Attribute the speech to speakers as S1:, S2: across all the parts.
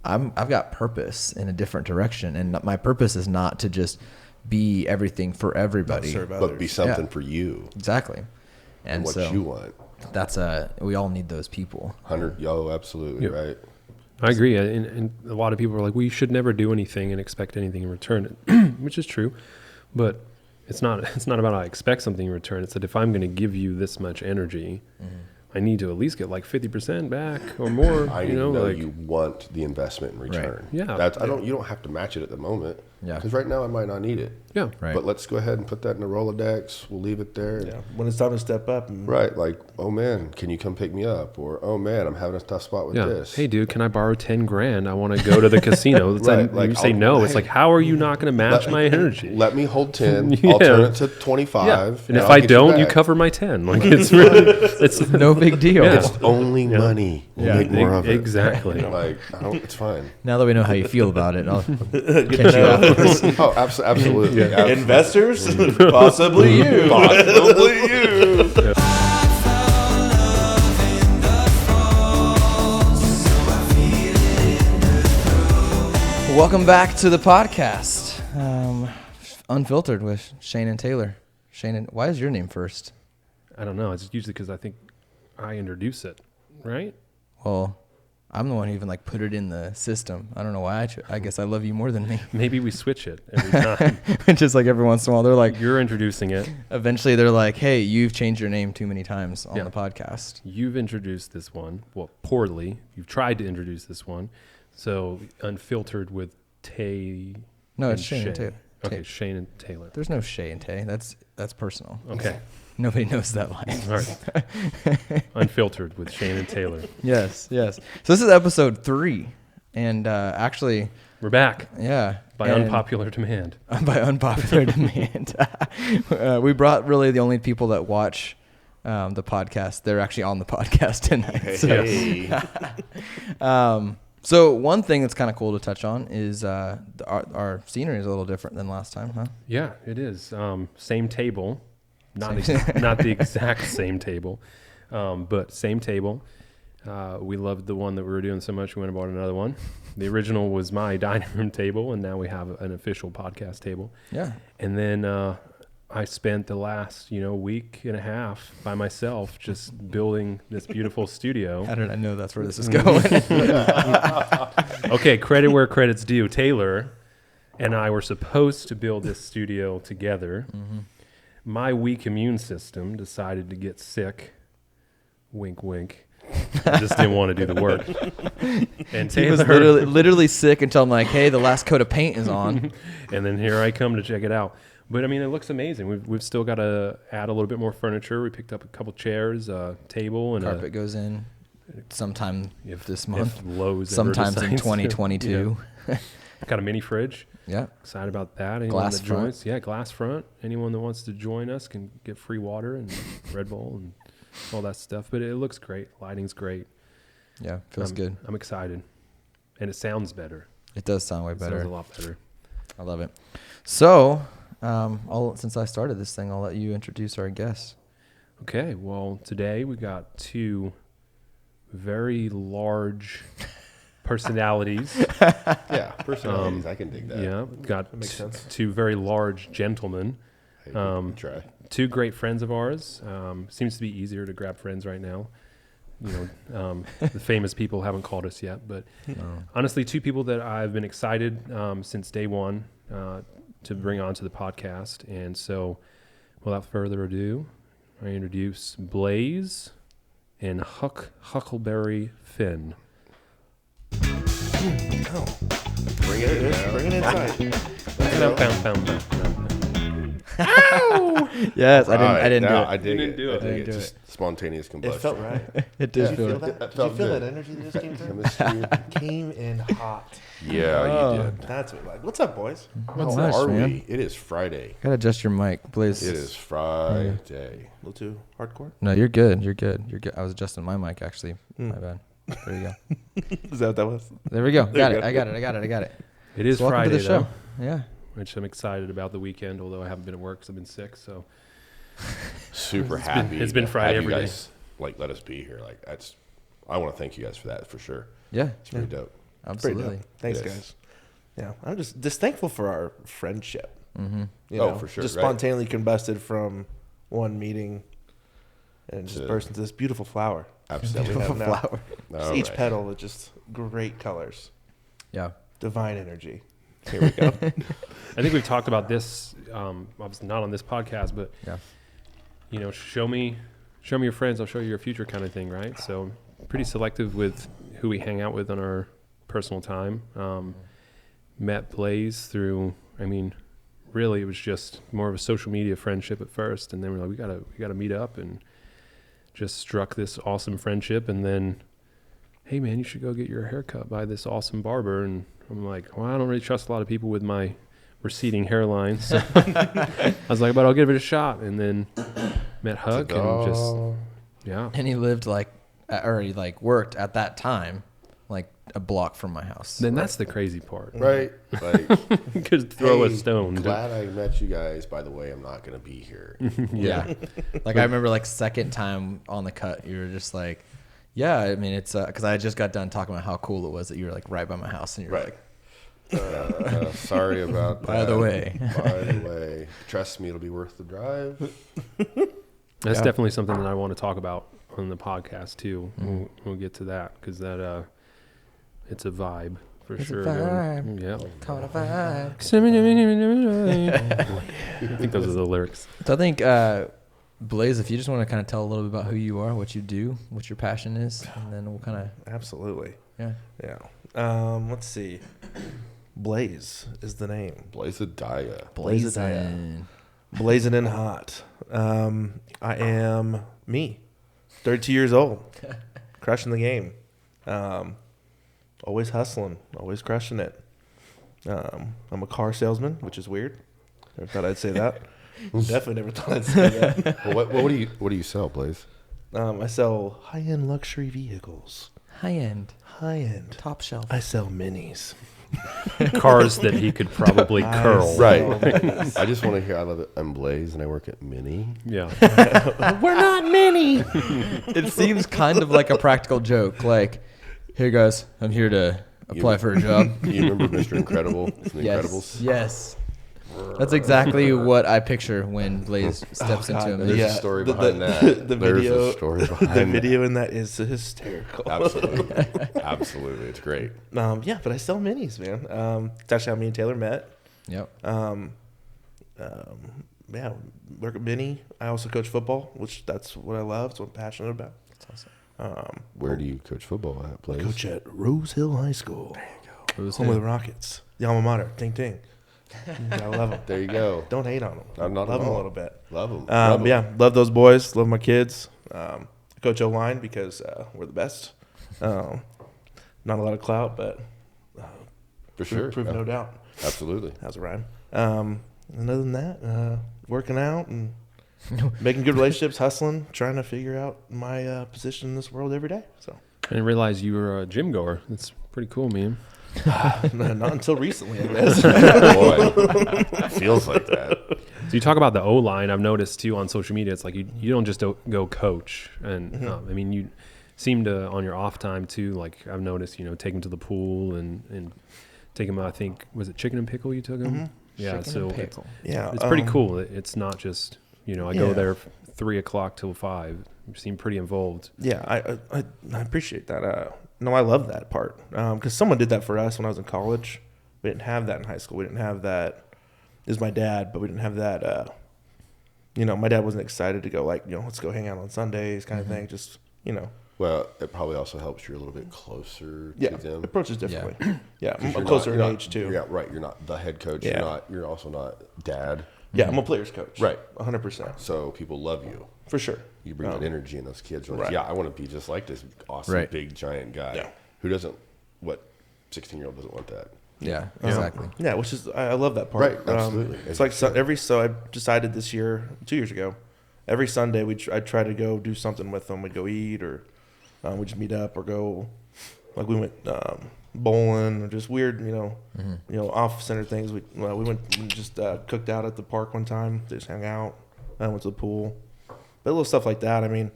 S1: I've got purpose in a different direction, and my purpose is not to just be everything for everybody,
S2: but be something for you.
S1: Exactly. And
S2: what
S1: so
S2: you want.
S1: That's we all need those people.
S2: Absolutely. Yep. Right.
S3: I agree. And a lot of people are like, we should never do anything and expect anything in return, which is true. But it's not about I expect something in return. It's that if I'm going to give you this much energy, I need to at least get like 50% back or more.
S2: I know like, you want the investment in return.
S3: Right. Yeah.
S2: You don't have to match it at the moment.
S1: Yeah.
S2: Because right now I might not need it.
S3: Yeah.
S1: Right.
S2: But let's go ahead and put that in the Rolodex. We'll leave it there.
S4: Yeah. When it's time to step up.
S2: Right. Like, oh man, can you come pick me up? Or, oh man, I'm having a tough spot with this.
S3: Hey dude, can I borrow $10,000? I want to go to the casino. It's
S2: right.
S3: like you say no. It's like, how are you not going to match my energy?
S2: Let me hold 10. I'll turn it to 25.
S3: Yeah. And if I don't, you cover my 10. Like it's really, it's
S1: no big deal.
S2: Yeah. It's only money. We'll make more of it.
S3: Exactly.
S2: Like, it's fine.
S1: Now that we know how you feel about it, I'll catch you afterwards.
S2: Oh, absolutely. Yeah. Absolutely.
S4: Investors? Possibly you.
S2: Possibly you.
S1: Welcome back to the podcast, Unfiltered with Shane and Taylor. Why is your name first?
S3: I don't know. It's usually because I think I introduce it, right?
S1: Well, I'm the one who even put it in the system. I don't know why. I guess I love you more than me.
S3: Maybe we switch it every time.
S1: Just every once in a while, they're like,
S3: you're introducing it.
S1: Eventually, they're like, hey, you've changed your name too many times on the podcast.
S3: You've introduced this one. Well, poorly. You've tried to introduce this one. So, Unfiltered with Tay.
S1: No, it's Shane and Taylor.
S3: Okay, Shane and Taylor.
S1: There's no Shay and Tay. That's personal.
S3: Okay.
S1: Nobody knows that line.
S3: All right. Unfiltered with Shane and Taylor.
S1: Yes. So this is episode 3. And actually...
S3: We're back.
S1: Yeah.
S3: By unpopular demand.
S1: By unpopular demand. We brought really the only people that watch the podcast. They're actually on the podcast tonight. So one thing that's kind of cool to touch on is our scenery is a little different than last time, huh?
S3: Yeah, it is. Same table. Not the exact same table, but same table. We loved the one that we were doing so much we went and bought another one. The original was my dining room table, and now we have an official podcast table.
S1: Yeah.
S3: And then I spent the last week and a half by myself just building this beautiful studio.
S1: How did I know that's where this is going?
S3: Okay, credit where credit's due. Taylor and I were supposed to build this studio together. Mm-hmm. My weak immune system decided to get sick. Wink, wink. I just didn't want to do the work. And Taylor,
S1: he was literally sick until I'm like, hey, the last coat of paint is on.
S3: And then here I come to check it out. But I mean, it looks amazing. We've still got to add a little bit more furniture. We picked up a couple chairs, a table, and
S1: carpet goes in sometime this month.
S3: If Lowe's
S1: sometimes in 2022.
S3: Yeah. Got a mini fridge.
S1: Yeah.
S3: Excited about that. Anyone
S1: glass
S3: that
S1: front.
S3: joins, glass front. Anyone that wants to join us can get free water and Red Bull and all that stuff. But it looks great. Lighting's great.
S1: Yeah, feels good.
S3: I'm excited. And it sounds better.
S1: It does sound way better.
S3: It sounds a lot better.
S1: I love it. So, since I started this thing, I'll let you introduce our guests.
S3: Okay. Well, today we got 2 very large personalities.
S2: Yeah, personalities. I can dig that.
S3: Yeah, got
S4: makes sense.
S3: 2 very large gentlemen.
S2: Try.
S3: 2 great friends of ours. Seems to be easier to grab friends right now. The famous people haven't called us yet, but honestly, 2 people that I've been excited since day one to bring onto the podcast. And so, without further ado, I introduce Blaise and Huckleberry Finn.
S2: Oh, bring it in.
S4: Bring it inside.
S1: Ow! Yes, I didn't do it.
S2: I dig it.
S3: do it.
S2: I dig it.
S1: do
S2: Just spontaneous combustion.
S4: It felt right.
S1: It did
S4: Did you
S1: feel
S4: feel that? Did you feel that energy that just came through?
S2: Chemistry.
S4: Came in hot.
S2: Yeah, you did.
S4: That's what like. What's up, boys?
S1: What's
S2: How
S1: up,
S2: are
S1: man?
S2: we? It is Friday.
S1: Gotta adjust your mic, please.
S2: It is Friday.
S4: A little too hardcore?
S1: No, you're good. You're good. I was adjusting my mic, actually. My bad. There you go.
S4: Is that what that was?
S1: There we go.
S4: There
S1: Got
S4: you
S1: it.
S4: go.
S1: I got it.
S3: It is
S1: So welcome
S3: Friday,
S1: to the show.
S3: though,
S1: Yeah.
S3: which I'm excited about the weekend, although I haven't been at work because I've been sick. So
S2: Super happy.
S3: it's been
S2: to
S3: Friday
S2: have
S3: every
S2: you
S3: day.
S2: guys, let us be here. I want to thank you guys for that for sure.
S1: Yeah.
S2: It's pretty dope.
S1: Absolutely.
S4: Thanks,
S2: Yes.
S4: guys. Yeah, I'm just thankful for our friendship.
S1: Mm-hmm.
S4: You
S2: Oh,
S4: know,
S2: for sure,
S4: just
S2: right.
S4: spontaneously combusted from one meeting and just
S2: To-
S4: burst into this beautiful flower.
S2: Absolutely.
S4: That we have now.
S1: Flower.
S4: Just
S2: All
S4: each
S2: right.
S4: petal with just great colors,
S1: Yeah.
S4: divine energy. Here we go.
S3: I think we've talked about this, obviously not on this podcast, but
S1: Yeah.
S3: you know, show me your friends, I'll show you your future kind of thing, right? So pretty selective with who we hang out with on our personal time. Met Blaise through, I mean, really it was just more of a social media friendship at first, and then we're like, we gotta meet up, and just struck this awesome friendship. And then, hey man, you should go get your hair cut by this awesome barber. And I'm like, well, I don't really trust a lot of people with my receding hairline, so I was like, but I'll give it a shot. And then met Huck and just yeah.
S1: And he lived or he worked at that time, a block from my house.
S3: Then that's the crazy part.
S2: Right. Like,
S3: Could throw a
S2: hey,
S3: stone.
S2: Glad I met you guys. By the way, I'm not going to be here.
S1: Yeah. I remember second time on the cut, you were just like, yeah, I mean, it's because I just got done talking about how cool it was that you were right by my house, and you're
S2: Right. Sorry about that.
S1: By the way.
S2: By the way. Trust me, it'll be worth the drive.
S3: That's
S1: Yeah.
S3: definitely something that I want to talk about on the podcast too. We'll get to that because that it's a vibe for
S1: It's a
S3: sure.
S1: vibe.
S3: Yeah.
S1: Call it a vibe.
S3: I think those are the lyrics.
S1: So I think, Blaise, if you just want to kind of tell a little bit about who you are, what you do, what your passion is, and then we'll kind of,
S4: Absolutely.
S1: yeah.
S4: Yeah. Let's see. Blaise is the name.
S2: Blaise Huck.
S1: Blazing.
S4: Blazing in hot. I am me, 32 years old, crushing the game. Always hustling, always crushing it. I'm a car salesman, which is weird. Never thought I'd say that. Definitely never thought I'd say that.
S2: Well, what do you sell, Blaise?
S4: I sell high-end luxury vehicles.
S1: High end.
S4: High-end.
S1: Top shelf.
S4: I sell minis.
S3: Cars that he could probably
S4: I
S3: curl.
S2: Right. I just want to hear. I love it. I'm Blaise, and I work at Mini.
S3: Yeah.
S4: We're not mini.
S1: It seems kind of like a practical joke. Hey guys, I'm here to apply for a job.
S2: You remember Mr. Incredible? The
S1: Yes.
S2: Incredibles.
S1: Yes. That's exactly what I picture when Blaise steps into him.
S2: There's a story behind that.
S4: The
S2: There's
S4: video,
S2: a story
S4: the
S2: behind
S4: video in that is hysterical.
S2: Absolutely. Absolutely. It's great.
S4: Yeah, but I sell minis, man. It's actually how me and Taylor met.
S1: Yep.
S4: Yeah, work at Mini. I also coach football, which that's what I love. It's what I'm passionate about.
S1: That's awesome.
S2: Where do you coach football at, Blaise?
S4: Coach at Rose Hill High School.
S1: Who's
S4: Home of
S1: who?
S4: the Rockets. The alma mater. Ting ting. I love them.
S2: There you go.
S4: Don't hate on them.
S2: I'm not at
S4: love them a
S2: all.
S4: little bit.
S2: Love them.
S4: Yeah, love those boys. Love my kids. Coach O-line because we're the best. Not a lot of clout, but
S2: For sure.
S4: prove no doubt.
S2: Absolutely.
S4: How's a rhyme? And other than that, working out and making good relationships, hustling, trying to figure out my position in this world every day. So
S3: I didn't realize you were a gym goer. That's pretty cool, man.
S4: not until recently, I guess.
S2: Boy, feels like that.
S3: So you talk about the O-line. I've noticed too on social media. It's like you don't just go coach, and I mean you seem to on your off time too. Like I've noticed, take him to the pool and take him. I think was it Chicken and Pickle you took him? Yeah,
S1: Chicken
S3: so
S1: and pickle.
S4: Yeah,
S3: it's pretty cool. It's not just I go
S4: Yeah.
S3: there 3 o'clock till 5. You seem pretty involved.
S4: Yeah, I appreciate that. No, I love that part because someone did that for us when I was in college. We didn't have that in high school. We didn't have that. It was my dad, but we didn't have that. My dad wasn't excited to go let's go hang out on Sundays kind of thing. Just
S2: Well, it probably also helps you're a little bit closer
S4: yeah,
S2: to them.
S4: approaches differently. Yeah,
S2: 'Cause
S4: I'm
S2: you're
S4: closer
S2: not-
S4: in
S2: you're
S4: age
S2: not-
S4: too.
S2: Yeah, right. You're not the head coach.
S4: Yeah.
S2: You're also not dad.
S4: Yeah, I'm a player's coach.
S2: Right.
S4: 100%.
S2: So people love you.
S4: For sure.
S2: You bring that energy, and those kids are like,
S4: Right.
S2: yeah, I want to be just like this awesome,
S1: Right.
S2: big, giant guy.
S4: Yeah.
S2: Who doesn't, 16-year-old doesn't want that?
S1: Yeah, exactly.
S4: Yeah, which is I love that part.
S2: Right, absolutely.
S4: It's like so I decided this year, 2 years ago, every Sunday I'd try to go do something with them. We'd go eat or we'd just meet up or go we went bowling or just weird, off center things. We went and just cooked out at the park one time. Just hung out. Went to the pool. But little stuff like that. I mean,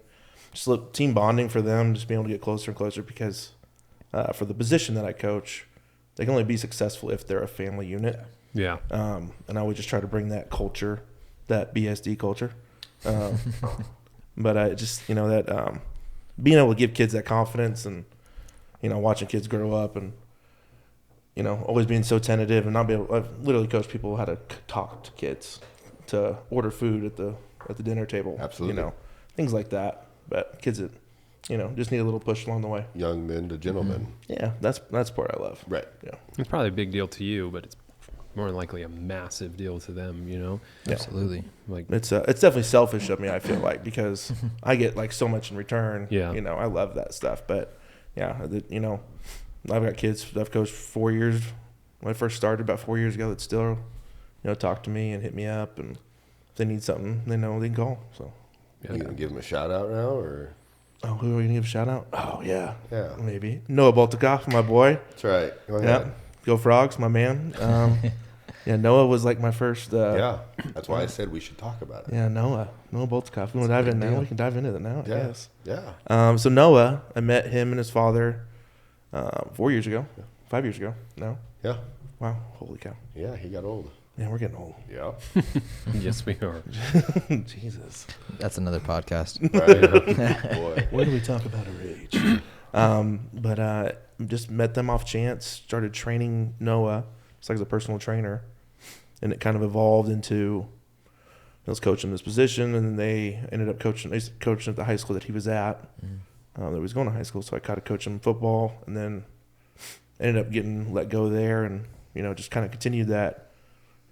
S4: just team bonding for them, just being able to get closer and closer because for the position that I coach, they can only be successful if they're a family unit.
S3: Yeah.
S4: And I would just try to bring that culture, that BSD culture. But I just, that being able to give kids that confidence and, watching kids grow up and, always being so tentative and not be able, I've literally coached people how to talk to kids, to order food at the dinner table.
S2: Absolutely.
S4: Things like that. But kids that, just need a little push along the way.
S2: Young men to gentlemen.
S4: Yeah, that's part I love.
S2: Right.
S4: Yeah.
S3: It's probably a big deal to you, but it's more than likely a massive deal to them,
S4: Yeah.
S1: Absolutely.
S3: Like
S4: It's definitely selfish of me, I feel like, because I get like so much in return.
S3: Yeah.
S4: I love that stuff. But yeah, I've got kids I've coached 4 years when I first started about 4 years ago that still, talk to me and hit me up, and if they need something, they know they can call. So
S2: You gonna give him a shout out now, or?
S4: oh, who are we gonna give a shout out? Oh yeah.
S2: Yeah.
S4: Maybe. Noah Boltikoff, my boy.
S2: That's right. Go ahead.
S4: Yeah. Go Frogs, my man. Yeah, Noah was like my first.
S2: Yeah. That's why I said we should talk about it.
S4: Yeah, Noah Boltikoff. We want to dive in now. We can dive into that now.
S2: Yeah.
S4: Yes.
S2: Yeah.
S4: So Noah, I met him and his father 4 years ago, 5 years ago. No.
S2: Yeah.
S4: Wow. Holy cow.
S2: Yeah. He got old.
S4: Yeah, we're getting old.
S2: Yeah.
S3: yes, we are.
S4: Jesus.
S1: That's another podcast.
S2: Right. Boy.
S4: When do we talk about our age? But just met them off chance. Started training Noah, just like as a personal trainer, and it kind of evolved into. I was coaching this position, and then they ended up coaching. They coaching at the high school that he was at. That he was going to high school, so I kind of coached him football, and then ended up getting let go there, and just kind of continued that.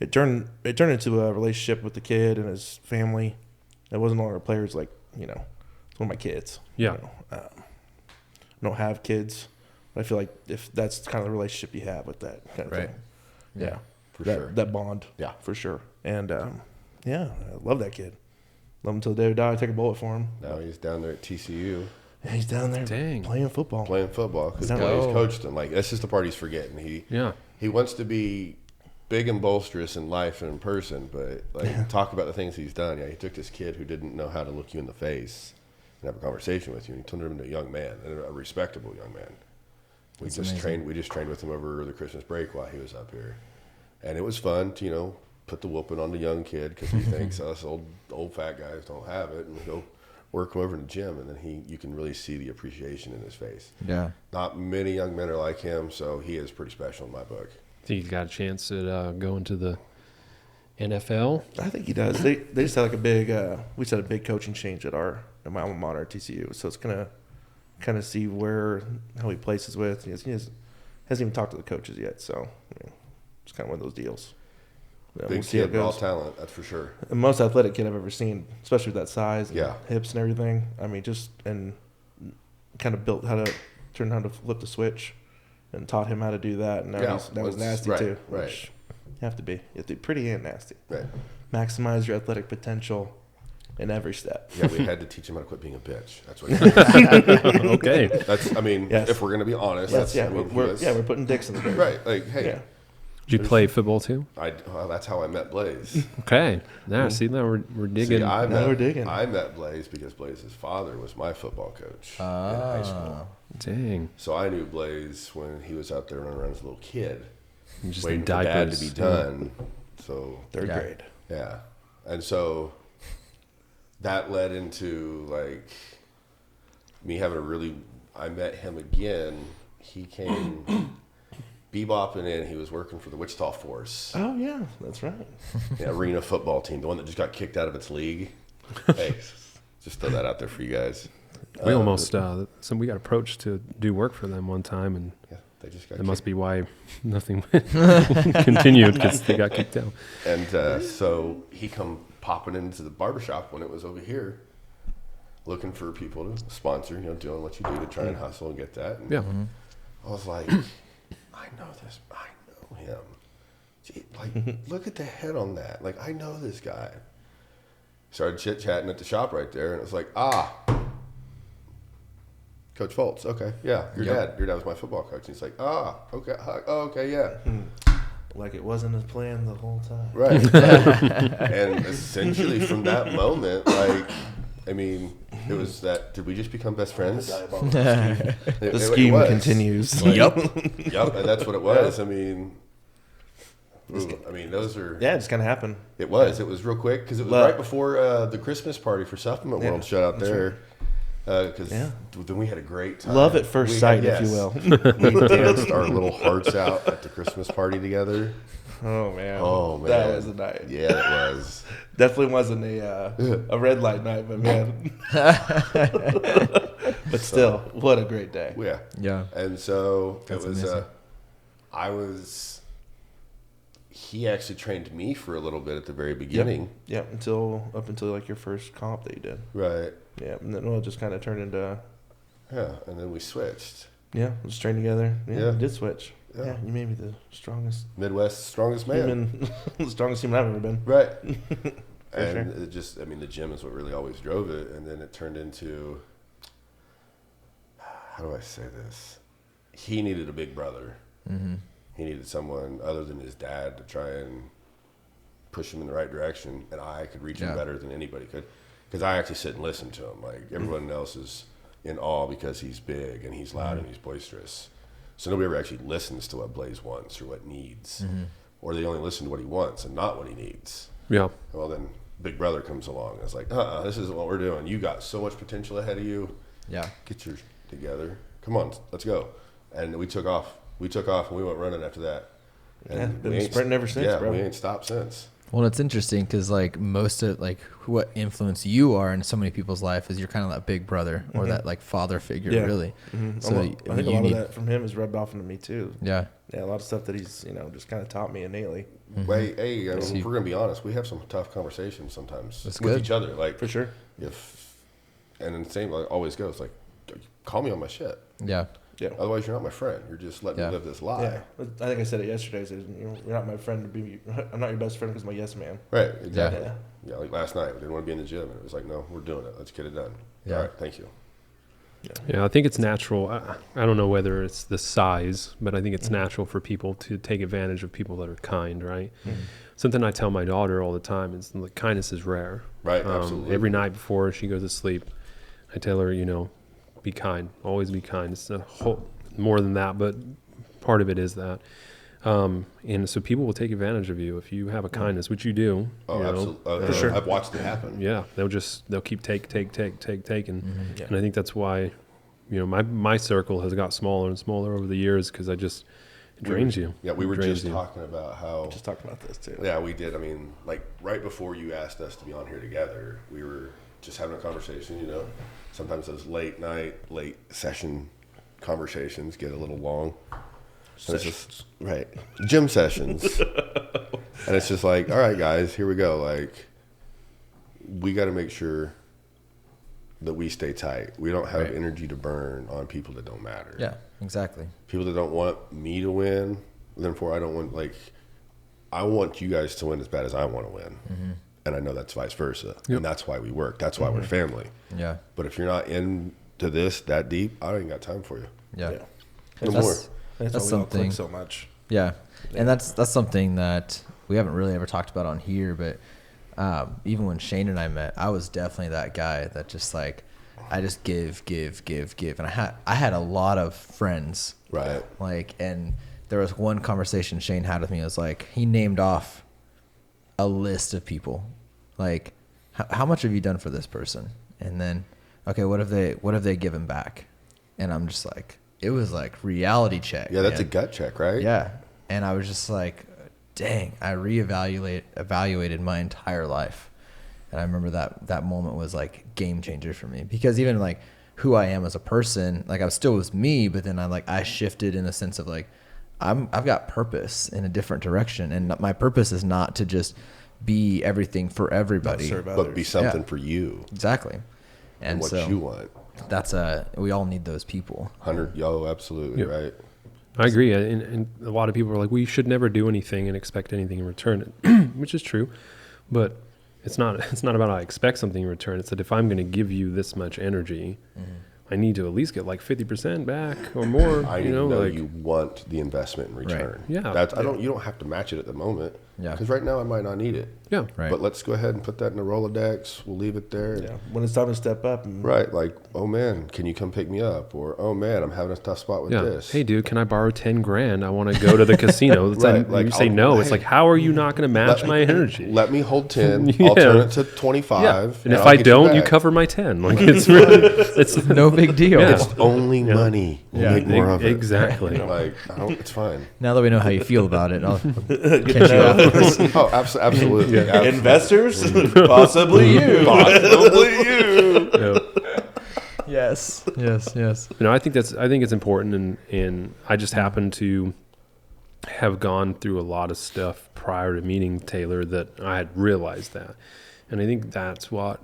S4: It turned into a relationship with the kid and his family. It wasn't longer players, like it's one of my kids.
S3: Yeah.
S4: I don't have kids, but I feel like if that's the kind of the relationship you have with that kind of
S1: Right.
S4: thing. Yeah.
S2: For
S4: that,
S2: sure.
S4: That bond.
S2: Yeah.
S4: For sure. And I love that kid. Love him until the day we die. I take a bullet for him.
S2: Now he's down there at TCU
S4: Yeah, he's down there
S3: Dang.
S4: playing football.
S2: playing football because
S4: Is that
S2: Blaise
S1: right?
S2: coached him. Like, that's just the part he's forgetting. He wants to be big and bolsterous in life and in person, but talk about the things he's done. Yeah, he took this kid who didn't know how to look you in the face and have a conversation with you, and he turned him into a young man, and a respectable young man. We
S1: That's
S2: just
S1: amazing.
S2: trained with him over the Christmas break while he was up here, and it was fun to put the whooping on the young kid because he thinks us old fat guys don't have it, and we go work him over in the gym, and then you can really see the appreciation in his face.
S1: Yeah.
S2: Not many young men are like him, so he is pretty special in my book.
S3: Think he's got a chance at going to the NFL?
S4: I think he does. They just had like a big we just had a big coaching change at my alma mater at TCU. So it's gonna kind of see how he places with. He hasn't even talked to the coaches yet. So it's kind of one of those deals. Yeah,
S2: Big
S4: we'll see how
S2: kid,
S4: it
S2: raw
S4: goes.
S2: talent, that's for sure.
S4: The most athletic kid I've ever seen, especially with that size, and
S2: Yeah.
S4: hips and everything. I mean, and kind of built how to flip the switch, and taught him how to do that. And that was nasty
S2: right,
S4: too.
S2: right.
S4: Which you have to be pretty and nasty.
S2: Right.
S4: Maximize your athletic potential in every step.
S2: Yeah, we had to teach him how to quit being a bitch. That's what.
S3: Okay.
S2: That's. I mean,
S4: Yes.
S2: if we're gonna be honest,
S4: Yes,
S2: that's.
S4: yeah,
S2: I mean,
S4: we're putting dicks in the dirt.
S2: right. Like, hey,
S4: Yeah.
S3: Did you play football too?
S2: that's how I met Blaise.
S3: Okay. Now, see, now we're digging.
S2: See,
S4: we're digging.
S2: I met Blaise because Blaise's father was my football coach in high school.
S3: Dang.
S2: So I knew Blaise when he was out there running around as a little kid,
S3: Just
S2: waiting for
S3: diapers.
S2: dad to be done. So
S4: Third grade.
S2: yeah, and so that led into like me having I met him again. He came bebopping in. He was working for the Wichita Force,
S4: Oh yeah, that's right.
S2: the arena football team, the one that just got kicked out of its league. Hey, just throw that out there for you guys.
S3: We almost, we got approached to do work for them one time, and
S2: Yeah, they just got
S3: that must be why nothing continued because they got kicked out.
S2: And so he come popping into the barbershop when it was over here, looking for people to sponsor, doing what you do to try and hustle and get that. And
S3: Yeah.
S2: I was like, I know this. I know him. Gee, like, look at the head on that. Like, I know this guy. Started chit-chatting at the shop right there, and it was like, Coach Foltz. Okay, yeah, your dad. Your dad was my football coach. And he's like, okay, okay, yeah.
S4: Like it wasn't a plan the whole time.
S2: Right. And essentially from that moment, like, I mean, it was that. Did we just become best friends?
S4: The scheme continues.
S2: Like, yep, and that's what it was. I mean, those are.
S4: Yeah, it just kind of happened.
S2: It was real quick because it was right before the Christmas party for Supplement World shut out there. Because then we had a great time.
S4: Love at first sight, if you will.
S2: We danced our little hearts out at the Christmas party together.
S4: Oh man! That was a night.
S2: Yeah, it was.
S4: Definitely wasn't a red light night, but man. But still, what a great day.
S2: Yeah. And so it was. He actually trained me for a little bit at the very beginning.
S4: Yeah, up until like your first comp that you did.
S2: Right.
S4: Yeah, and then it just kind of turned into.
S2: Yeah, and then we switched.
S4: Yeah, we just trained together. Yeah, we did switch. Yeah, you made me the strongest.
S2: Midwest's strongest man.
S4: The strongest human I've ever been.
S2: Right. And it just, the gym is what really always drove it. And then it turned into, how do I say this? He needed a big brother. Mm-hmm. He needed someone other than his dad to try and push him in the right direction. And I could reach him better than anybody could. Because I actually sit and listen to him. Like, everyone else is in awe because he's big and he's loud and he's boisterous. So nobody ever actually listens to what Blaise wants or what needs. Mm-hmm. Or they only listen to what he wants and not what he needs. Yeah. Well, then Big Brother comes along. And it's like, this isn't what we're doing. You got so much potential ahead of you. Yeah. Get yours together. Come on, let's go. And we took off. And we went running after that. And
S4: been sprinting ever since, bro.
S2: We ain't stopped since.
S1: Well, it's interesting because like most of like what influence you are in so many people's life is you're kind of that big brother or that like father figure, really.
S4: Mm-hmm. So I think a lot of that from him is rubbed off into me too. Yeah, a lot of stuff that he's just kind of taught me innately.
S2: Mm-hmm. If we're gonna be honest, we have some tough conversations sometimes with each other, like
S4: for sure.
S2: And the same like always goes like, call me on my shit. Yeah. Yeah. Otherwise, you're not my friend. You're just letting me live this lie.
S4: Yeah. I think I said it yesterday. I said, you're not my friend. I'm not your best friend because I'm a yes man.
S2: Right. Exactly. Yeah. Like last night, we didn't want to be in the gym, and it was like, no, we're doing it. Let's get it done. Yeah. All right. Thank you.
S3: Yeah, I think it's natural. I don't know whether it's the size, but I think it's natural for people to take advantage of people that are kind, right? Mm-hmm. Something I tell my daughter all the time is like, kindness is rare.
S2: Right. Absolutely.
S3: Every night before she goes to sleep, I tell her, be kind. Always be kind. It's a whole more than that, but part of it is that. And so people will take advantage of you if you have a kindness, which you do.
S2: Oh, absolutely. For sure. I've watched it happen.
S3: Yeah. They'll keep taking. Mm-hmm. Yeah. And I think that's why, my circle has got smaller and smaller over the years because it drains you.
S2: Yeah. We were just talking about how.
S4: We just talked about this too.
S2: Yeah, we did. I mean, like right before you asked us to be on here together, we were just having a conversation, Sometimes those late session conversations get a little long. Right. Gym sessions. And it's just like, all right, guys, here we go. Like, we got to make sure that we stay tight. We don't have energy to burn on people that don't matter.
S1: Yeah, exactly.
S2: People that don't want me to win, therefore I want you guys to win as bad as I want to win. Mm-hmm. And I know that's vice versa. Yep. And that's why we work. That's why we're family. Yeah. But if you're not into this that deep, I ain't got time for you. Yeah.
S4: That's something so much.
S1: Yeah. And that's something that we haven't really ever talked about on here, but even when Shane and I met, I was definitely that guy that just like I just give. And I had a lot of friends.
S2: Right.
S1: Like, and there was one conversation Shane had with me. It was like he named off a list of people, like how much have you done for this person, and then okay, what have they given back? And I'm just like, it was like reality check.
S2: Yeah, that's a gut check, right?
S1: Yeah. And I was just like, dang, I evaluated my entire life. And I remember that moment was like game changer for me, because even like who I am as a person, like I still was me, but then I shifted in a sense of like I've got purpose in a different direction, and my purpose is not to just be everything for everybody,
S2: but be something for you.
S1: Exactly. And
S2: what you want.
S1: That's we all need those people.
S2: Absolutely. Yep. Right.
S3: I agree. And a lot of people are like, well, you should never do anything and expect anything in return, which is true, but it's not about I expect something in return. It's that if I'm going to give you this much energy, I need to at least get like 50% back or more.
S2: I
S3: you know, like
S2: you want the investment in return.
S3: Right. Yeah.
S2: That's you don't have to match it at the moment.
S1: Yeah.
S2: Because right now I might not need it.
S3: yeah.
S1: Right.
S2: But let's go ahead and put that in the Rolodex. We'll leave it there.
S4: Yeah. When it's time to step up. And,
S2: Right. Like, oh man, can you come pick me up? Or, oh man, I'm having a tough spot with
S3: Yeah.
S2: this.
S3: Hey, dude, can I borrow 10 grand? I want to go to the casino. It's
S2: Right,
S3: like,
S2: like,
S3: you say
S2: I'll-
S3: no. It's
S2: hey,
S3: like, how are you not going to match my energy?
S2: Let me hold 10.
S3: Yeah.
S2: I'll turn it to 25.
S3: Yeah. And if
S2: I'll
S3: I
S2: get
S3: don't, you
S2: back.
S3: cover my 10. Like it's really, it's
S1: No big deal.
S3: Yeah.
S2: It's only money. We'll
S1: Yeah.
S2: make more of it.
S3: exactly.
S2: Like, it's fine.
S1: Now that we know how you feel about it, I'll catch you off.
S2: Oh, absolutely. Absolutely.
S4: investors, possibly you.
S2: Possibly you.
S3: Yeah.
S1: Yes.
S3: I think it's important, and I just happen to have gone through a lot of stuff prior to meeting Taylor that I had realized that, and I think that's what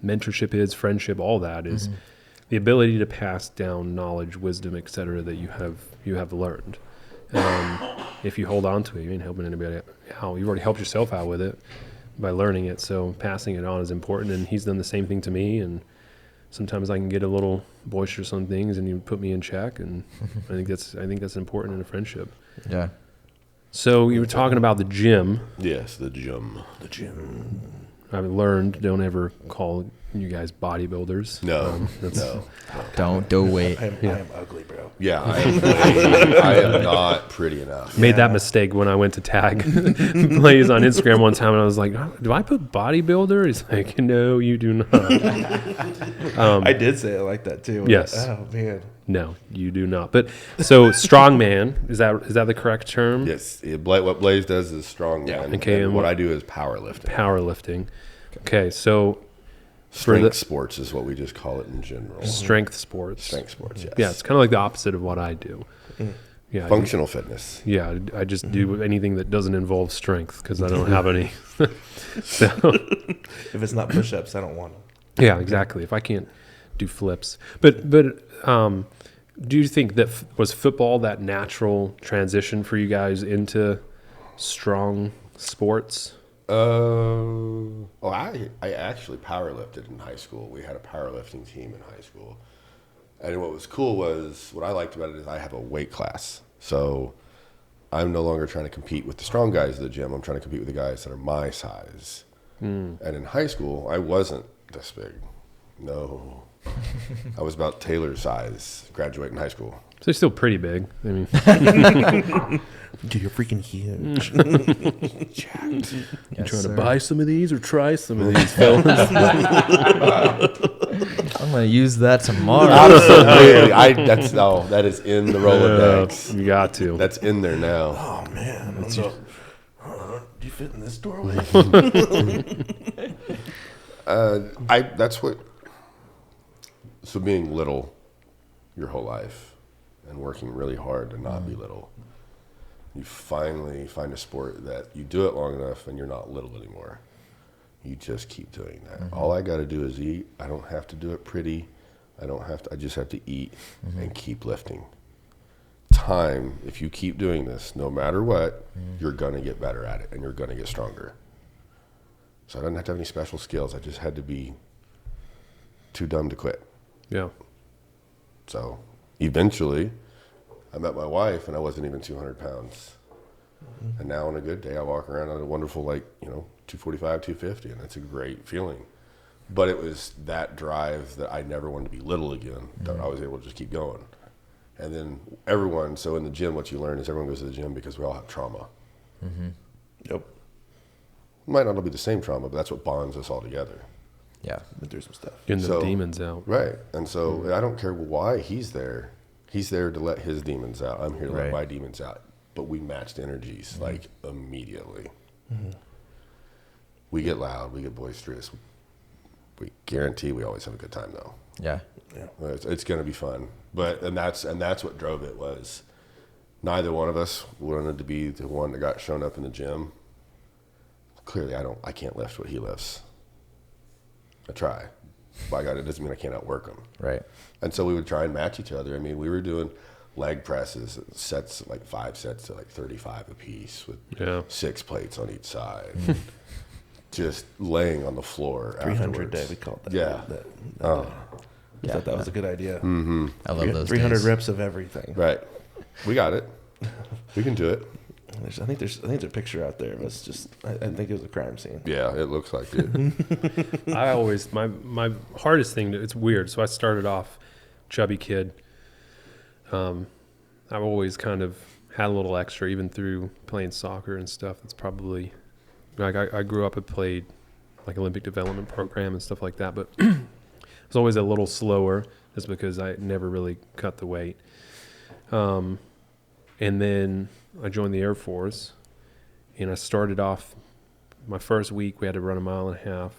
S3: mentorship is, friendship, all that is the ability to pass down knowledge, wisdom, etc. that you have learned. If you hold on to it, you ain't helping anybody out. You've already helped yourself out with it by learning it. So passing it on is important, and he's done the same thing to me. And sometimes I can get a little boisterous on things, and you put me in check. And I think that's important in a friendship.
S1: Yeah.
S3: So you were talking about the gym.
S2: Yes, the gym.
S3: I've learned, don't ever call you guys bodybuilders.
S2: No,
S3: That's,
S2: no.
S1: Don't do wait.
S4: I am ugly, bro.
S2: Yeah, I am not pretty enough.
S3: Made that mistake when I went to tag Blaise on Instagram one time, and I was like, oh, do I put bodybuilder? He's like, no, you do not.
S4: I did say it like that too.
S3: Yes.
S4: Oh man.
S3: No, you do not. But so strongman, is that the correct term?
S2: Yes, what Blaise does is strong man.
S3: Okay,
S2: and what I do is powerlifting.
S3: Powerlifting. Okay, so
S2: Strength sports is what we just call it in general.
S3: strength sports.
S2: Strength sports, yes.
S3: Yeah, it's kind of like the opposite of what I do. Yeah,
S2: Functional fitness.
S3: Yeah, I just do anything that doesn't involve strength because I don't have any. So,
S4: If it's not push-ups, I don't want them.
S3: yeah, exactly. If I can't do flips, but do you think that was football that natural transition for you guys into strong sports?
S2: I actually powerlifted in high school. We had a powerlifting team in high school. And what was cool was, what I liked about it is I have a weight class. So I'm no longer trying to compete with the strong guys at the gym. I'm trying to compete with the guys that are my size. And in high school, I wasn't this big. No. I was about Taylor's size graduating high school.
S3: So they're still pretty big. I mean,
S4: Dude, you're freaking huge.
S2: Jacked.
S3: you trying to buy some of these or try some of these, fellas?
S1: I'm gonna use that tomorrow.
S2: Absolutely. That is in the Rolodex.
S3: You got to.
S2: That's in there now.
S4: Oh man. Do you fit in this doorway?
S2: So being little your whole life and working really hard to not be little, you finally find a sport that you do it long enough and you're not little anymore. You just keep doing that. All I got to do is eat. I don't have to do it pretty. I just have to eat and keep lifting. Time, if you keep doing this, no matter what, you're going to get better at it and you're going to get stronger. So I didn't have to have any special skills. I just had to be too dumb to quit.
S3: Yeah.
S2: So eventually I met my wife and I wasn't even 200 pounds. And now on a good day, I walk around on a wonderful, 245, 250, and that's a great feeling. But it was that drive that I never wanted to be little again, that I was able to just keep going. And then so in the gym, what you learn is everyone goes to the gym because we all have trauma.
S4: Yep.
S2: It might not be the same trauma, but that's what bonds us all together.
S1: Yeah.
S4: But there's some stuff.
S3: Getting the demons out.
S2: Right. And so I don't care why he's there. He's there to let his demons out. I'm here to let my demons out. But we matched energies immediately. We get loud. We get boisterous. We guarantee we always have a good time though.
S1: Yeah.
S2: It's going to be fun. And that's what drove it was neither one of us wanted to be the one that got shown up in the gym. Clearly I can't lift what he lifts. I try. By God, it doesn't mean I can't outwork him.
S1: Right.
S2: And so we would try and match each other. I mean, we were doing leg presses, sets, 5 sets to 35 apiece with 6 plates on each side. Just laying on the floor
S4: 300
S2: afterwards.
S4: day, we called that.
S2: Yeah.
S4: I thought that was a good idea.
S2: Mm-hmm.
S1: I love those
S4: 300
S1: days.
S4: reps of everything.
S2: Right. We got it. We can do it.
S4: I think there's a picture out there. It's just I think it was a crime scene.
S2: Yeah, it looks like it.
S3: I always my hardest thing. It's weird. So I started off chubby kid. I've always kind of had a little extra, even through playing soccer and stuff. It's probably like I grew up and played like Olympic development program and stuff like that, but I was always a little slower just because I never really cut the weight. And then I joined the Air Force, and I started off my first week. We had to run a mile and a half.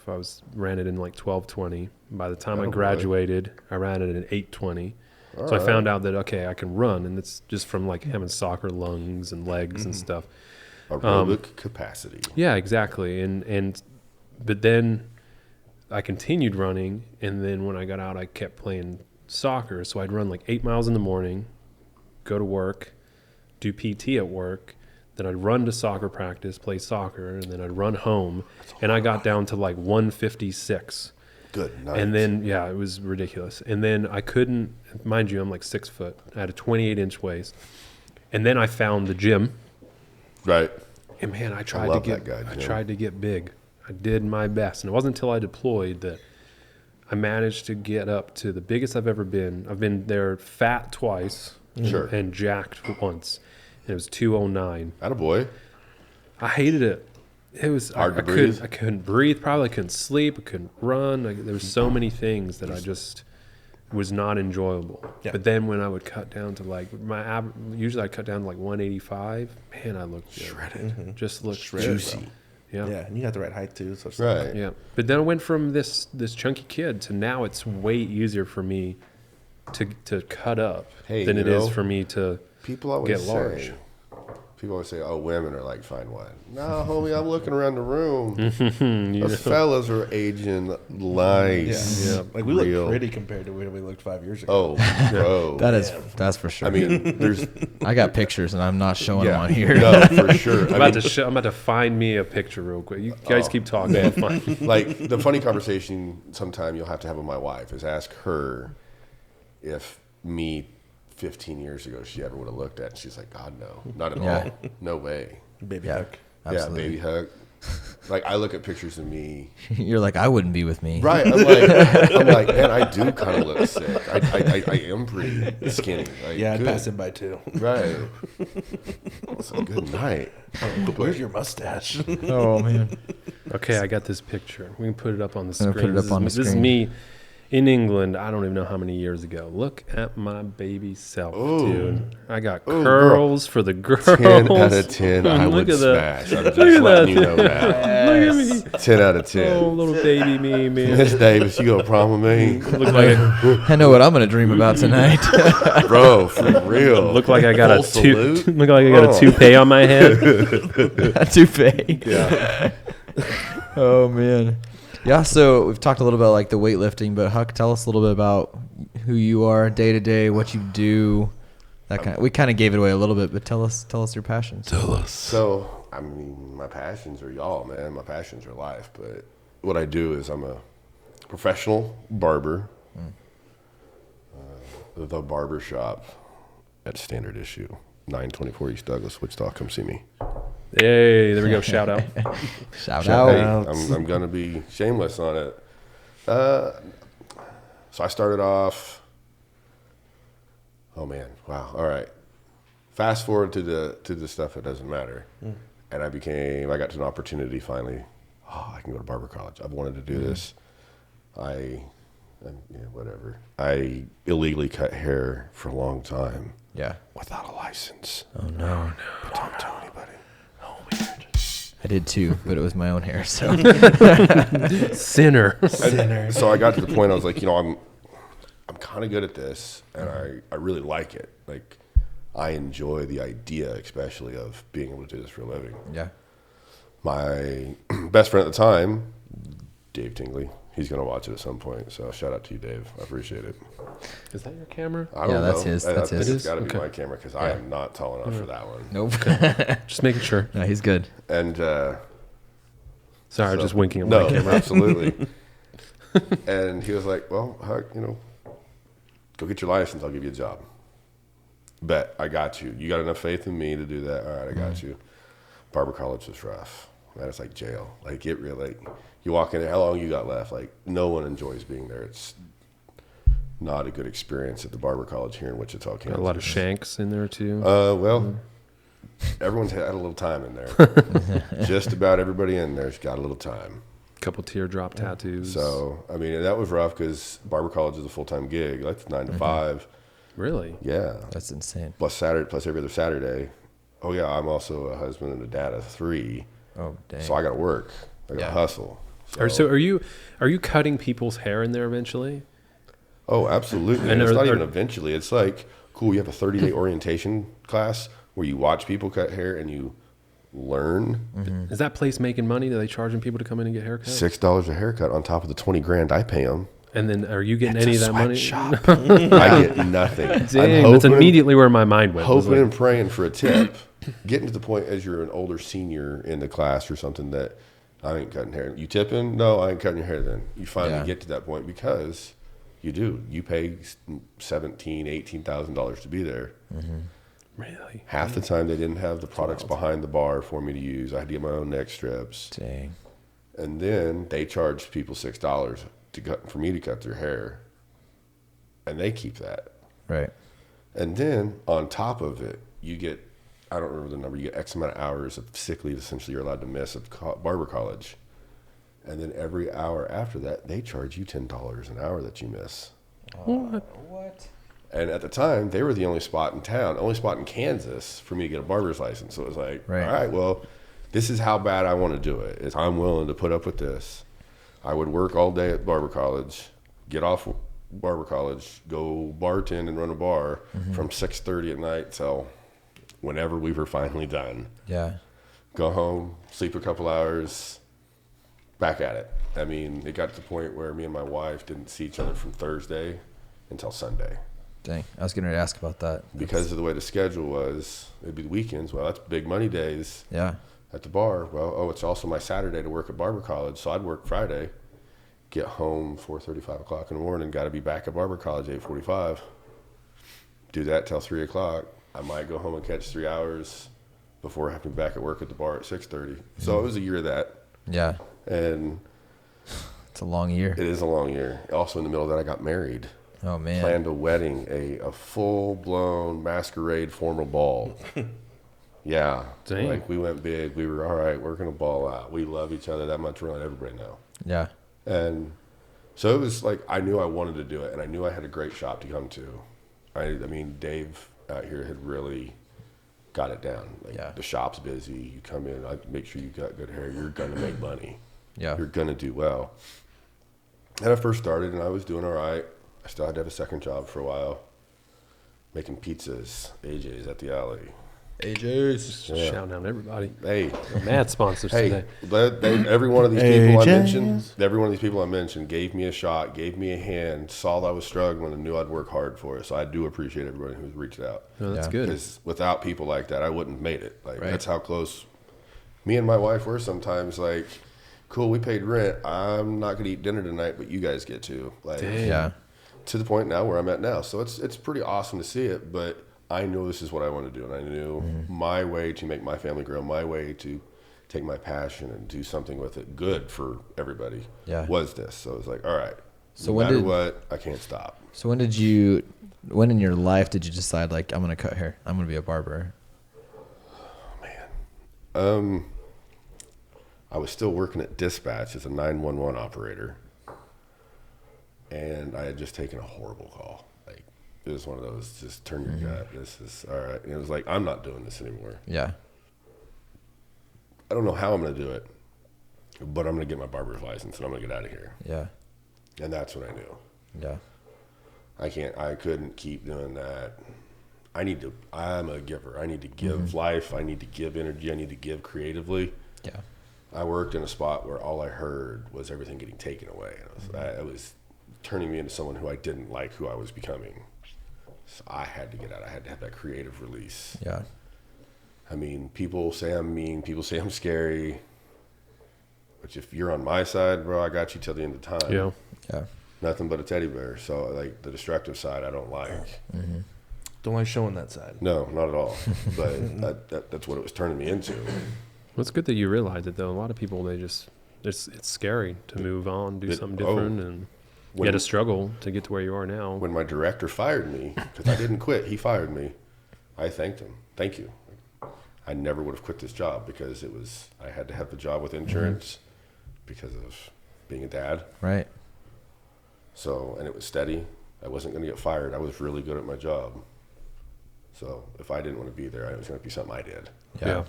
S3: Ran it in like 12:20. By the time I graduated, I ran it in 8:20. So I found out that okay, I can run, and it's just from like having soccer lungs and legs and stuff.
S2: Aerobic capacity.
S3: Yeah, exactly. But then I continued running, and then when I got out, I kept playing soccer. So I'd run like 8 miles in the morning, go to work, do PT at work, then I'd run to soccer practice, play soccer, and then I'd run home, and I got down to like 156.
S2: Good night.
S3: And then, yeah, it was ridiculous. And then I couldn't, mind you, I'm like 6 foot. I had a 28-inch waist. And then I found the gym.
S2: Right.
S3: And man, I tried to get big. I did my best. And it wasn't until I deployed that I managed to get up to the biggest I've ever been. I've been there fat twice and jacked once. And it was 209.
S2: Attaboy.
S3: I hated it. It was
S2: hard to breathe.
S3: I couldn't breathe. Probably I couldn't sleep. I couldn't run. There was so many things that I just was not enjoyable. Yeah. But then when I would cut down to like usually I cut down to like 185. Man, I looked shredded. Mm-hmm. Just looked shredded,
S2: juicy.
S3: Yeah.
S4: Yeah, and you got the right height too. So
S2: right.
S3: Yeah. But then I went from this chunky kid to now it's way easier for me to cut up than it is for me to get large.
S2: People always say, "Oh, women are like fine wine." No, homie, I'm looking around the room. Those fellas are aging nice.
S4: Yeah. Like we look pretty compared to where we looked 5 years ago.
S2: Oh, bro,
S1: that's for sure.
S2: I mean,
S1: I got pictures and I'm not showing them on here.
S2: No, for sure.
S3: I'm about to find me a picture real quick. You guys keep talking.
S2: Like the funny conversation sometime you'll have to have with my wife is ask her if me 15 years ago she ever would have looked at, and she's like, God, no, not at all. No way.
S4: Baby Huck.
S1: Absolutely.
S2: Yeah, Baby Huck. Like I look at pictures of me.
S1: You're like, I wouldn't be with me.
S2: Right. I'm like, man, I do kind of look sick. I am pretty skinny. Like,
S4: I'd pass him by too.
S2: Right. It's a good night.
S4: Where's your mustache?
S1: Oh man.
S3: Okay, I got this picture. We can put it up on the screen.
S1: Put it up on the screen.
S3: This is me in England. I don't even know how many years ago. Look at my baby self, dude. I got curls for the girls.
S2: 10 out of 10. I would smash. I'm just letting you know that.
S3: Look at me.
S2: 10 out of 10.
S3: Oh, little baby me, man.
S2: Miss Davis, you gonna prom with me?
S3: Look like
S1: I know what I'm gonna dream about tonight.
S2: Bro, for real.
S3: Look like I got a
S2: salute?
S3: Look like I got a toupee on my head.
S1: A toupee.
S2: Yeah.
S1: Oh man. Yeah, so we've talked a little about like the weightlifting, but Huck, tell us a little bit about who you are day to day, what you do, that kind of. We kind of gave it away a little bit, but tell us your passions.
S2: Tell us. So, I mean, my passions are y'all, man. My passions are life, but what I do is I'm a professional barber. The barber shop at Standard Issue, 924 East Douglas, Wichita. Come see me.
S3: Hey, there we go. Shout out.
S1: Shout out.
S2: Hey, I'm going to be shameless on it. So I started off. Oh man! Wow. All right. Fast forward to the stuff that doesn't matter, and I got to an opportunity finally. Oh, I can go to barber college. I've wanted to do this. Whatever. I illegally cut hair for a long time.
S1: Yeah.
S2: Without a license.
S1: Oh no.
S2: But don't tell anybody.
S1: I did too, but it was my own hair. So
S3: Sinner.
S2: So I got to the point I was like, I'm kind of good at this, and I really like it. Like, I enjoy the idea, especially of being able to do this for a living.
S1: Yeah.
S2: My best friend at the time, Dave Tingley, he's going to watch it at some point. So shout out to you, Dave. I appreciate it.
S3: Is that your camera?
S2: I don't know.
S1: That's his. That's his.
S2: It's got to be my camera because I am not tall enough for that one.
S1: Nope.
S3: Just making sure.
S1: No, he's good.
S2: And
S3: sorry, just winking at my camera.
S2: Absolutely. And he was like, "Well, Huck, Go get your license. I'll give you a job. Bet. I got you. You got enough faith in me to do that? All right, I got you. Barber college was rough. That is like jail. Like, it really, like, you walk in there, how long you got left? Like, no one enjoys being there. It's not a good experience at the Barber College here in Wichita, Kansas.
S3: Got a lot of shanks in there, too.
S2: Everyone's had a little time in there. Just about everybody in there's got a little time.
S3: Couple teardrop tattoos.
S2: So, I mean, that was rough because Barber College is a full-time gig. That's 9 to 5.
S3: Really?
S2: Yeah.
S1: That's insane.
S2: Plus every other Saturday. Oh, yeah, I'm also a husband and a dad of 3.
S1: Oh, dang.
S2: So I got to work. I got to hustle.
S3: So are you cutting people's hair in there eventually?
S2: Oh, absolutely. And it's not even eventually. It's like, cool, you have a 30-day orientation class where you watch people cut hair and you learn.
S3: Is that place making money? Are they charging people to come in and get haircuts?
S2: $6 a haircut on top of the $20,000 I pay them.
S3: And then are you getting any of that money?
S2: Shop. I get nothing.
S3: Dang, that's immediately where my mind went.
S2: Hoping and praying for a tip. Getting to the point as you're an older senior in the class or something that I ain't cutting hair. You tipping? No, I ain't cutting your hair then. You finally get to that point because you do. You pay $17,000, $18,000 to be there.
S3: Really?
S2: Half the time they didn't have the products behind the bar for me to use. I had to get my own neck strips.
S1: Dang.
S2: And then they charged people $6 for me to cut their hair. And they keep that.
S1: Right.
S2: And then on top of it, you get, I don't remember the number, you get X amount of hours of sick leave essentially you're allowed to miss at Barber College. And then every hour after that, they charge you $10 an hour that you miss.
S1: What?
S2: And at the time, they were the only spot in town, only spot in Kansas for me to get a barber's license. So it was like, all right, well, this is how bad I want to do it. Is I'm willing to put up with this. I would work all day at Barber College, get off Barber College, go bartend and run a bar from 6:30 at night till whenever we were finally done.
S1: Yeah.
S2: Go home, sleep a couple hours, back at it. I mean, it got to the point where me and my wife didn't see each other from Thursday until Sunday.
S1: Dang. I was going to ask about that.
S2: Because of the way the schedule was, it'd be the weekends. Well, that's big money days.
S1: Yeah.
S2: At the bar. Well, it's also my Saturday to work at Barber College. So I'd work Friday, get home 4:30, 5 o'clock in the morning, got to be back at Barber College 8:45. Do that till 3 o'clock. I might go home and catch 3 hours before having to be back at work at the bar at 6:30. So it was a year of that.
S1: Yeah.
S2: And
S1: it's a long year.
S2: It is a long year. Also in the middle of that, I got married.
S1: Oh, man.
S2: Planned a wedding, a full-blown masquerade formal ball. Yeah.
S3: Dang.
S2: Like, we went big. We were, all right, we're going to ball out. We love each other that much. We're going to let everybody know.
S1: Yeah.
S2: And so it was like, I knew I wanted to do it, and I knew I had a great shop to come to. I mean, Dave out here had really got it down. Like, the shop's busy. You come in, I make sure you got good hair. You're going to make money.
S1: Yeah.
S2: You're going to do well. And I first started, and I was doing all right. I still had to have a second job for a while, making pizzas, AJ's at the alley.
S1: AJ's.
S3: Just shouting out everybody.
S2: Hey.
S3: Mad sponsors today.
S2: Every one of these people I mentioned, gave me a shot, gave me a hand, saw that I was struggling, and knew I'd work hard for it. So I do appreciate everybody who's reached out.
S3: No, that's good.
S2: Because without people like that, I wouldn't have made it. Like, that's how close me and my wife were sometimes. Like, cool, we paid rent. I'm not going to eat dinner tonight, but you guys get to. Like,
S1: yeah.
S2: To the point now where I'm at now. So it's pretty awesome to see it, but I know this is what I want to do. And I knew my way to make my family grow, my way to take my passion and do something with it good for everybody was this. So it was like, all right, so no matter what, I can't stop.
S1: So when in your life did you decide, like, I'm going to cut hair? I'm going to be a barber?
S2: Oh, man. I was still working at Dispatch as a 911 operator. And I had just taken a horrible call. Like, it was one of those, just turn your gut. This is, all right. And it was like, I'm not doing this anymore.
S1: Yeah.
S2: I don't know how I'm going to do it, but I'm going to get my barber's license and I'm going to get out of here.
S1: Yeah.
S2: And that's what I knew.
S1: Yeah.
S2: I couldn't keep doing that. I'm a giver. I need to give life. I need to give energy. I need to give creatively.
S1: Yeah.
S2: I worked in a spot where all I heard was everything getting taken away. It was turning me into someone who I didn't like who I was becoming. So I had to get out. I had to have that creative release.
S1: Yeah.
S2: I mean, people say I'm mean. People say I'm scary. But if you're on my side, bro, I got you till the end of time.
S3: Yeah.
S1: Yeah.
S2: nothing but a teddy bear. So like the destructive side, I don't like.
S1: Mm-hmm.
S4: Don't like showing that side.
S2: No, not at all. But that's what it was turning me into.
S3: Well, it's good that you realize it, though. A lot of people, it's scary to move on, do something different, and you had to struggle to get to where you are now.
S2: When my director fired me, because I didn't quit, he fired me. I thanked him. Thank you. I never would have quit this job because I had to have the job with insurance because of being a dad.
S1: Right.
S2: So, and it was steady. I wasn't going to get fired. I was really good at my job. So if I didn't want to be there, it was going to be something I did.
S3: Yeah.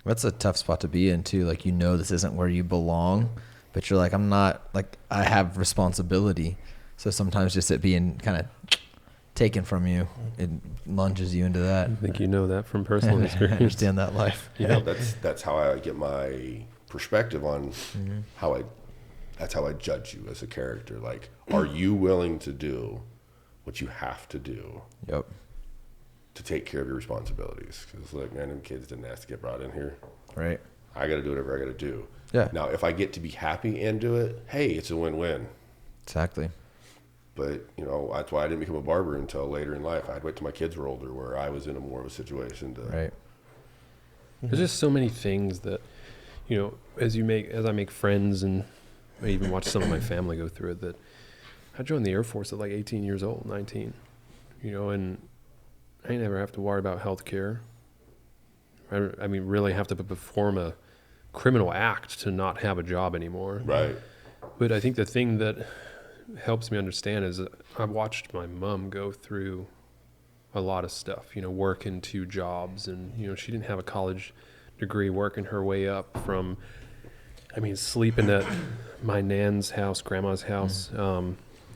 S1: That's a tough spot to be in too. Like, this isn't where you belong, but you're like, I have responsibility. So sometimes just it being kind of taken from you, it lunges you into that.
S3: I think you know that from personal experience.
S1: I understand that life.
S2: Yeah, that's how I get my perspective on that's how I judge you as a character. Like, are you willing to do what you have to do?
S1: Yep.
S2: To take care of your responsibilities? Because look, man, them kids didn't ask to get brought in here.
S1: Right.
S2: I got to do whatever I got to do.
S1: Yeah.
S2: Now, if I get to be happy and do it, hey, it's a win-win.
S1: Exactly.
S2: But, that's why I didn't become a barber until later in life. I had to wait till my kids were older where I was in a more of a situation to...
S1: Right.
S3: There's just so many things that, as I make friends, and I even watch some of my family go through it, that I joined the Air Force at like 18 years old, 19, and I never have to worry about health care. I mean, really have to perform a criminal act to not have a job anymore.
S2: Right.
S3: But I think the thing that helps me understand is that I watched my mom go through a lot of stuff, working 2 jobs, and, she didn't have a college degree, working her way up from, sleeping at my nan's house, grandma's house,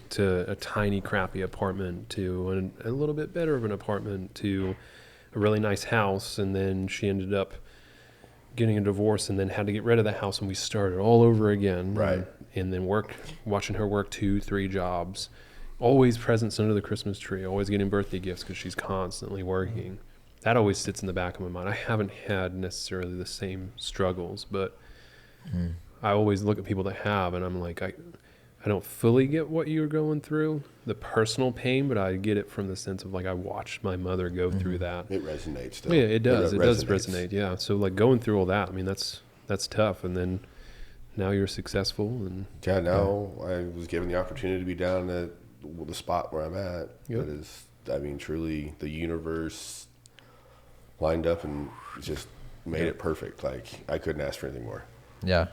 S3: to a tiny crappy apartment, to a little bit better of an apartment, to a really nice house. And then she ended up getting a divorce and then had to get rid of the house, and we started all over again.
S2: Right.
S3: And then watching her work 2-3 jobs, always presents under the Christmas tree, always getting birthday gifts because she's constantly working. That always sits in the back of my mind. I haven't had necessarily the same struggles, but I always look at people that have, and I'm like, I don't fully get what you're going through, the personal pain, but I get it from the sense of, like, I watched my mother go through that.
S2: It resonates still.
S3: Yeah, it does. It does
S2: resonates.
S3: resonate. Yeah. So, like, going through all that, that's tough. And then now you're successful. And
S2: yeah, now I was given the opportunity to be down at the spot where I'm at.
S3: Yep.
S2: That is, truly the universe lined up and just made it perfect. Like, I couldn't ask for anything more.
S1: Yeah.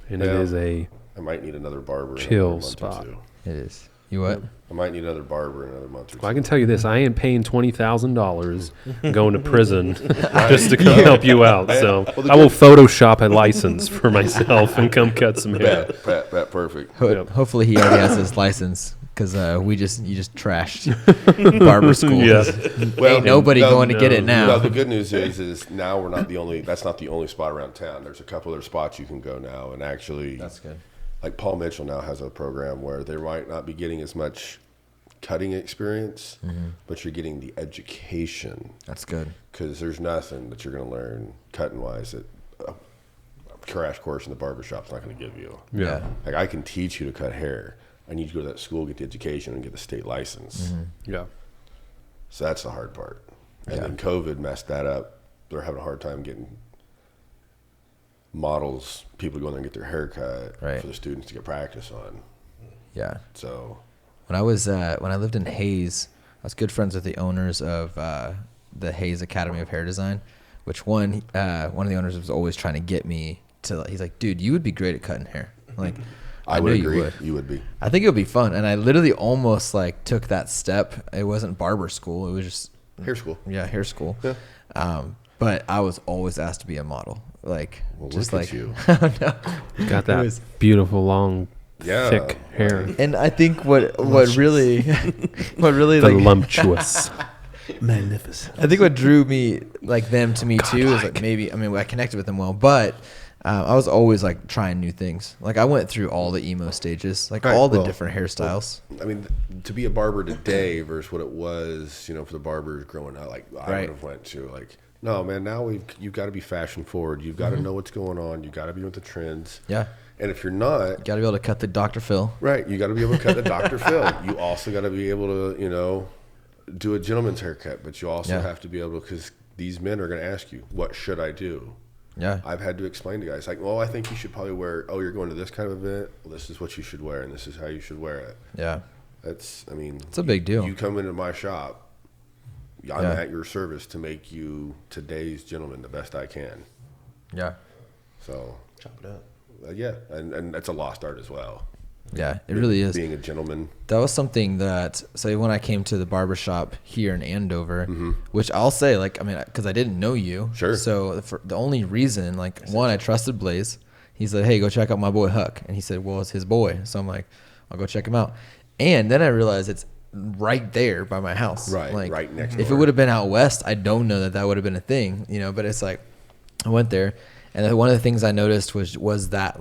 S3: And it is a
S2: I might need another barber in
S3: chill
S2: another month
S3: spot.
S2: or 2.
S1: It is. You what?
S2: I might need another barber in another month or 2.
S3: Well, I can tell you this: I ain't paying $20,000 going to prison just to come help you out. So I will Photoshop a license for myself and come cut some hair.
S2: Pat, perfect.
S3: Yep.
S1: Hopefully he already has his license, because you just trashed barber school.
S3: Yeah.
S2: Well,
S1: Ain't nobody going to get it now.
S2: No, the good news is now we're not the only. That's not the only spot around town. There's a couple other spots you can go now, and actually,
S1: That's good.
S2: like Paul Mitchell now has a program where they might not be getting as much cutting experience, but you're getting the education.
S1: That's good.
S2: Because there's nothing that you're going to learn cutting wise that a crash course in the barbershop's not going to give you.
S3: Yeah.
S2: Like, I can teach you to cut hair. I need you to go to that school, get the education, and get the state license.
S3: Yeah.
S2: So that's the hard part. And
S1: Yeah.
S2: then COVID messed that up. They're having a hard time getting models, people to go in there and get their hair cut for the students to get practice on.
S1: Yeah.
S2: So
S1: When I lived in Hayes, I was good friends with the owners of the Hayes Academy of Hair Design, which one of the owners was always trying to get me to. He's like, dude, you would be great at cutting hair. Like,
S2: I would
S1: knew
S2: agree. You would be.
S1: I think it would be fun, and I literally almost like took that step. It wasn't barber school; it was just
S2: Hair school.
S1: Yeah, hair school.
S2: Yeah.
S1: But I was always asked to be a model. Like,
S2: Well,
S1: just
S2: look
S1: like
S2: at you.
S3: You got that beautiful long, thick hair.
S1: And I think what really
S3: The
S1: like
S3: voluptuous.
S4: Magnificent.
S1: I think what drew me like them to me too is like I connected with them well, but I was always like trying new things. Like, I went through all the emo stages, like all the different hairstyles.
S2: I mean, to be a barber today versus what it was, for the barbers growing up, like I would have went to like No, man. Now you've got to be fashion forward. You've got to know what's going on. You've got to be with the trends.
S1: Yeah.
S2: And if you're not,
S1: You got to be able to cut the Dr. Phil.
S2: right, you got to be able to cut the Dr. Phil. You also got to be able to, do a gentleman's haircut, but you also have to be able to, because these men are going to ask you, what should I do?
S1: Yeah.
S2: I've had to explain to guys like, well, I think you should probably wear, you're going to this kind of event. Well, this is what you should wear, and this is how you should wear it.
S1: Yeah.
S2: It's
S1: a big deal.
S2: You come into my shop, I'm at your service to make you today's gentleman the best I can.
S1: Yeah.
S2: So
S4: Chop it up.
S2: Yeah, and that's a lost art as well.
S1: Yeah, it really is.
S2: Being a gentleman.
S1: That was something that, so when I came to the barbershop here in Andover, which I'll say, because I didn't know you.
S2: Sure.
S1: So the only reason, one, I trusted Blaise. He said, hey, go check out my boy Huck. And he said, well, it's his boy. So I'm like, I'll go check him out. And then I realized it's right there by my house.
S2: Right, right next door.
S1: If it would have been out west, I don't know that would have been a thing, but it's like, I went there. And then one of the things I noticed was that,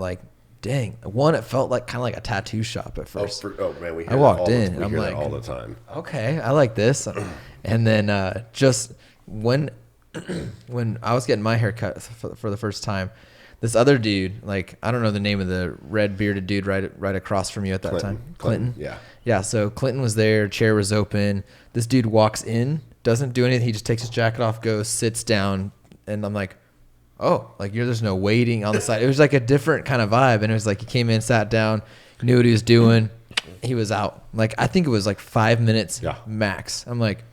S1: dang, one, it felt kind of like a tattoo shop at first.
S2: Oh man, we hear
S1: I walked
S2: that
S1: in,
S2: and
S1: I'm like,
S2: all the time.
S1: Okay, I like this. And then just when I was getting my hair cut for the first time, this other dude, I don't know the name of the red bearded dude right across from you at that time. Clinton.
S2: Yeah.
S1: Yeah. So Clinton was there. Chair was open. This dude walks in, doesn't do anything. He just takes his jacket off, goes, sits down, and I'm like, oh, there's no waiting on the side. It was a different kind of vibe. And it was he came in, sat down, knew what he was doing. He was out. I think it was 5 minutes max. I'm like,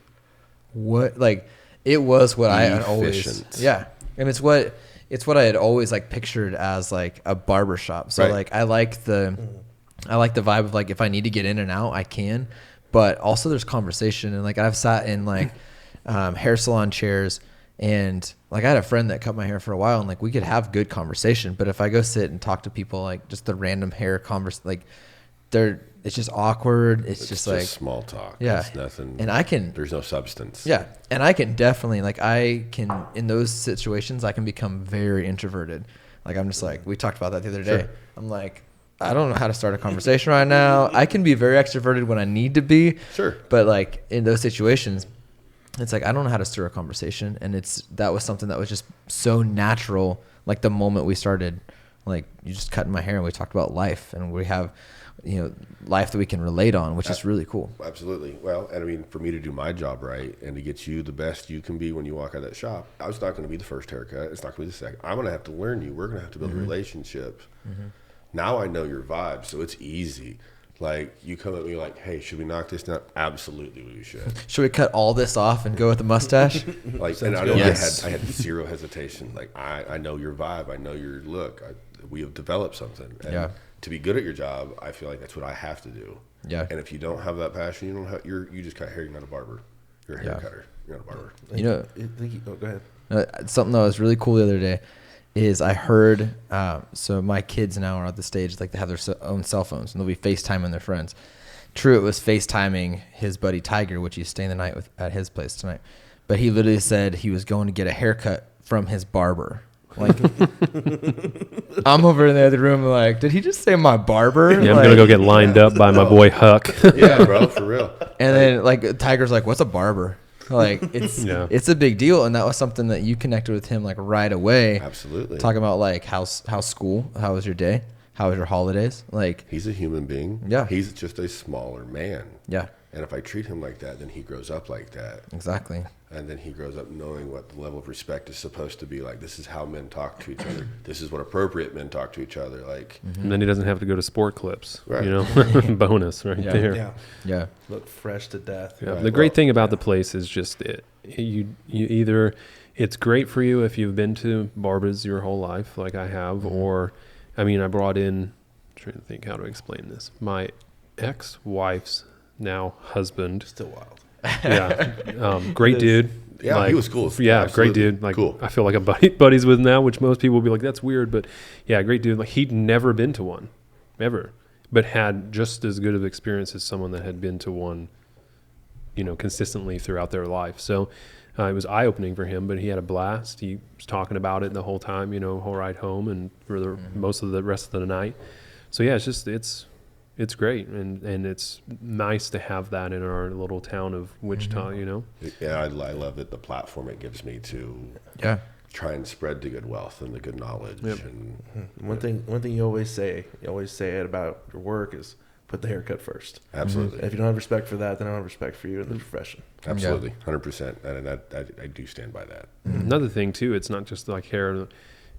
S1: what? It was what I had always. Yeah. And it's what I had always pictured as a barber shop. So
S2: right.
S1: I like the vibe of if I need to get in and out, I can. But also there's conversation. And I've sat in hair salon chairs. And I had a friend that cut my hair for a while, and we could have good conversation. But if I go sit and talk to people, just the random hair it's just awkward. It's just
S2: small talk.
S1: Yeah,
S2: it's nothing.
S1: And
S2: there's no substance.
S1: Yeah, and I can definitely in those situations I can become very introverted. I'm just we talked about that the other day.
S2: Sure.
S1: I'm I don't know how to start a conversation right now. I can be very extroverted when I need to be.
S2: Sure.
S1: But in those situations, it's I don't know how to stir a conversation, and that was something that was just so natural. The moment we started, you just cutting my hair, and we talked about life, and we have, life that we can relate on, which is really cool.
S2: Absolutely. Well, and for me to do my job right and to get you the best you can be when you walk out of that shop, I was not going to be the first haircut. It's not going to be the second. I'm going to have to learn you. We're going to have to build a relationship. Now I know your vibe, so it's easy. You come at me hey, should we knock this down? Absolutely, we should.
S1: Should we cut all this off and go with the mustache?
S2: And I know I had zero hesitation. I know your vibe. I know your look. We have developed something. And to be good at your job, I feel that's what I have to do.
S1: Yeah.
S2: And if you don't have that passion, you just cut hair. You're not a barber. You're a hair cutter. You're not a barber.
S4: Go ahead.
S1: Something that was really cool the other day is I heard, so my kids now are at the stage, they have their own cell phones, and they'll be FaceTiming their friends. True, it was FaceTiming his buddy Tiger, which he's staying the night with at his place tonight. But he literally said he was going to get a haircut from his barber. I'm over in the other room did he just say my barber?
S3: Yeah, I'm going to go get lined up by my boy Huck.
S2: Yeah, bro, for real.
S1: And then Tiger's what's a barber? It's a big deal, and that was something that you connected with him right away.
S2: Absolutely.
S1: Talking about how's school, how was your day, how was your holidays?
S2: He's a human being.
S1: Yeah.
S2: He's just a smaller man.
S1: Yeah.
S2: And if I treat him like that, then he grows up like that.
S1: Exactly.
S2: And then he grows up knowing what the level of respect is supposed to be. This is how men talk to each other. This is what appropriate men talk to each other.
S3: And then he doesn't have to go to sport clips.
S2: Right.
S3: Bonus right there.
S4: Yeah.
S1: Yeah.
S4: Look fresh to death.
S3: Yeah. Right. The great thing about the place is just you either, it's great for you if you've been to barbers your whole life, like I have, or, I brought in, I'm trying to think how to explain this. My ex-wife's now husband.
S4: Still wild.
S3: Yeah. Great dude.
S2: Yeah, he was cool.
S3: Yeah,
S2: absolutely.
S3: Great dude.
S2: Cool.
S3: I feel like I'm buddies with now, which most people will be like, that's weird. But yeah, great dude. He'd never been to one, ever, but had just as good of experience as someone that had been to one, consistently throughout their life. So it was eye-opening for him, but he had a blast. He was talking about it the whole time, whole ride home and for the most of the rest of the night. So yeah, it's It's great, and it's nice to have that in our little town of Wichita. You know.
S2: Yeah, I love it. The platform it gives me to try and spread the good wealth and the good knowledge.
S3: Yep.
S2: And
S4: one thing you always say it about your work is put the haircut first.
S2: Absolutely.
S4: If you don't have respect for that, then I don't have respect for you in the profession.
S2: Absolutely, 100%, and I do stand by that.
S3: Another thing too, it's not just like hair.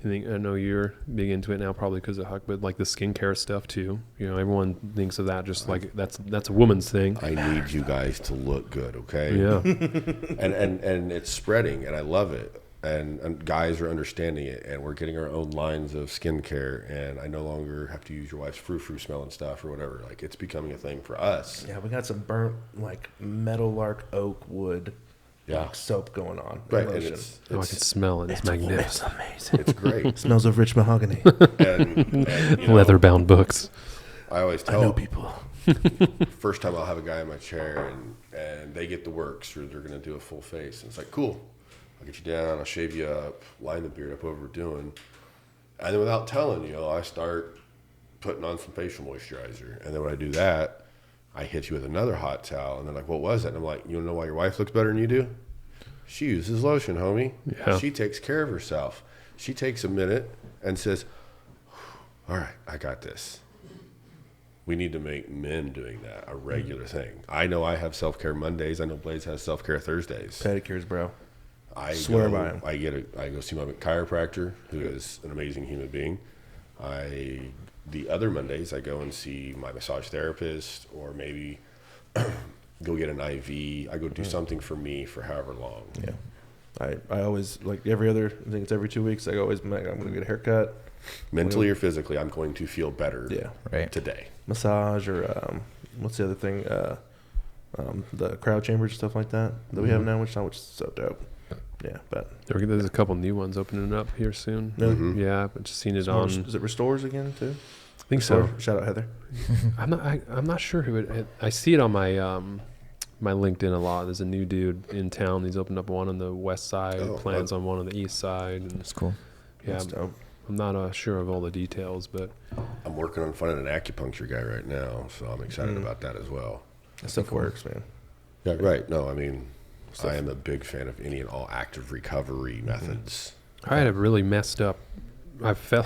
S3: I know you're big into it now, probably because of Huck, but like the skincare stuff too. You know, everyone thinks of that just like that's a woman's thing.
S2: I need you guys to look good, okay?
S3: Yeah.
S2: and it's spreading, and I love it. And guys are understanding it, and we're getting our own lines of skincare, and I no longer have to use your wife's frou-frou smelling stuff or whatever. Like, it's becoming a thing for us.
S4: Yeah, we got some burnt like meadowlark oak wood soap going on.
S2: Right.
S4: And
S2: And
S3: I can smell it. It's magnificent.
S4: It's amazing.
S2: it's great.
S4: It smells of rich mahogany.
S2: and you know,
S3: Leather-bound books.
S2: I always
S4: I know
S2: tell
S4: people.
S2: first time I'll have a guy in my chair, and they get the works, or they're going to do a full face. And it's like, cool. I'll get you down, I'll shave you up, line the beard up over doing. And then without telling you, I start putting on some facial moisturizer. And then when I do that, I hit you with another hot towel. And they're like, what was it? And I'm like, you don't know why your wife looks better than you do? She uses lotion, homie.
S3: Yeah.
S2: She takes care of herself. She takes a minute and says, all right, I got this. We need to make men doing that a regular thing. I know I have self-care Mondays. I know Blaise has self-care Thursdays.
S4: Pedicures, bro.
S2: I
S4: Swear
S2: go,
S4: by him.
S2: I go see my chiropractor, who is an amazing human being. The other Mondays, I go and see my massage therapist, or maybe go get an IV. I go do something for me for however long.
S4: Yeah. I always, like every other, I think it's every 2 weeks, I'm going to get a haircut.
S2: Mentally or physically, I'm going to feel better today.
S4: Massage or what's the other thing? The crowd chambers and stuff like that we have now, which is so dope. Yeah, but
S3: There's a couple new ones opening up here soon. Yeah, I've just seen it on.
S4: Is it Restores again too?
S3: I think so.
S4: Shout out Heather.
S3: I'm not sure who it. I see it on my my LinkedIn a lot. There's a new dude in town. He's opened up one on the west side. Plans on one on the east side. And
S1: That's cool.
S3: Yeah,
S4: That's dope.
S3: I'm not sure of all the details, but
S2: I'm working on finding an acupuncture guy right now, so I'm excited about that as well.
S4: That stuff works, man.
S2: Yeah, right. No, I mean, I am a big fan of any and all active recovery methods.
S3: I had a really messed up. I fell.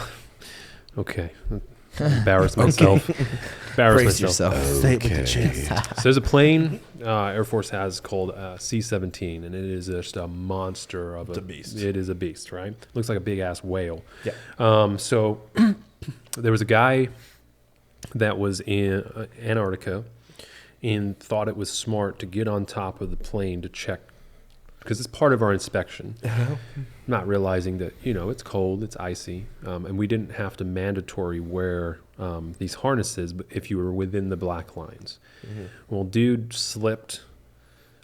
S3: Okay, embarrassed myself.
S1: Brace yourself.
S4: Say it with the chest.
S3: So there's a plane Air Force has called C-17, and it is just a monster of
S4: It's a beast.
S3: It is a beast, right? Looks like a big ass whale.
S4: Yeah.
S3: So there was a guy that was in Antarctica and thought it was smart to get on top of the plane to check, because it's part of our inspection. Not realizing that, it's cold, it's icy, and we didn't have to mandatory wear these harnesses if you were within the black lines. Well, dude slipped.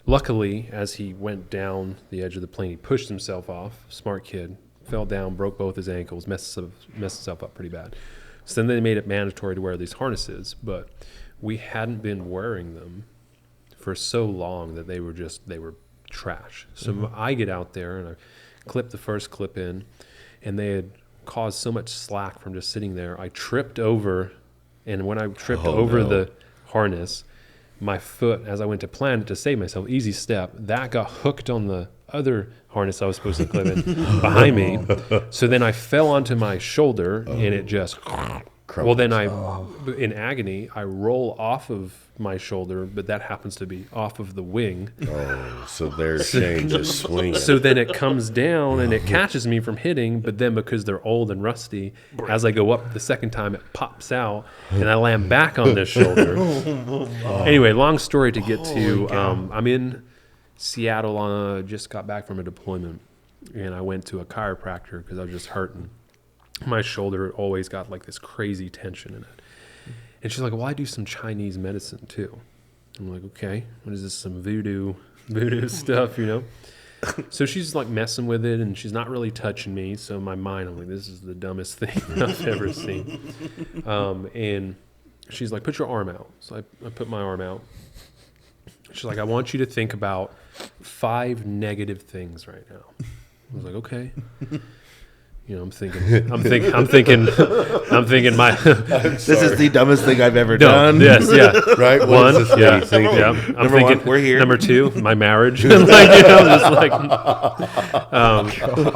S3: Luckily, as he went down the edge of the plane, he pushed himself off. Smart kid. Fell down, broke both his ankles, messed himself up pretty bad. So then they made it mandatory to wear these harnesses, but we hadn't been wearing them for so long that they were trash. So I get out there and I clip the first clip in, and they had caused so much slack from just sitting there. I tripped over, and when I tripped over the harness, my foot, as I went to plant it to save myself, easy step, that got hooked on the other harness I was supposed to clip in behind me. So then I fell onto my shoulder, and it just... Well, then in agony, I roll off of my shoulder, but that happens to be off of the wing.
S2: Oh, so their chain just swinging.
S3: So then it comes down and it catches me from hitting, but then because they're old and rusty, as I go up the second time, it pops out, and I land back on this shoulder. Anyway, long story to get to. I'm in Seattle. Just got back from a deployment, and I went to a chiropractor because I was just hurting. My shoulder always got like this crazy tension in it. And she's like, well, I do some Chinese medicine too. I'm like, okay, what is this, some voodoo stuff, So she's like messing with it, and she's not really touching me. So in my mind, I'm like, this is the dumbest thing I've ever seen. And she's like, put your arm out. So I put my arm out. She's like, I want you to think about 5 negative things right now. I was like, okay. I'm thinking my.
S4: This is the dumbest thing I've ever done.
S3: Yes, yeah.
S2: Right?
S3: One, yeah. I'm thinking.
S4: One, we're here.
S3: Number 2, my marriage. Just like.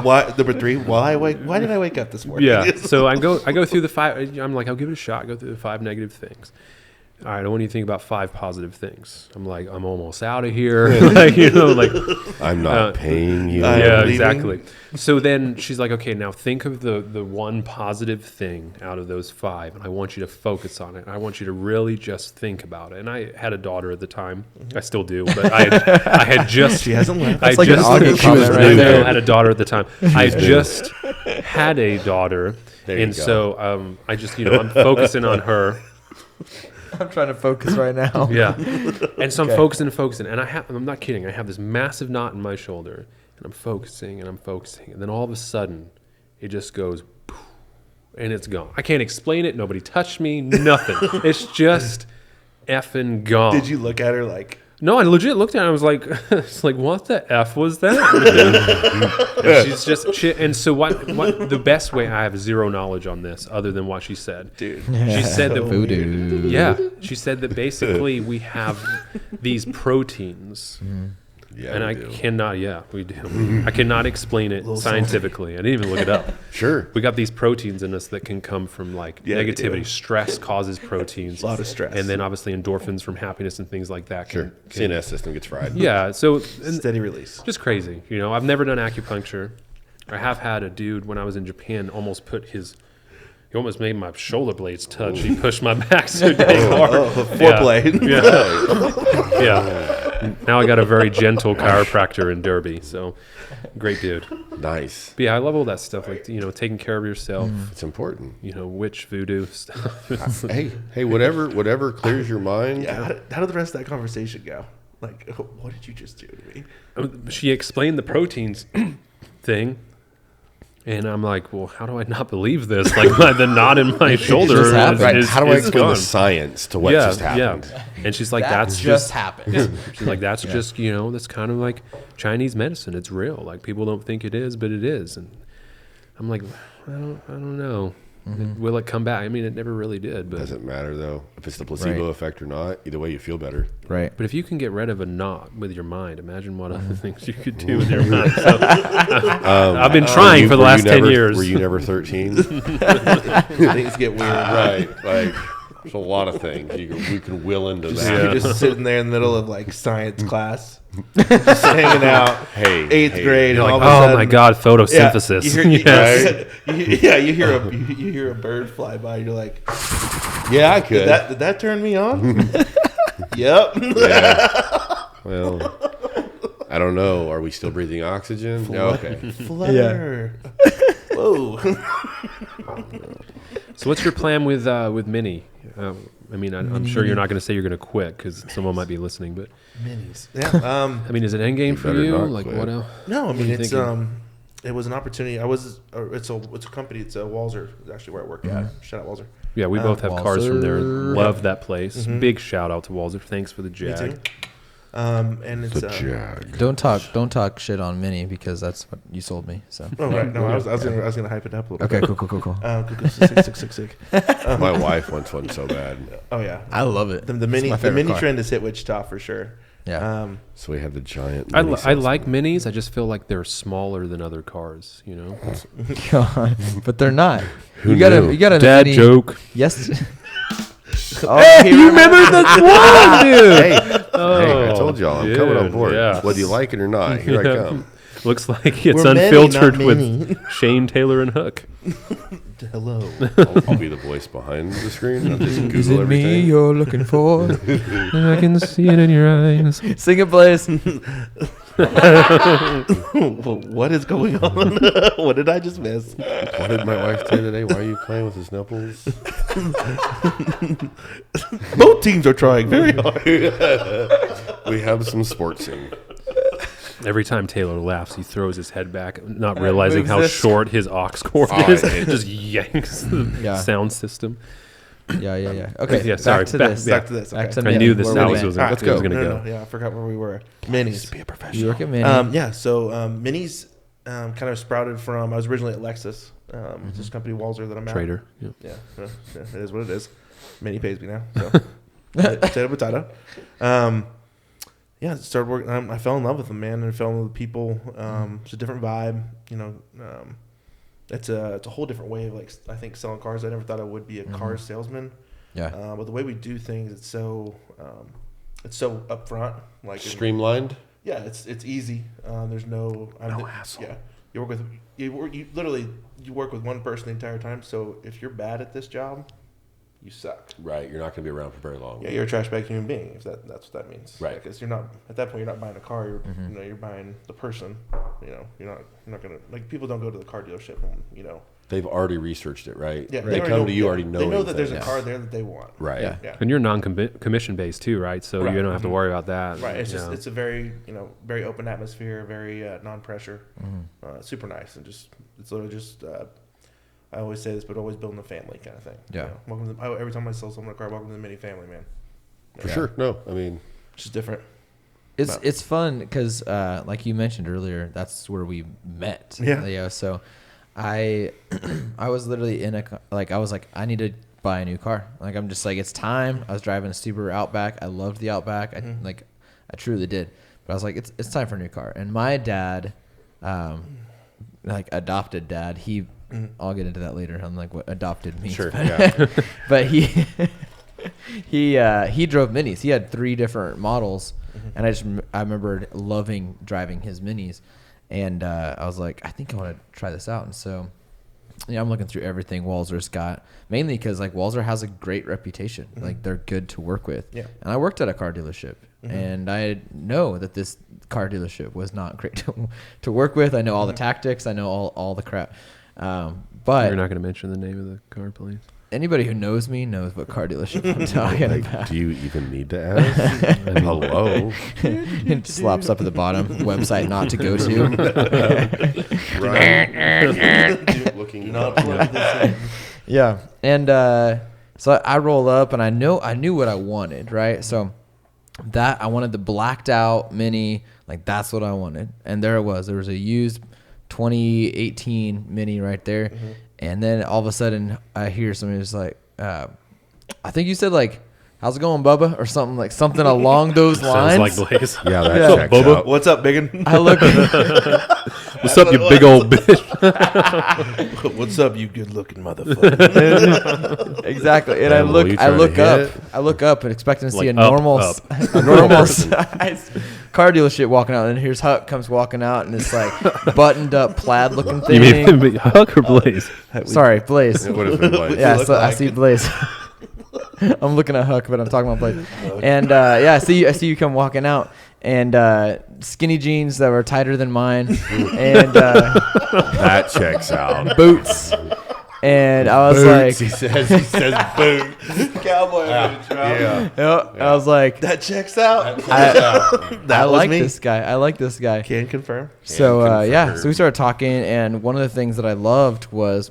S4: Why? Number 3, why did I wake up this morning?
S3: Yeah. So I go through the 5. I'm like, I'll give it a shot. Go through the 5 negative things. All right, I want you to think about 5 positive things. I'm like, I'm almost out of here.
S2: I'm not paying you.
S3: Yeah, exactly. So then she's like, okay, now think of the one positive thing out of those 5, and I want you to focus on it. I want you to really just think about it. And I had a daughter at the time. I still do, but I had just.
S4: She hasn't left.
S1: That's like an audio comment right there.
S3: I had a daughter at the time. I just had a daughter, and so I just I'm focusing on her.
S1: I'm trying to focus right now.
S3: Yeah. And so I'm focusing. And I'm not kidding. I have this massive knot in my shoulder, and I'm focusing. And then all of a sudden, it just goes, poof, and it's gone. I can't explain it. Nobody touched me. Nothing. It's just effing gone.
S4: Did you look at her like?
S3: No, I legit looked at her. I was like, what the F was that? And she's just, and so what, the best way, I have zero knowledge on this other than what she said.
S4: Dude.
S3: She said that,
S1: voodoo.
S3: yeah, she said that basically we have these proteins.
S2: Yeah,
S3: and we do. I cannot explain it scientifically. I didn't even look it up.
S2: Sure.
S3: We got these proteins in us that can come from negativity. Stress causes proteins.
S4: A lot of stress.
S3: And then obviously endorphins from happiness and things like that.
S2: Sure. CNS system gets fried.
S3: Yeah. So
S4: steady release.
S3: Just crazy. I've never done acupuncture. I have had a dude when I was in Japan almost he almost made my shoulder blades touch. He pushed my back so dang hard.
S4: Foreplay.
S3: Yeah. Now I got a very gentle chiropractor in Derby, so great dude.
S2: Nice.
S3: But yeah, I love all that stuff, like taking care of yourself.
S2: It's important.
S3: Witch voodoo stuff.
S2: hey, whatever clears your mind.
S4: Yeah. How did the rest of that conversation go? Like, what did you just do to me?
S3: She explained the proteins thing. And I'm like, well, how do I not believe this? Like the knot in my shoulder is
S2: how do I explain
S3: gone.
S2: the science to what just happened?
S3: Yeah. And she's like, that's
S1: just happened.
S3: Yeah. She's like, that's just, that's kind of like Chinese medicine. It's real. Like people don't think it is, but it is. And I'm like, I don't know. Mm-hmm. Will it come back? I mean, it never really did. But
S2: doesn't matter though if it's the placebo effect or not. Either way, you feel better.
S1: Right.
S3: But if you can get rid of a knot with your mind, imagine what other things you could do with your mind. So, I've been trying for the last 10 years.
S2: Were you never 13?
S4: Things get weird.
S2: Right. Like there's a lot of things we can will into that.
S4: You're just sitting there in the middle of like science class, just hanging out. Eighth grade.
S3: You're
S4: and
S3: like,
S4: all of a sudden,
S3: my God, photosynthesis.
S4: You hear a bird fly by. You're like,
S2: yeah, I could.
S4: Did that turn me on? Yep.
S2: Yeah. Well, I don't know. Are we still breathing oxygen? No, okay.
S4: Flutter. Yeah. Whoa.
S3: So what's your plan with Minnie? I mean, I'm sure you're not going to say you're going to quit because someone might be listening. But
S4: Minis. Yeah.
S3: I mean, is it endgame for you? Like
S2: quit.
S3: what else?
S4: No, I mean it's it was an opportunity. It's a company. It's a Walzer. It's actually where I work at. Shout out Walzer.
S3: Yeah, we both have cars from there. Love that place.
S4: Mm-hmm.
S3: Big shout out to Walzer. Thanks for the Jag.
S4: Me too. And it's
S2: the Jag.
S1: Don't talk shit on Minnie because that's what you sold me. So.
S4: Oh right, no, I was gonna hype it up a little
S1: bit.
S4: Okay, cool. Sick.
S2: My wife wants one so bad.
S4: Oh yeah,
S1: I love it.
S4: The mini trend has hit Wichita for sure.
S1: Yeah.
S2: So we have the giant.
S3: I like minis. I just feel like they're smaller than other cars.
S1: God, but they're not.
S2: You
S1: got a
S3: dad
S1: mini,
S3: joke.
S1: Yes.
S3: Hey, you remember that one, dude?
S2: Hey, I told y'all I'm coming on board.
S3: Yeah.
S2: Whether you like it or not, here I come.
S3: Looks like it's
S4: We're
S3: Unfiltered
S4: many,
S3: with Shane, Taylor, and Hook.
S4: Hello.
S2: I'll be the voice behind the screen. I'll just Google
S1: Is it
S2: everything.
S1: me you're looking for?
S3: I can see it in your eyes.
S1: Sing it, Blaise.
S4: What is going on? What did I just miss?
S2: What did my wife say today? Why are you playing with his nipples?
S4: Both teams are trying very hard.
S2: We have some sportsing.
S3: Every time Taylor laughs, he throws his head back, not realizing how
S4: this.
S3: short his aux cord is. It just yanks the sound system.
S1: Yeah. Okay.
S3: Yeah, sorry.
S4: Back to this.
S1: Back
S4: Okay.
S1: to
S3: I knew this
S1: Where we
S3: was
S1: at?
S3: going to go.
S4: No, yeah, I forgot where we were. Minis.
S2: Be a professional.
S1: You work at Minnie.
S4: Yeah. So minis. kind of sprouted from, I was originally at Lexus, this company Walzer that I'm at.
S3: Trader. Yep.
S4: Yeah, it is what it is. Manny pays me now. So potato. Yeah, started working. I fell in love with them, man, and fell in love with the people. It's a different vibe, you know. It's a whole different way of, like, I think, selling cars. I never thought I would be a car salesman.
S1: Yeah.
S4: But the way we do things, it's so upfront, like
S2: Streamlined.
S4: Yeah, it's easy. There's no
S3: hassle.
S4: Yeah, you work with one person the entire time. So if you're bad at this job, you suck.
S2: Right, you're not going to be around for very long.
S4: Yeah, you're a trash bag human being. If that's what that means.
S2: Right,
S4: because you're not at that point. You're not buying a car. You're buying the person. You know, you're not gonna, like, people don't go to the car dealership and, you know.
S2: They've already researched it, right?
S4: Yeah,
S2: they come to you already knowing.
S4: They know that there's a car there that they want.
S2: Right.
S4: Yeah.
S3: And you're non-commission based too, right? So you don't have to worry about that.
S4: Right. It's just, it's a very, very open atmosphere, very non-pressure, super nice, and just, it's literally just, I always say this, but always building a family kind of thing.
S1: Yeah.
S4: Welcome to every time I sell someone a car, welcome to the mini family, man.
S2: For sure. No, I mean,
S4: it's just different.
S1: It's fun because, like you mentioned earlier, that's where we met.
S4: Yeah.
S1: So I was literally I was like, I need to buy a new car. Like, I'm just like, it's time. I was driving a Subaru Outback. I loved the Outback. I truly did. But I was like, it's time for a new car. And my dad, like, adopted dad, I'll get into that later on, like, what adopted means.
S2: sure. Yeah.
S1: But he drove minis. He had 3 different models, and I remember loving driving his minis. And I was like, I think I want to try this out. And so, I'm looking through everything Walzer's got, mainly because, like, Walzer has a great reputation. Like, they're good to work with. Yeah. And I worked at a car dealership, and I know that this car dealership was not great to work with. I know all the tactics. I know all the crap. But
S3: you're not going to mention the name of the car, please.
S1: Anybody who knows me knows what car dealership I'm talking about.
S2: Do you even need to ask? Hello.
S1: It slops up at the bottom. Website not to go to.
S2: Right. Looking
S4: Not plug this in.
S1: Yeah. And so I roll up, and I knew what I wanted, right? So that I wanted the blacked out Mini. Like, that's what I wanted. And there it was. There was a used 2018 Mini right there. And then all of a sudden I hear somebody just like, I think you said, like, how's it going, Bubba? Or something along those lines.
S3: Sounds like Blaise.
S2: Yeah, that checks
S3: Bubba.
S2: out.
S4: What's up, biggin?
S1: I look.
S3: What's up, you big old bitch?
S4: What's up, you good-looking motherfucker?
S1: Exactly. And
S2: Damn,
S1: I look up and expecting to see
S3: Like
S1: a normal
S3: up.
S1: a normal size car dealership walking out, and here's Huck comes walking out, and it's like buttoned up plaid looking
S3: You
S1: thing.
S3: mean Huck or Blaise?
S1: Sorry, Blaise.
S2: It would have been like,
S1: Yeah, so I see Blaise. I'm looking at Huck, but I'm talking about Blaise. And I see you come walking out, and skinny jeans that were tighter than mine, and
S2: that checks out.
S1: boots. And I was
S2: Boots,
S1: like,
S2: he says boots.
S4: Cowboy.
S2: Yeah.
S1: I was like,
S4: That checks out.
S1: I
S4: was
S1: like
S4: me.
S1: this guy. I like this guy.
S4: Can confirm.
S1: So
S2: confirm.
S1: so we started talking, and one of the things that I loved was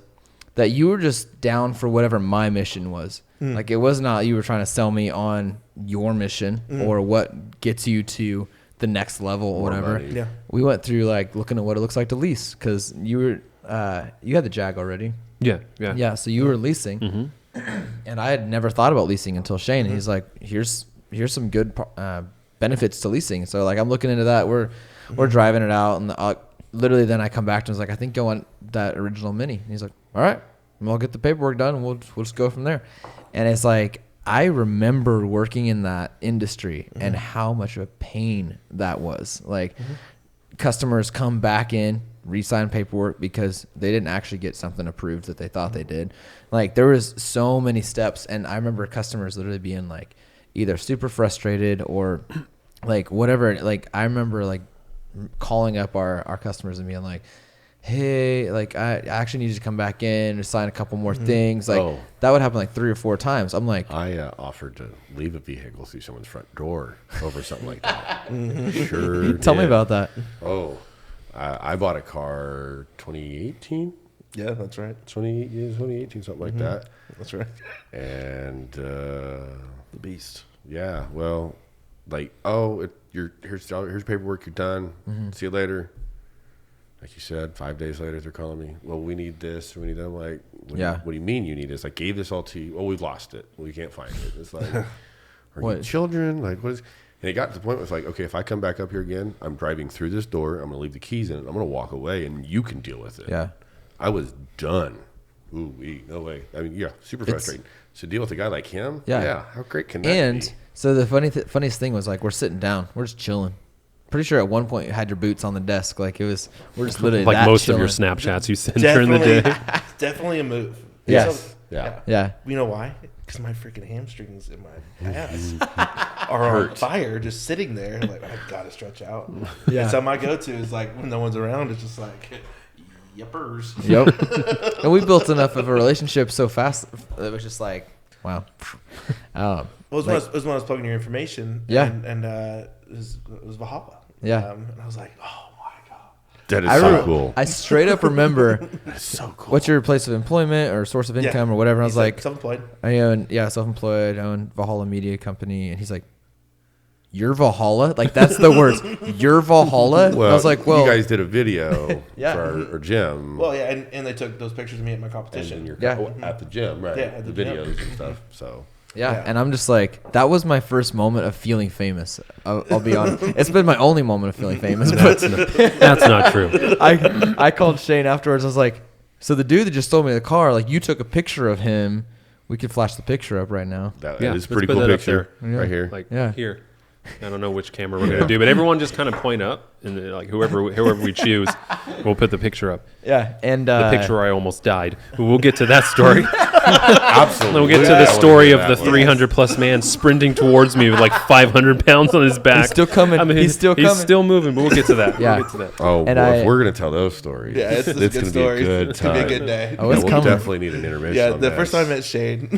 S1: that you were just down for whatever my mission was. Like, it was not you were trying to sell me on your mission or what gets you to the next level or whatever.
S2: money.
S4: Yeah.
S1: We went through, like, looking at what it looks like to lease, because you had the Jag already.
S3: Yeah.
S1: So you were leasing, and I had never thought about leasing until Shane. And he's like, here's some good benefits to leasing. So, like, I'm looking into that. We're driving it out, and literally then I come back to him and was like, I think I want that original Mini. And he's like, all right, we'll get the paperwork done, and we'll just go from there. And it's like, I remember working in that industry and how much of a pain that was. Like, customers come back in, re-sign paperwork because they didn't actually get something approved that they thought they did. Like, there was so many steps, and I remember customers literally being like either super frustrated or like whatever. Like, I remember like calling up our customers and being like, hey, like, I actually need you to come back in and sign a couple more things. Like, that would happen like 3 or 4 times. I'm like,
S2: I offered to leave a vehicle through someone's front door over something like that. Sure.
S1: tell me about that.
S2: Oh, I bought a car 2018.
S4: Yeah, that's right.
S2: 2018, something like that.
S4: That's right.
S2: And
S4: The beast.
S2: yeah, well, like, here's paperwork, you're done. See you later. like you said, 5 days later, they're calling me, well, we need this, we need that. I'm like, what do you mean you need this? I gave this all to you. Oh, we've lost it. We can't find it. It's like, are you children? Like, what is... And it got to the point where it's like, okay, if I come back up here again, I'm driving through this door. I'm going to leave the keys in it. I'm going to walk away, and you can deal with it.
S1: Yeah.
S2: I was done. Ooh, no way. I mean, yeah, super frustrating. So deal with a guy like him? Yeah. How great can that be?
S1: And so the funniest thing was, like, we're sitting down. We're just chilling. Pretty sure at one point you had your boots on the desk. Like, we're just literally
S3: like
S1: that
S3: most
S1: chilling.
S3: of your Snapchats you send during the day.
S4: Definitely a move.
S1: Yes.
S2: Yeah.
S4: You know why? Because my freaking hamstrings in my ass are on fire, just sitting there. Like, I've got to stretch out.
S1: Yeah.
S4: And so my go-to is like when no one's around, it's just like, yippers.
S1: Yep. And we built enough of a relationship so fast. It was just like, wow.
S4: Well, it was when I was plugging your information.
S1: Yeah.
S4: And it was Valhalla.
S1: Yeah.
S4: And I was like, oh my God.
S2: That is so cool.
S1: I straight up remember,
S2: That's so cool.
S1: what's your place of employment or source of income or whatever? And I was like,
S4: self-employed.
S1: I own, self-employed. I own Valhalla Media Company. And he's like, you're Valhalla? Like, that's the words. You're Valhalla?
S2: Well,
S1: I was like, well.
S2: You guys did a video
S1: Yeah.
S2: for our gym.
S4: Well, yeah, and they took those pictures of me at my competition.
S2: And you're
S1: Yeah.
S2: at the gym, right?
S4: Yeah, at the gym.
S2: videos and stuff. So
S1: Yeah, and I'm just like, that was my first moment of feeling famous. I'll be honest. It's been my only moment of feeling famous. But
S3: That's not true.
S1: I called Shane afterwards. I was like, so the dude that just stole me the car, like, you took a picture of him. We could flash the picture up right now.
S2: that
S3: Yeah,
S2: is a
S3: let's
S2: pretty
S3: put
S2: cool
S3: that up
S2: picture
S3: there.
S2: right here.
S3: Like
S1: Yeah.
S3: here. I don't know which camera we're gonna do, but everyone just kind of point up, and then, like whoever we choose, we'll put the picture up.
S1: Yeah, and
S3: The picture where I almost died. But we'll get to that story.
S2: Absolutely.
S3: We'll get to the story of the 300-plus man sprinting towards me with like 500 pounds on his back.
S1: He's still coming.
S3: I mean,
S1: He's still coming.
S3: He's still moving, but we'll get to that.
S1: Yeah.
S3: We'll get to that.
S2: Oh,
S1: And
S2: well, if we're gonna tell those stories,
S4: Yeah, it's a
S2: it's
S4: good
S2: gonna
S4: story.
S2: be a good
S4: It's gonna
S2: time.
S4: be a good day.
S1: Oh, it's
S2: we'll
S1: coming.
S2: definitely need an intermission.
S4: Yeah,
S2: on
S4: the
S2: that.
S4: first time I met Shane,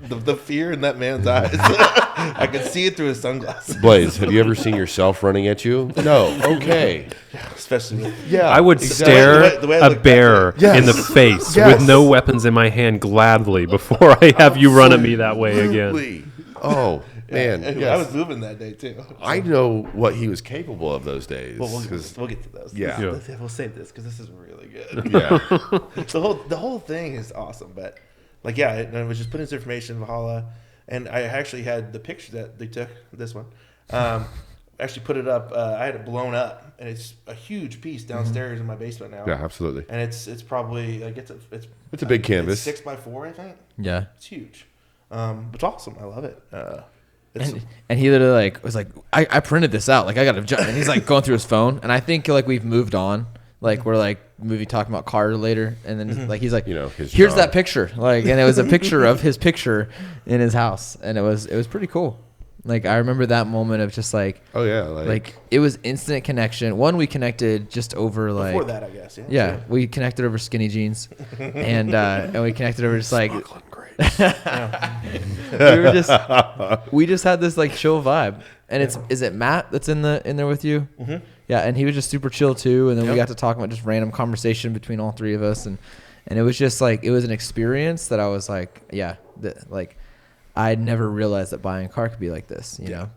S4: the fear in that man's eyes, I could see it through his sunglasses.
S2: Blaise, have you ever seen yourself running at you? No. Okay.
S4: Especially with,
S2: Yeah.
S3: I would
S2: exactly.
S3: stare
S4: The way I
S3: a
S4: look
S3: bear
S2: back there.
S3: in the
S2: Yes.
S3: face
S2: Yes.
S3: with no weapons in my hand gladly before I have you run at me that way again.
S2: Absolutely. Oh man,
S4: and
S2: yes.
S4: I was moving that day too.
S2: I know what he was capable of those days.
S4: Well, we'll
S2: 'cause-
S4: get to those.
S2: Yeah.
S4: We'll save this because this is really good.
S2: yeah.
S4: The whole thing is awesome, but like and I was just putting this information in Valhalla, and I actually had the picture that they took. This one, actually put it up. I had it blown up, and it's a huge piece downstairs in my basement now.
S2: Yeah, absolutely.
S4: And it's probably like it's
S2: a big canvas.
S4: It's 6x4, I think.
S1: Yeah.
S4: It's huge. It's awesome. I love it. It's,
S1: And he literally like was like, I printed this out. Like, I got to, and he's like going through his phone. And I think like we've moved on. Like, we're like movie talking about cars later. And then like, he's like,
S2: his
S1: here's
S2: job.
S1: that picture. Like, and it was a picture of his picture in his house. And it was pretty cool. Like, I remember that moment of just like,
S2: Oh yeah.
S1: like it was instant connection. One, we connected just over like,
S4: before that, I guess.
S1: yeah, we connected over skinny jeans and we connected over just like, we just had this like chill vibe. And is it Matt that's in there with you? Mm-hmm. Yeah, and he was just super chill too. And then we got to talk about just random conversation between all three of us, and it was just like it was an experience that I was like, like I'd never realized that buying a car could be like this, you know.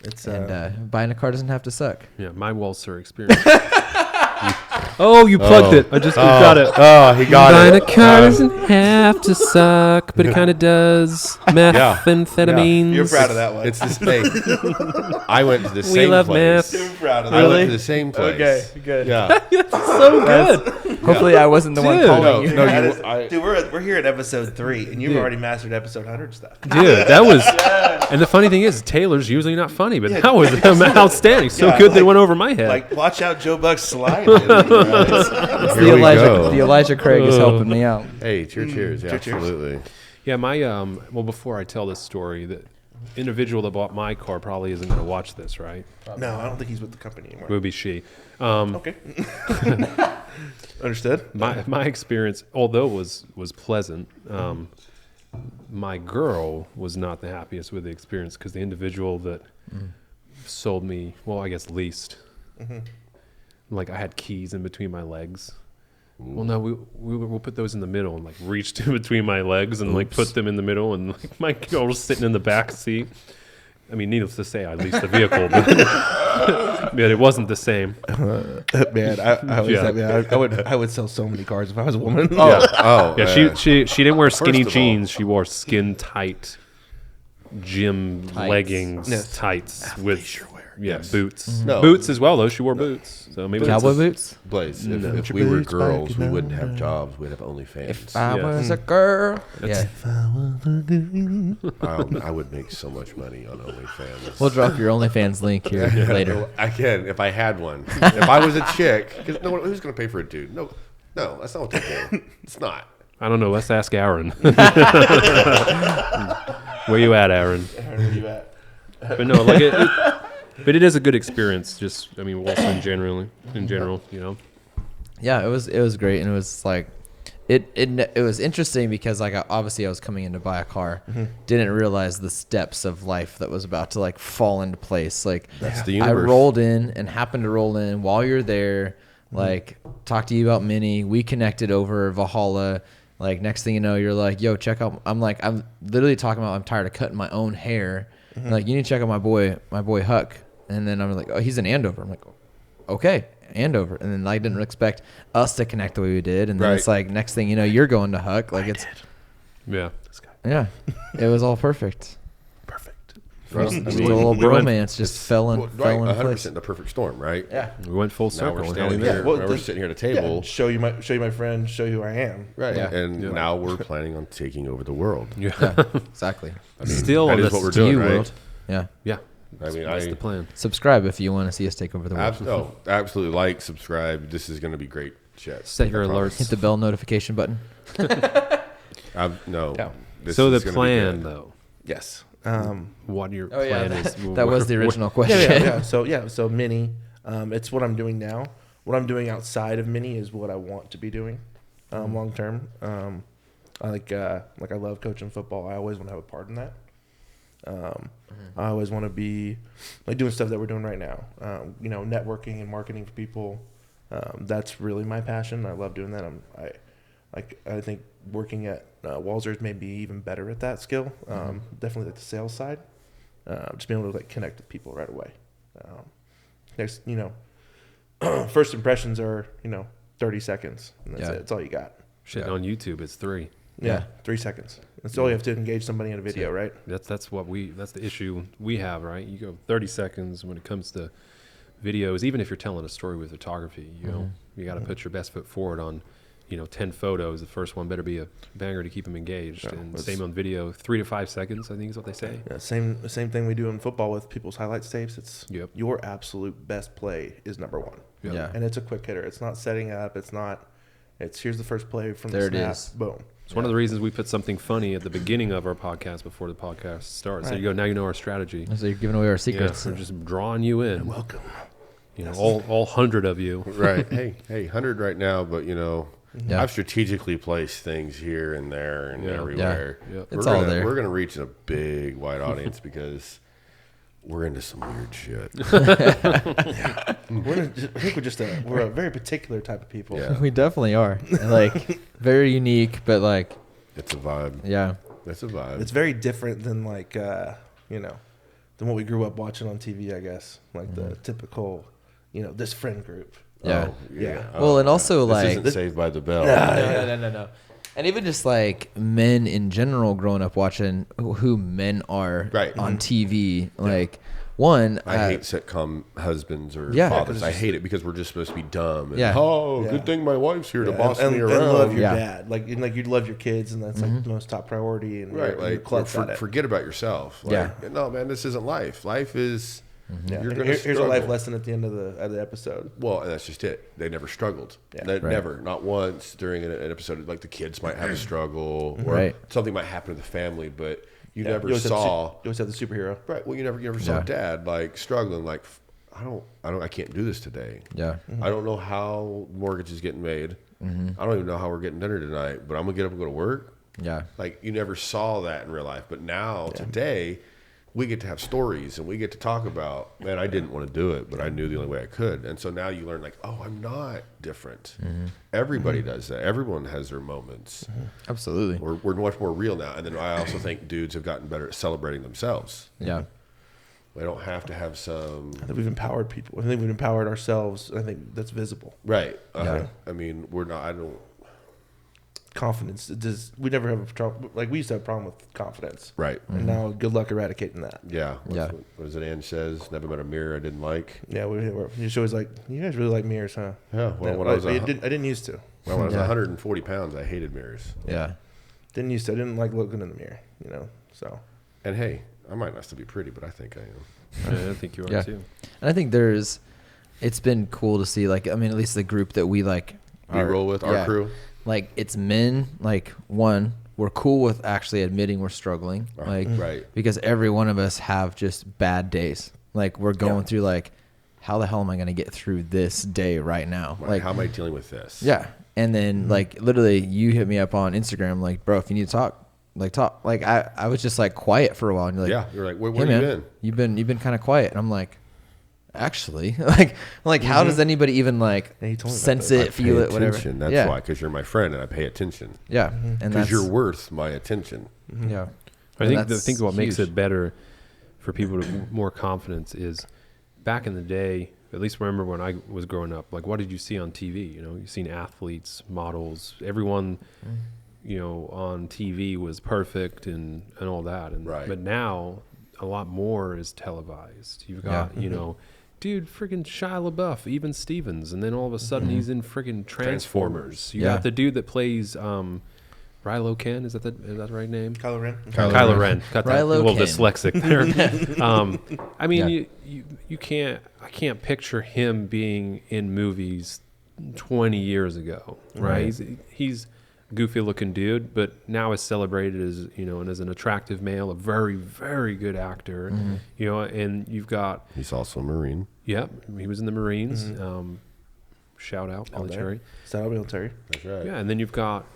S4: It's
S1: Buying a car doesn't have to suck.
S3: Yeah, my Walser experience. You plugged it. I just got it.
S2: Oh, he got
S3: Buying
S2: it.
S3: a car doesn't have to suck, but it kind of does. Methamphetamines.
S4: You're proud of that one.
S2: It's this thing. I went to the
S3: We
S2: same
S3: love
S2: place.
S3: meth.
S4: You're proud of
S2: I
S4: that.
S2: went to the same place.
S1: Okay, good.
S2: Yeah.
S3: So good.
S1: Hopefully, I wasn't the one
S3: Dude.
S1: calling you.
S2: No,
S4: That
S2: you.
S4: is- dude, we're here at episode 3, and you've already mastered episode 100 stuff.
S3: Dude, that was. And the funny thing is, Taylor's usually not funny, but that was outstanding. So
S4: Yeah,
S3: good that it
S4: like-
S3: went over my head.
S4: Like, watch out, Joe Buck's slide.
S2: Here we go.
S1: The Elijah Craig is helping me out.
S2: Hey, cheers. Yeah,
S4: Cheers.
S2: absolutely.
S3: Yeah, my well, before I tell this story, the individual that bought my car probably isn't going to watch this, right?
S4: No, I don't think he's with the company
S3: It
S4: anymore.
S3: would be she.
S4: Okay. Understood.
S3: My experience, although was pleasant, my girl was not the happiest with the experience because the individual that sold me, well, I guess leased, like I had keys in between my legs. Well, no, we'll put those in the middle and like reached in between my legs and like put them in the middle, and like my girl was sitting in the back seat. I mean, needless to say, I leased the vehicle, but, but it wasn't the same.
S4: Man, I would sell so many cars if I was a woman.
S3: Yeah, she didn't wear skinny jeans. She wore skin tight gym leggings, tights with boots. No. Boots as well though. She wore boots. So maybe
S1: cowboy boots.
S2: Blaise, if we were girls, we wouldn't have jobs. We'd have OnlyFans.
S1: If I was a girl,
S2: If I was a girl, I would make so much money on OnlyFans.
S1: We'll drop your OnlyFans link here later.
S2: I can if I had one. If I was a chick, because who's going to pay for a dude? No, that's not what they do. It's not.
S3: I don't know. Let's ask Aaron. Where you at, Aaron?
S4: Where you at?
S3: But no, like but it is a good experience. Just, I mean, also in general, you know.
S1: Yeah, it was great, and it was like, it was interesting because like obviously I was coming in to buy a car, didn't realize the steps of life that was about to like fall into place. Like
S2: that's the universe.
S1: I rolled in and happened to roll in while you're there. Like talk to you about Mini. We connected over Valhalla. Like next thing you know, you're like, yo, check out. I'm literally talking about I'm tired of cutting my own hair. Like you need to check out my boy Huck. And then I'm like, oh, he's in Andover. I'm like, okay, Andover. And then I didn't expect us to connect the way we did. And then it's like next thing you know, you're going to Huck. Like this guy. Yeah, it was all perfect. Just a little bromance just fell in
S2: 100% the perfect storm, right?
S1: Yeah,
S3: we went full circle.
S2: Now we're standing here. We're sitting here at a table.
S4: Yeah, show you my friend, show you who I am.
S2: Right. Yeah. And now we're planning on taking over the world.
S1: Yeah, exactly.
S2: I mean, still, that is what we're doing, right?
S1: World. Yeah.
S2: I mean,
S3: that's the plan.
S1: Subscribe if you want to see us take over the world.
S2: Absolutely. Like, subscribe. This is going to be great shit.
S3: Set your alerts.
S1: Hit the bell notification button.
S2: No.
S3: So the plan, though.
S4: Yes.
S3: What your plan is?
S1: That was the original question.
S4: Yeah. So Mini, it's what I'm doing now. What I'm doing outside of Mini is what I want to be doing, long term. I love coaching football. I always want to have a part in that. I always want to be like doing stuff that we're doing right now. Networking and marketing for people. That's really my passion. I love doing that. I think working at Walzer's made me even better at that skill. Definitely like the sales side. Just being able to like connect with people right away. Next, first impressions are 30 seconds, and that's it. That's all you got.
S3: Shit, on YouTube it's 3.
S4: Yeah, 3 seconds. That's all you have to engage somebody in a video, right?
S3: That's the issue we have, right? You go 30 seconds when it comes to videos. Even if you're telling a story with photography, you got to put your best foot forward on 10 photos. The first one better be a banger to keep them engaged. Yeah, and same on video, 3 to 5 seconds, I think is what they say.
S4: Yeah, same thing we do in football with people's highlights tapes. It's your absolute best play is number 1.
S3: Yep.
S1: Yeah,
S4: and it's a quick hitter. It's not setting up. It's here's the first play from the snap. It is. Boom.
S3: It's one of the reasons we put something funny at the beginning of our podcast before the podcast starts. Right. So now you know our strategy.
S1: So you're giving away our secrets.
S3: We're just drawing you in.
S4: You're welcome.
S3: All 100 of you.
S2: Right. Hey, 100 right now, but I've strategically placed things here and there and everywhere.
S1: Yeah. It's all there.
S2: We're going to reach a big, wide audience because we're into some weird shit.
S4: I think we're a very particular type of people.
S1: Yeah. We definitely are. Like, very unique, but like...
S2: It's a vibe.
S1: Yeah.
S2: It's a vibe.
S4: It's very different than like, than what we grew up watching on TV, I guess. Like the typical, this friend group.
S1: Yeah.
S2: Yeah.
S1: Well, and also
S2: this
S1: like...
S2: isn't Saved by the Bell.
S1: No. And even just like men in general growing up watching who men are on TV. Like, one...
S2: I hate sitcom husbands or fathers. I hate it because we're just supposed to be dumb. And, good thing my wife's here to boss me around.
S4: And love your dad. Like you'd love your kids, and that's like the most top priority. And
S2: forget about yourself. Like, no, man, this isn't life. Life is...
S4: Here's a life lesson at the end of the episode.
S2: Well, and that's just it. They never struggled. Never, not once during an episode. Like the kids might have a struggle, or something might happen to the family, but you never saw.
S4: You always have the superhero,
S2: right? Well, you never saw dad like struggling. Like I can't do this today.
S1: Yeah,
S2: I don't know how mortgage is getting made. I don't even know how we're getting dinner tonight, but I'm gonna get up and go to work.
S1: Yeah,
S2: like you never saw that in real life, but now today. We get to have stories and we get to talk about, man, I didn't want to do it, but I knew the only way I could. And so now you learn like, oh, I'm not different. Everybody does that. Everyone has their moments.
S1: Absolutely.
S2: We're much more real now. And then I also think dudes have gotten better at celebrating themselves.
S1: Yeah.
S2: I don't have to have some.
S4: I think we've empowered people. I think we've empowered ourselves. I think that's visible.
S2: Right.
S1: Yeah.
S2: I mean, we're not. I don't.
S4: Confidence. We never have a problem. Like we used to have a problem with confidence.
S2: Right.
S4: And now, good luck eradicating that.
S2: Yeah.
S1: Yeah.
S2: What is it? Ange says, "Never met a mirror I didn't like."
S4: Yeah, she's always like, "You guys really like mirrors, huh?"
S2: Yeah. Well,
S4: Yeah,
S2: when I was
S4: I didn't used to.
S2: when I was
S1: Yeah.
S2: 140 pounds, I hated mirrors.
S1: Yeah.
S4: Didn't used to. I didn't like looking in the mirror. So.
S2: And hey, I might not still be pretty, but I think I am.
S3: Yeah, I think you are
S1: Yeah.
S3: too.
S1: And I think it's been cool to see, like, I mean, at least the group that we like
S2: We roll with our crew.
S1: Like, it's men, like, we're cool with actually admitting we're struggling. Like,
S2: Right.
S1: because every one of us have just bad days. Like, we're going through, like, how the hell am I going to get through this day right now?
S2: Right.
S1: Like,
S2: How am I dealing with this?
S1: yeah. And then, like, literally, you hit me up on Instagram, like, bro, if you need to talk, like, talk. Like, I was just, like, quiet for a while. And you're like,
S2: Yeah. You're like, where
S1: hey,
S2: have
S1: man,
S2: you been?
S1: You've been kind of quiet. And I'm like, actually, like, how does anybody even, like,
S4: Yeah, you told me about
S1: sense
S4: that.
S1: it, feel it, whatever?
S2: That's
S1: yeah.
S2: why, because you're my friend and I pay attention.
S1: Yeah. And
S2: Because
S1: that's,
S2: you're worth my attention.
S1: yeah.
S3: I
S1: And
S3: think what makes
S1: huge.
S3: it better for people to more confidence is back in the day. At least remember when I was growing up. Like, what did you see on TV? You've seen athletes, models, everyone. On TV was perfect and all that. And
S2: Right.
S3: but now a lot more is televised. You've got dude, friggin' Shia LaBeouf, even Stevens, and then all of a sudden he's in friggin' Transformers. You got the dude that plays Rilo Ken. Is that the right name?
S4: Kylo Ren.
S3: Kylo Ren. Got that
S1: Rilo
S3: little
S1: Ken.
S3: dyslexic there. I mean, you can't. I can't picture him being in movies 20 years ago, right? He's a goofy looking dude, but now is celebrated as and as an attractive male, a very very good actor. And you've got
S2: He's also a Marine.
S3: Yep, he was in the Marines. Shout out military.
S4: Shout out military.
S2: That's right.
S3: Yeah, and then you've got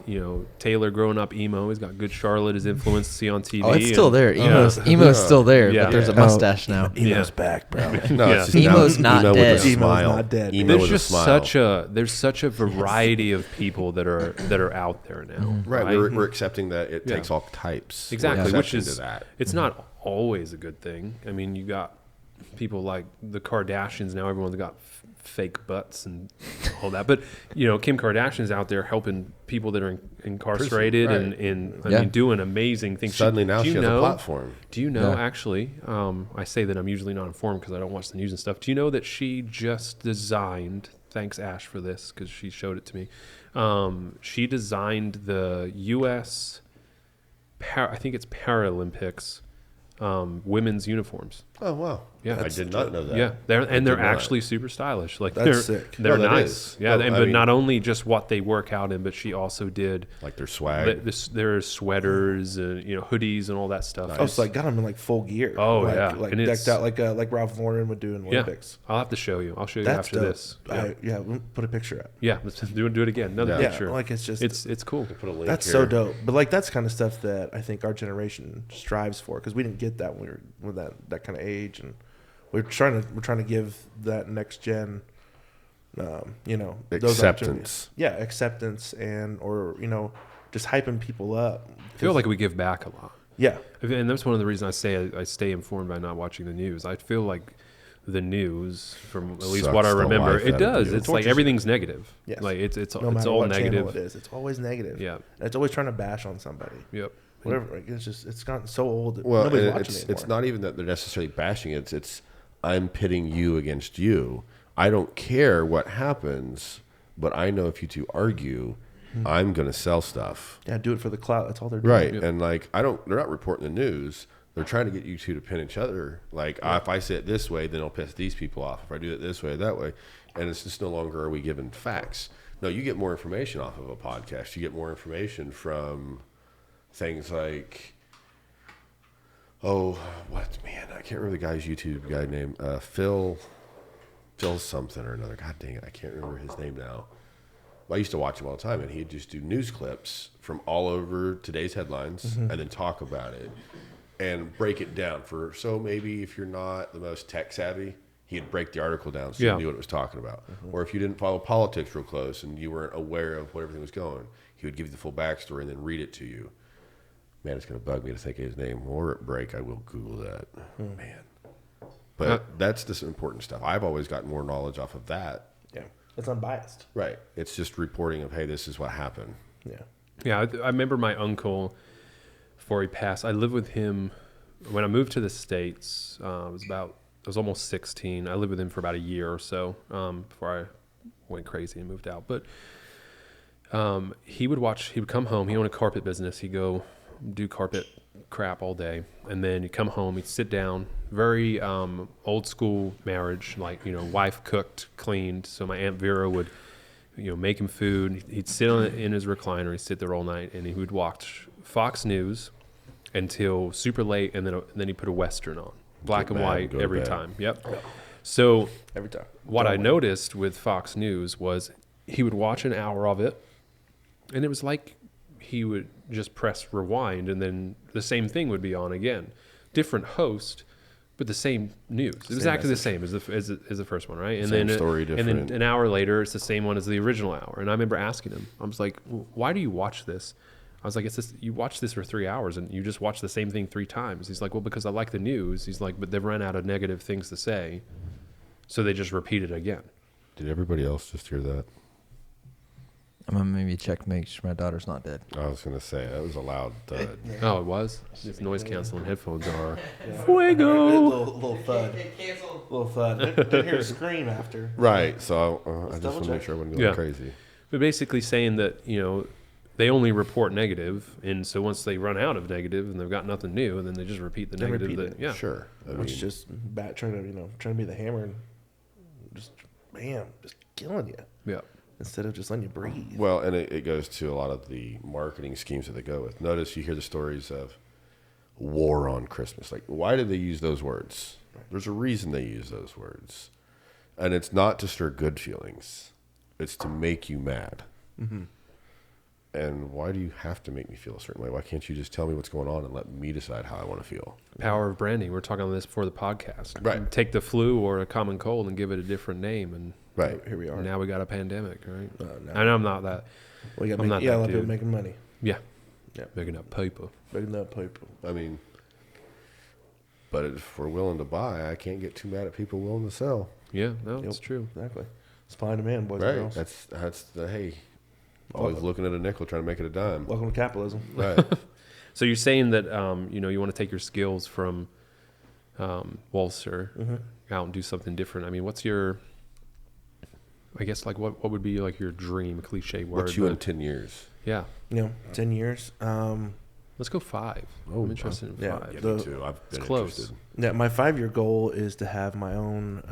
S3: Taylor growing up emo. He's got good Charlotte as influence to see on TV.
S1: Oh, it's still there. Emo's still there,
S3: Yeah.
S1: but there's a
S3: Yeah.
S1: mustache now.
S4: Emo's back, bro.
S2: No,
S3: Yeah.
S2: it's just
S1: Emo's not
S2: emo
S1: dead.
S2: With a
S4: Emo's
S2: smile.
S4: not dead.
S2: Emo
S3: There's
S2: with
S3: just
S2: a smile.
S3: there's such a variety of people that are out there now.
S2: Right. We're accepting that it
S3: Yeah.
S2: takes all types.
S3: Exactly,
S2: We're
S3: which
S2: accepting
S3: is
S2: to that.
S3: it's not always a good thing. I mean, you got people like the Kardashians now. Everyone's got fake butts and all that, but Kim Kardashian's out there helping people that are incarcerated
S2: Right.
S3: and I mean doing amazing things.
S2: Suddenly now
S3: do
S2: she
S3: you
S2: has a
S3: know-
S2: platform.
S3: Do you know
S1: Yeah.
S3: actually? I say that I'm usually not informed because I don't watch the news and stuff. Do you know that she just designed? Thanks Ash for this because she showed it to me. She designed the U.S. I think it's Paralympics women's uniforms.
S2: Oh wow!
S3: Yeah.
S2: I did not know that.
S3: Yeah, they're
S2: did not.
S3: actually super stylish. Like
S4: That's
S3: they're
S4: sick.
S3: they're
S2: No, that
S3: nice.
S2: is.
S3: Yeah,
S2: No, I
S3: but
S2: mean-
S3: not only just what they work out in, but she also did
S2: Like their swag.
S3: there's sweaters and hoodies and all that stuff.
S4: Oh, so got him in like full gear.
S3: Oh,
S4: like,
S3: yeah.
S4: like
S3: And it's-
S4: decked out like Ralph Lauren would do in
S3: Yeah,
S4: Olympics.
S3: I'll have to show you. I'll show you
S4: That's
S3: after
S4: dope.
S3: this. Yeah,
S4: We'll put a picture up.
S3: yeah. Let's do it again. Another
S2: Yeah.
S3: picture.
S4: Like it's just
S3: It's cool.
S2: Put a link
S4: that's
S2: here.
S4: so dope. But like that's kind of stuff that I think our generation strives for because we didn't get that when we were that kind of age, and we're trying to give that next gen, those
S2: Acceptance.
S4: opportunities. Yeah, acceptance or just hyping people up.
S3: I feel like we give back a lot.
S4: Yeah,
S3: And that's one of the reasons I say I stay informed by not watching the news. I feel like the news, from at least
S2: Sucks
S3: what I
S2: the
S3: remember,
S2: life
S3: it
S2: out of
S3: does.
S2: you.
S3: It's
S4: It
S3: like
S4: tortures
S3: everything's negative.
S4: Yes.
S3: Like it's
S4: no
S3: it's
S4: matter
S3: all
S4: what channel
S3: negative.
S4: it is, it's always negative.
S3: Yeah.
S4: And it's always trying to bash on somebody.
S3: Yep.
S4: Whatever. Like, it's gotten so old. That
S2: Well,
S4: nobody's
S2: and
S4: watching it
S2: it's
S4: anymore.
S2: not even that they're necessarily bashing it. It's I'm pitting you against you. I don't care what happens, but I know if you two argue, I'm going to sell stuff.
S4: Yeah, do it for the clout. That's all they're doing.
S2: Right. And like, they're not reporting the news. They're trying to get you two to pin each other. Like, if I say it this way, then it'll piss these people off. If I do it this way, that way. And it's just no longer are we given facts. No, you get more information off of a podcast. You get more information from things like, I can't remember the guy's YouTube guy name. Phil something or another. God dang it, I can't remember his name now. I used to watch him all the time, and he'd just do news clips from all over today's headlines and then talk about it and break it down. So maybe if you're not the most tech savvy, he'd break the article down so you knew what it was talking about. Or if you didn't follow politics real close and you weren't aware of where everything was going, he would give you the full backstory and then read it to you. Man, it's going to bug me to think of his name. Or at break, I will Google that. Man. But that's the important stuff. I've always gotten more knowledge off of that.
S4: Yeah, it's unbiased.
S2: Right. It's just reporting of, hey, this is what happened.
S4: Yeah.
S3: Yeah, I remember my uncle, before he passed, I lived with him when I moved to the States. I was almost 16. I lived with him for about a year or so before I went crazy and moved out. But he would come home. He owned a carpet business. He'd go do carpet crap all day. And then he'd come home, he'd sit down, very old school marriage, like, wife cooked, cleaned. So my Aunt Vera would, make him food. He'd sit in his recliner, he'd sit there all night, and he would watch Fox News until super late, and then he'd put a Western on, black and white every time. Yep. So
S4: Every time.
S3: what I noticed with Fox News was he would watch an hour of it, and it was like he would just press rewind, and then the same thing would be on again. Different host, but the same news. It was exactly the same as the first one, right? And
S2: Same
S3: then
S2: story,
S3: and
S2: different.
S3: then an hour later, it's the same one as the original hour. And I remember asking him, I was like, "Why do you watch this?" I was like, "It's just, you watch this for 3 hours and you just watch the same thing 3 times." He's like, "Well, because I like the news." He's like, "But they've run out of negative things to say, so they just repeat it again."
S2: Did everybody else just hear that?
S1: I'm gonna maybe check, make sure my daughter's not dead.
S2: I was going to say, that was a loud thud.
S3: Oh, it was? It's noise canceling headphones are.
S4: Fuego.
S3: Fuego!
S4: Little thud. Little thud. Didn't hear a scream after.
S2: Right. So I just
S4: double
S2: want to make
S4: check.
S2: sure I wasn't going
S3: Yeah.
S2: crazy.
S3: But basically saying that, they only report negative, and so once they run out of negative and they've got nothing new, and then they just repeat the
S4: They
S3: negative.
S4: repeat it.
S3: Yeah.
S2: Sure.
S4: It's just trying to be the hammer and just bam, just killing you
S3: Yeah.
S4: instead of just letting you breathe.
S2: Well, and it goes to a lot of the marketing schemes that they go with. Notice you hear the stories of war on Christmas. Like, why did they use those words? There's a reason they use those words. And it's not to stir good feelings. It's to make you mad.
S4: Mm-hmm.
S2: And why do you have to make me feel a certain way? Why can't you just tell me what's going on and let me decide how I want to feel?
S3: Power of branding. We were talking on this before the podcast.
S2: Right.
S3: Take the flu or a common cold and give it a different name, and
S2: Right.
S4: Here we are.
S3: now we got a pandemic, right?
S4: No.
S3: I know I'm not that.
S4: We got
S3: I'm not
S4: a lot
S3: that
S4: of people
S3: dude.
S4: making money.
S3: Yeah.
S4: Yeah.
S3: Making up paper.
S4: Making up people.
S2: I mean, but if we're willing to buy, I can't get too mad at people willing to sell.
S3: Yeah, no,
S4: Yep.
S3: it's true.
S4: Exactly. Supply and demand, boys and
S2: Right.
S4: girls.
S2: That's the, hey, always looking at a nickel trying to make it a dime.
S4: Welcome to capitalism.
S2: Right.
S3: So you're saying that you want to take your skills from Walser out and do something different. I mean, what's your, I guess, like what would be like your dream cliche word?
S2: What's you in
S3: but-
S2: 10 years?
S3: Yeah.
S4: 10 years.
S3: Let's go 5.
S2: Oh,
S3: I'm interested in
S4: yeah.
S3: 5.
S2: Yeah,
S4: The-
S2: me too. I've been
S3: It's close.
S2: interested.
S4: Yeah, my 5-year goal is to have my own.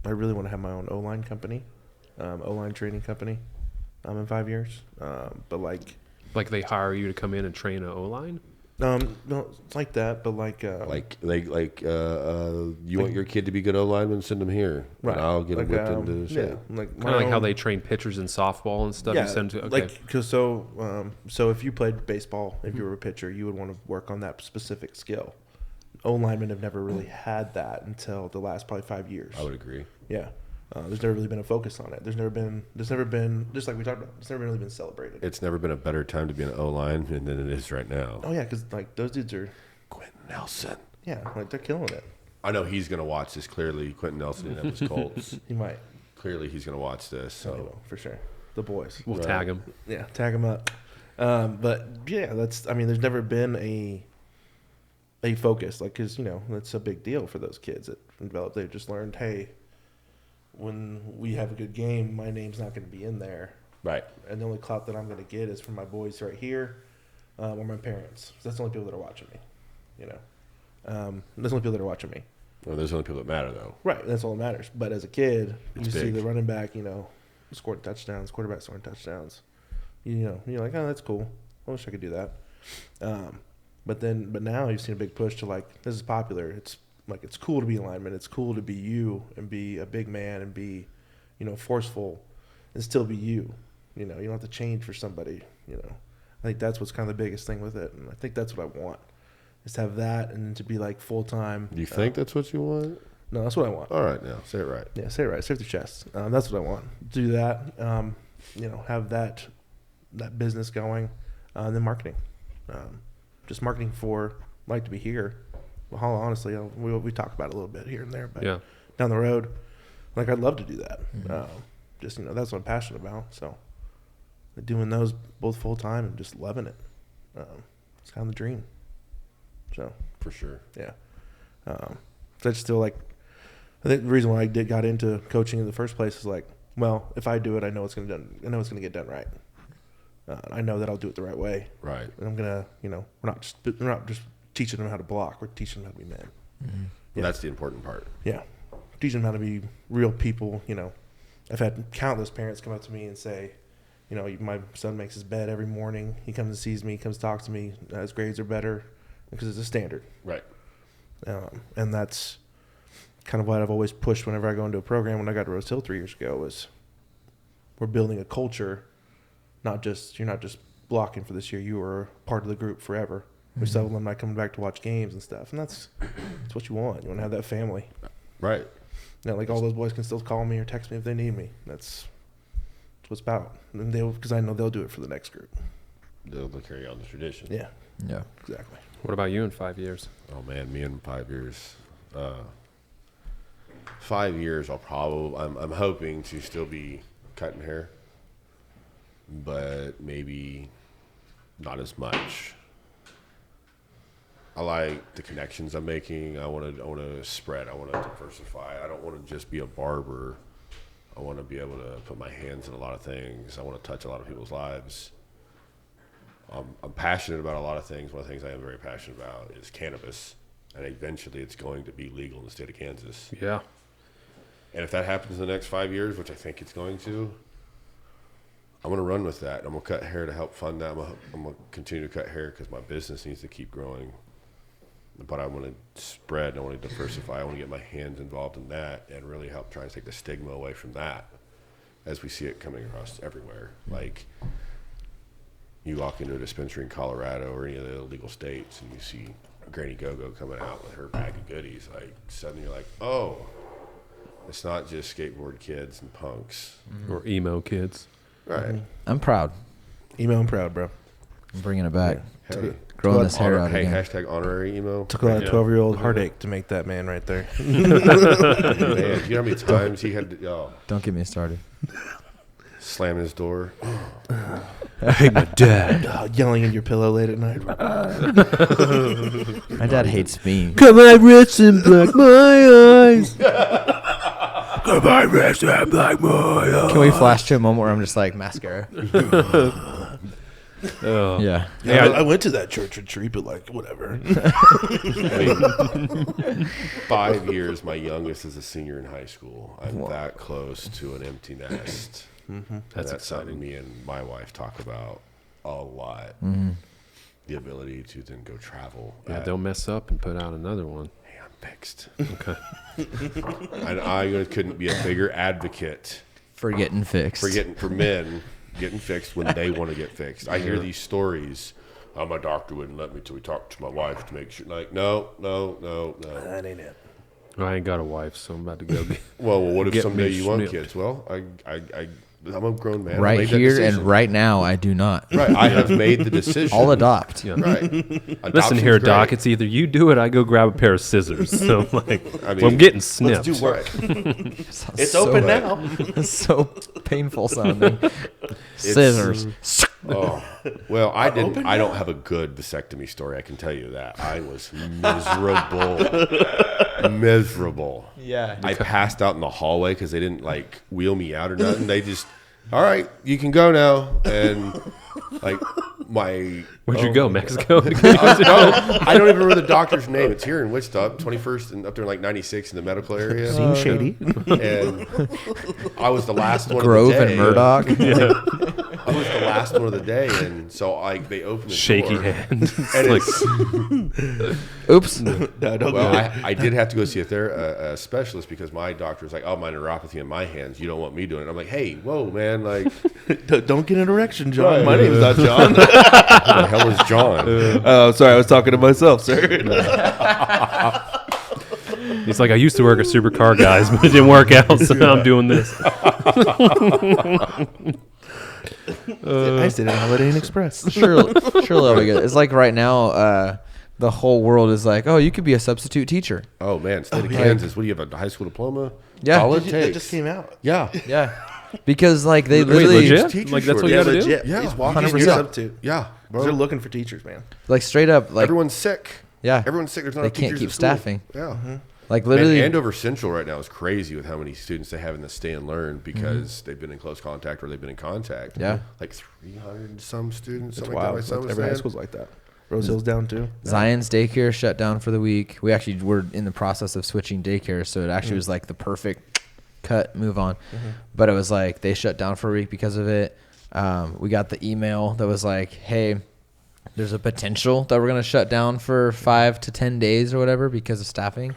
S4: I really want to have my own O-line company, O-line training company. In 5 years, but like
S3: Like they hire you to come in and train an O-line?
S4: no, it's like that, but like
S2: You want your kid to be good O-lineman, send him here.
S4: right,
S2: And I'll get him
S4: like,
S2: whipped into shape.
S4: yeah, like
S3: Kind of like how they train pitchers in softball and stuff.
S4: yeah,
S3: You send to, okay.
S4: like cause so if you played baseball, if you were a pitcher, you would want to work on that specific skill. O-linemen have never really had that until the last probably 5 years.
S2: I would agree.
S4: Yeah. There's never really been a focus on it. There's never been, just like we talked about, it's never really been celebrated.
S2: It's never been a better time to be an O-line than it is right now.
S4: Oh, yeah, because, like, those dudes are,
S2: Quentin Nelson.
S4: yeah, like, they're killing it.
S2: I know he's going to watch this. Clearly, Quentin Nelson and his Colts.
S4: He might.
S2: Clearly, he's going to watch this.
S4: So,
S2: So
S4: for sure. The boys.
S3: We'll tag them.
S4: Yeah, tag them up. But, yeah, there's never been a focus. Like, because, that's a big deal for those kids that develop. They've just learned, hey, when we have a good game, my name's not going to be in there.
S2: right.
S4: And the only clout that I'm going to get is from my boys right here or my parents. That's the only people that are watching me, That's the only people that are watching me.
S2: Well, there's only people that matter, though.
S4: Right, that's all that matters. But as a kid,
S2: It's
S4: you see
S2: big.
S4: the running back, scoring touchdowns, quarterback scoring touchdowns. You're like, oh, that's cool. I wish I could do that. But now you've seen a big push to like, this is popular. It's like, it's cool to be a lineman. It's cool to be you and be a big man and be, forceful and still be you. You don't have to change for somebody. I think that's what's kind of the biggest thing with it, and I think that's what I want, is to have that and to be like full time.
S2: Do you think that's what you want?
S4: No, that's what I want.
S2: All right, now say it right.
S4: Yeah, say it right. Say it with your chest. That's what I want. Do that. Have that business going, and then marketing. Just marketing for like to be here, honestly, we talk about it a little bit here and there, but
S3: Yeah.
S4: down the road, like I'd love to do that. Just that's what I'm passionate about. So doing those both full time and just loving it, it's kind of the dream. So
S2: For sure.
S4: yeah, so I just feel like I think the reason why I got into coaching in the first place is like, well, if I do it, I know it's gonna get done right. I know that I'll do it the right way.
S2: Right.
S4: And I'm gonna, we're not just teaching them how to block. We're teaching them how to be men.
S2: Mm-hmm. Yeah. That's the important part.
S4: Yeah, teaching them how to be real people. I've had countless parents come up to me and say, my son makes his bed every morning. He comes and sees me, comes talks to me. His grades are better because it's a standard.
S2: Right.
S4: And that's kind of what I've always pushed whenever I go into a program. When I got to Rose Hill 3 years ago, was we're building a culture. You're not just blocking for this year. You are part of the group forever. We still have alumni coming back to watch games and stuff, and that's what you want. You want to have that family,
S2: right?
S4: Like all those boys can still call me or text me if they need me. That's what it's about. And because I know they'll do it for the next group.
S2: They'll carry on the tradition.
S4: Yeah,
S1: yeah,
S4: exactly.
S3: What about you in 5 years?
S2: Oh man, me in 5 years. 5 years, I'm hoping to still be cutting hair, but maybe not as much. I like the connections I'm making. I want to spread. I want to diversify. I don't want to just be a barber. I want to be able to put my hands in a lot of things. I want to touch a lot of people's lives. I'm passionate about a lot of things. One of the things I am very passionate about is cannabis, and eventually it's going to be legal in the state of Kansas.
S3: Yeah.
S2: And if that happens in the next 5 years, which I think it's going to, I'm going to run with that. I'm going to cut hair to help fund that. I'm going to continue to cut hair because my business needs to keep growing. But I want to spread. I want to diversify. I want to get my hands involved in that and really help try and take the stigma away from that as we see it coming across everywhere. Like, you walk into a dispensary in Colorado or any of the illegal states and you see Granny Go-Go coming out with her bag of goodies. Like, suddenly you're like, oh, it's not just skateboard kids and punks.
S3: Or emo kids.
S2: Right.
S1: I'm proud.
S4: Emo, I'm proud, bro.
S1: I'm bringing it back.
S2: Hey,
S1: Growing this hair out
S2: hey,
S1: again.
S2: hashtag honorary emo.
S4: Took a 12-year-old heartache to make that man right there.
S2: Man, you know how many times he had to
S1: Don't get me started.
S2: slam his door?
S4: I hate my dad. Yelling in your pillow late at night.
S1: My dad hates me.
S4: Come my wrist and black my eyes. Come my wrist and black my eyes.
S1: Can we flash to a moment where I'm just like, mascara?
S3: Oh.
S1: Yeah.
S4: Yeah, I went to that church retreat, but like, whatever.
S2: I mean, 5 years, my youngest is a senior in high school. I'm that close to an empty nest. That's
S3: exciting.
S2: something me and my wife talk about a lot. The ability to then go travel.
S3: Yeah, don't mess up and put out another one.
S2: Hey, I'm fixed.
S3: Okay.
S2: And I couldn't be a bigger advocate
S1: For getting fixed.
S2: for men getting fixed when they want to get fixed. I hear these stories. Oh, my doctor wouldn't let me till we talked to my wife to make sure. Like, no.
S4: That ain't it.
S3: I ain't got a wife, so I'm about to go get.
S2: Well, what if
S3: Get
S2: someday
S3: me
S2: you want
S3: snipped.
S2: kids? Well, I'm a grown man. I
S1: Right
S2: made that
S1: here and
S2: decision.
S1: right now, I do not.
S2: Right, I have made the decision.
S1: I'll adopt.
S3: Yeah.
S2: Right.
S3: Listen
S2: Adoption's
S3: here,
S2: great.
S3: Doc. It's either you do it, I go grab a pair of scissors. So I'm like,
S2: I mean,
S3: well, I'm getting snipped.
S4: Let's do work.
S1: Sounds
S4: It's
S1: so
S4: open
S1: bad.
S4: now.
S1: It's so painful sounding. Scissors.
S2: Oh, well, I don't have a good vasectomy story. I can tell you that. I was miserable.
S1: Yeah.
S2: I passed out in the hallway because they didn't like wheel me out or nothing. They just, all right, you can go now. And like
S3: Where'd you go, Mexico?
S2: I don't even remember the doctor's name. It's here in Wichita, 21st and up there in like 96 in the medical area.
S4: Seems shady.
S2: And I was the last one
S1: Grove
S2: of the day.
S1: and Murdoch.
S2: I was the last one of the day, and so they opened the
S3: Shaky
S2: door.
S3: hand. It's
S2: And
S3: like,
S1: Oops.
S4: No, don't
S2: well,
S4: go.
S2: I did have to go see a specialist because my doctor was like, "Oh, my neuropathy in my hands. You don't want me doing it." I'm like, "Hey, whoa, man! Like,
S4: Don't get an erection, John.
S2: Right.
S4: My name's not John.
S2: who the hell is John?"
S4: Oh, sorry. I was talking to myself, sir.
S3: he's like, I used to work at Supercar Guys, but it didn't work out, so now I'm doing this.
S4: I stayed at Holiday Inn Express.
S1: Surely I'll be good. It's like right now, the whole world is like, oh, you could be a substitute teacher.
S2: Oh man, state of Kansas. What do you have? A high school diploma?
S1: Yeah,
S2: all it
S4: That
S2: takes.
S4: just came out.
S2: Yeah,
S1: yeah. Because like they
S3: Wait,
S1: literally
S3: legit? Like that's what you
S4: Yeah,
S3: got to do?
S4: legit.
S2: Yeah,
S4: He's walking
S1: 100%.
S4: in substitute.
S2: yeah, bro.
S4: They're looking for teachers, man.
S1: like straight up like
S2: Everyone's sick.
S1: yeah.
S2: Everyone's sick. There's not
S1: They
S2: enough
S1: can't
S2: teachers
S1: keep
S2: at school.
S1: staffing.
S2: Yeah.
S1: Like literally
S2: Man, Andover Central right now is crazy with how many students they have in the stay and learn because they've been in close contact or they've been in contact.
S1: Yeah.
S2: Like 300 and some students.
S4: It's
S2: Something like that.
S4: wild.
S2: My son was
S4: Every high
S2: saying.
S4: school's like that. Rose Hill's down too.
S1: Zion's daycare shut down for the week. We actually were in the process of switching daycare, so it actually was like the perfect cut, move on. But it was like they shut down for a week because of it. We got the email that was like, hey, there's a potential that we're going to shut down for 5 to 10 days or whatever because of staffing.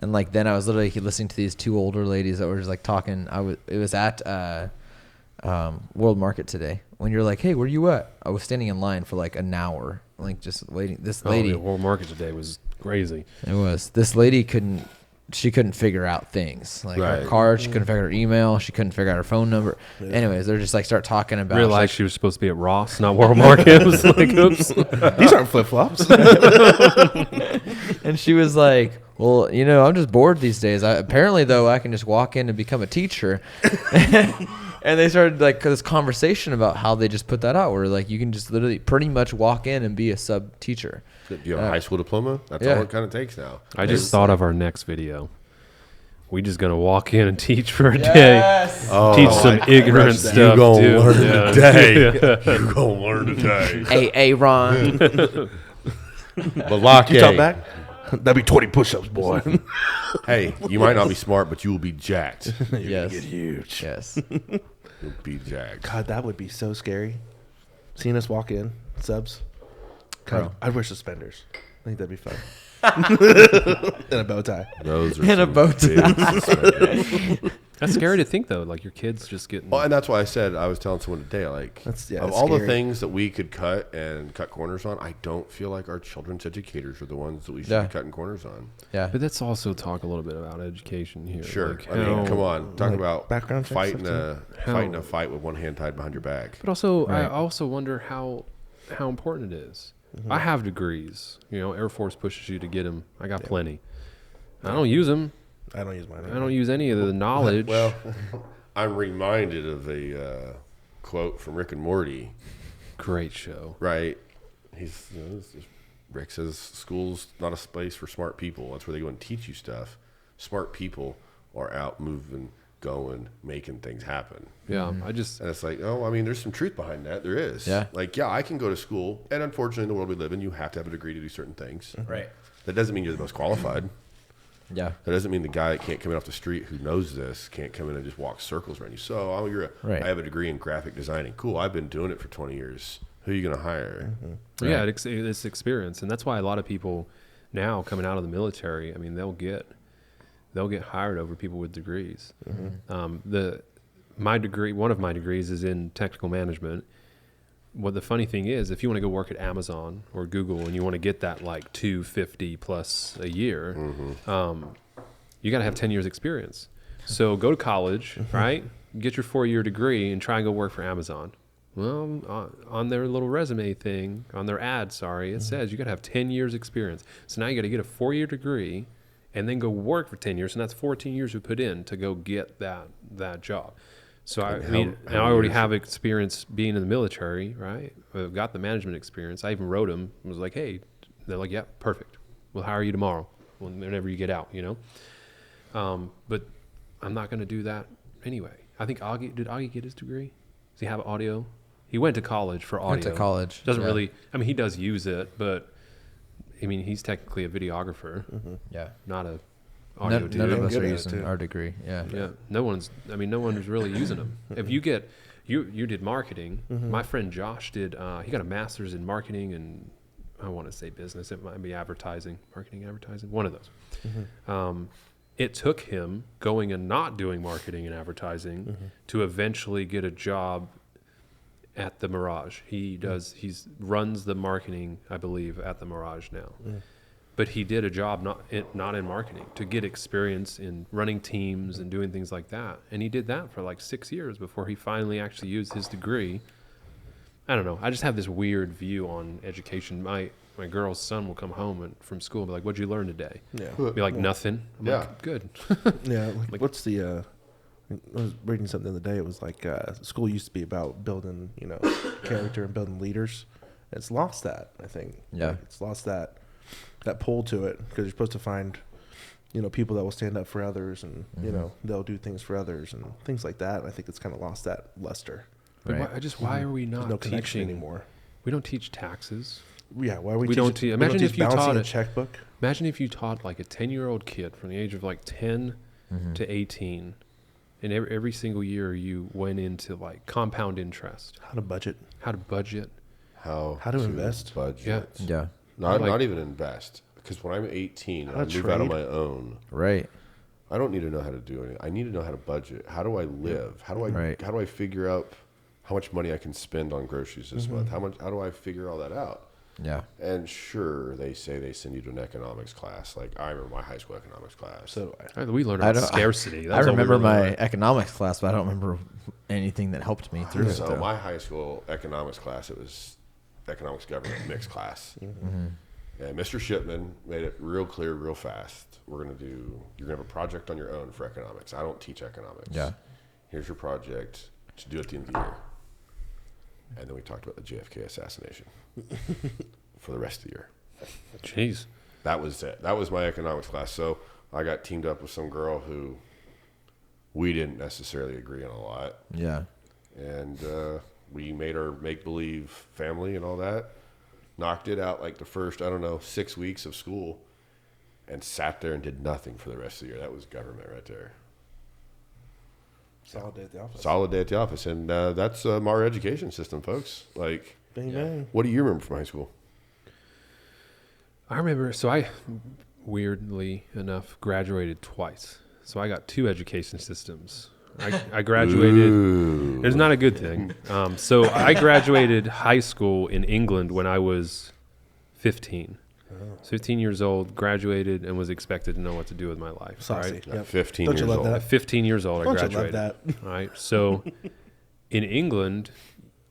S1: And like then I was literally listening to these two older ladies that were just like talking. It was at World Market today. When you're like, hey, where you at? I was standing in line for like an hour, like just waiting. This lady,
S3: Oh, the World Market today was crazy.
S1: it was this lady couldn't figure out things like her
S2: Right.
S1: card. She couldn't figure out her email. She couldn't figure out her phone number. Anyways, they're just like start talking about.
S3: Realized
S1: like,
S3: she was supposed to be at Ross, not World Market. It was like, oops.
S4: These aren't flip flops.
S1: and she was like, well, I'm just bored these days. Apparently, though, I can just walk in and become a teacher. And they started like this conversation about how they just put that out where like you can just literally pretty much walk in and be a sub teacher.
S2: Do you have a high school diploma? That's
S1: Yeah.
S2: all it kind of takes now.
S3: I just thought of our next video. We just gonna walk in and teach for a day.
S2: Oh,
S3: Teach some ignorant stuff.
S2: You gonna
S3: dude.
S2: learn
S3: Yeah.
S2: today. You gonna learn today.
S1: Hey, Ron.
S2: Malake.
S4: You talk back? That'd be 20 push-ups, boy.
S2: Hey, you might not be smart, but you will be jacked.
S1: Yes.
S4: Get huge.
S1: Yes.
S2: You'll be jacked.
S4: God, that would be so scary. Seeing us walk in, subs. God,
S1: Bro.
S4: I'd wear suspenders. I think that'd be fun. And a bow tie.
S2: Those are
S1: In a
S2: some
S1: bow tie.
S2: big suspenders.
S3: That's scary to think though. Like your kids just getting.
S2: Well, and that's why I said I was telling someone today, like,
S4: That's
S2: of all the
S4: scary.
S2: things that we could cut and cut corners on, I don't feel like our children's educators are the ones that we should
S1: Yeah.
S2: be cutting corners on.
S1: Yeah.
S3: But let's also talk a little bit about education here.
S2: Sure,
S3: Like
S2: I mean,
S3: how-
S2: come on, talk
S4: like
S2: about
S4: background checks
S2: fighting
S4: stuff
S2: a fight with one hand tied behind your back.
S3: But also, I
S1: Right.
S3: also wonder how important it is. I have degrees. Air Force pushes you to get them. I got plenty. I don't use them.
S4: I don't use mine.
S3: I don't use any of the knowledge.
S2: Well, I'm reminded of a quote from Rick and Morty.
S3: Great show.
S2: Right? Rick says school's not a place for smart people. That's where they go and teach you stuff. Smart people are out moving, going, making things happen.
S3: Yeah,
S2: And it's like, there's some truth behind that. There is.
S1: Yeah.
S2: Like, yeah, I can go to school, and unfortunately, in the world we live in, you have to have a degree to do certain things.
S1: Right.
S2: That doesn't mean you're the most qualified.
S1: Yeah.
S2: That doesn't mean the guy that can't come in off the street who knows this can't come in and just walk circles around you. So,
S1: Right.
S2: I have a degree in graphic designing. Cool. I've been doing it for 20 years. Who are you going to hire?
S3: Yeah, it's experience, and that's why a lot of people now coming out of the military. I mean, they'll get hired over people with degrees. My degree, one of my degrees, is in technical management. What the funny thing is, if you want to go work at Amazon or Google and you want to get that like $250 plus a year, you got to have 10 years experience. So go to college, right? Get your 4-year degree and try and go work for Amazon. Well, on their little resume thing, on their ad, it says you got to have 10 years experience. So now you got to get a 4-year degree and then go work for 10 years. And that's 14 years we put in to go get that job. So I already have experience being in the military, right? I've got the management experience. I even wrote them. I was like, hey, they're like, yeah, perfect. We'll hire you tomorrow whenever you get out, But I'm not going to do that anyway. I think did Augie get his degree? Does he have audio? He went to college for audio.
S1: Went to college.
S3: Doesn't
S1: Yeah.
S3: really, he does use it, but he's technically a videographer,
S1: Yeah.
S3: not a audio
S1: None
S3: dude.
S1: of us
S4: Good
S1: are
S4: at it,
S1: using
S4: too.
S1: our degree. Yeah.
S3: Yeah, no one's really using them. If you get, you did marketing. My friend Josh did, he got a master's in marketing and I want to say business. It might be marketing, advertising, one of those. It took him going and not doing marketing and advertising to eventually get a job at the Mirage. He runs the marketing, I believe, at the Mirage now. But he did a job not in marketing to get experience in running teams and doing things like that. And he did that for like 6 years before he finally actually used his degree. I don't know. I just have this weird view on education. My girl's son will come home from school and be like, "What'd you learn today?"
S4: Yeah.
S3: Be like, "Nothing." I'm like, good.
S4: Yeah. Like, what's the? I was reading something the other day. It was like school used to be about building, character and building leaders. It's lost that, I think.
S1: Yeah.
S4: Like, it's lost that pull to it because you're supposed to find, people that will stand up for others and they'll do things for others and things like that. And I think it's kind of lost that luster.
S1: Right.
S3: Why are we not
S4: There's no connection
S3: teaching
S4: anymore?
S3: We don't teach taxes.
S4: Yeah, why are we?
S3: We don't teach. Imagine if you taught
S4: a checkbook.
S3: Imagine if you taught like a 10-year-old kid from the age of like 10 to 18, and every single year you went into like compound interest,
S4: How to budget.
S3: how to
S4: invest.
S2: Budget.
S1: Yeah.
S2: Not even invest. Because when I'm 18 and I move out on my own,
S1: Right.
S2: I don't need to know how to do anything. I need to know how to budget. How do I live? How do I figure out how much money I can spend on groceries this month? How do I figure all that out?
S1: Yeah.
S2: And sure, they say they send you to an economics class. Like I remember my high school economics class.
S4: So
S3: We learned about scarcity.
S1: I remember my economics class, but I don't remember anything that helped me through it.
S2: So my high school economics class, it was economics government mixed class. And Mr. Shipman made it real clear, real fast. You're gonna have a project on your own for economics. I don't teach economics.
S1: Yeah.
S2: Here's your project to do at the end of the year. And then we talked about the JFK assassination for the rest of the year.
S3: Jeez.
S2: That was it. That was my economics class. So I got teamed up with some girl who we didn't necessarily agree on a lot.
S1: Yeah.
S2: And we made our make-believe family and all that. Knocked it out like the first, 6 weeks of school and sat there and did nothing for the rest of the year. That was government right there.
S4: solid day at the office.
S2: Solid day at the office. And that's our education system, folks. Like,
S4: Bang, bang.
S2: what do you remember from high school?
S3: I remember, so I, weirdly enough, graduated twice. So I got 2 education systems. I graduated.
S2: Ooh.
S3: It's not a good thing. So I graduated high school in England when I was 15. So 15 years old, graduated, and was expected to know what to do with my life.
S4: Saucy.
S3: Right?
S4: Yep.
S2: 15
S4: Don't you
S2: years
S4: love
S2: old.
S4: that?
S3: At 15 years old,
S4: Don't
S3: I graduated.
S4: you love that?
S3: All right. So in England,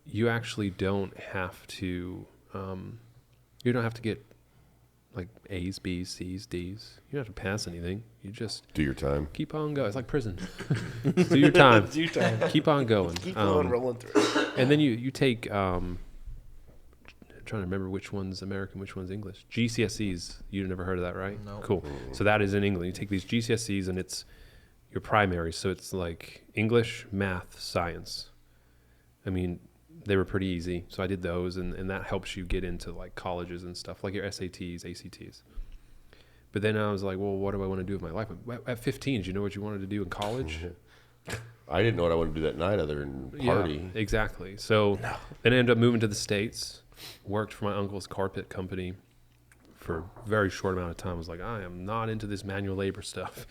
S3: you actually don't have to. You don't have to get like A's, B's, C's, D's. You don't have to pass anything. You just
S2: Do your time.
S3: keep on going. It's like prison. Do your time.
S4: Do your time.
S3: Keep on going.
S4: Keep on rolling through.
S3: And then you take. Trying to remember which one's American, which one's English. GCSEs. You've never heard of that, right?
S1: No.
S3: Cool. So that is in England. You take these GCSEs and it's your primary. So it's like English, math, science. I mean, they were pretty easy. So I did those and that helps you get into like colleges and stuff, like your SATs, ACTs. But then I was like, well, what do I want to do with my life? At 15, do you know what you wanted to do in college?
S2: I didn't know what I wanted to do that night other than party.
S3: Yeah, exactly. So then I ended up moving to the States, worked for my uncle's carpet company for a very short amount of time. I was like, I am not into this manual labor stuff.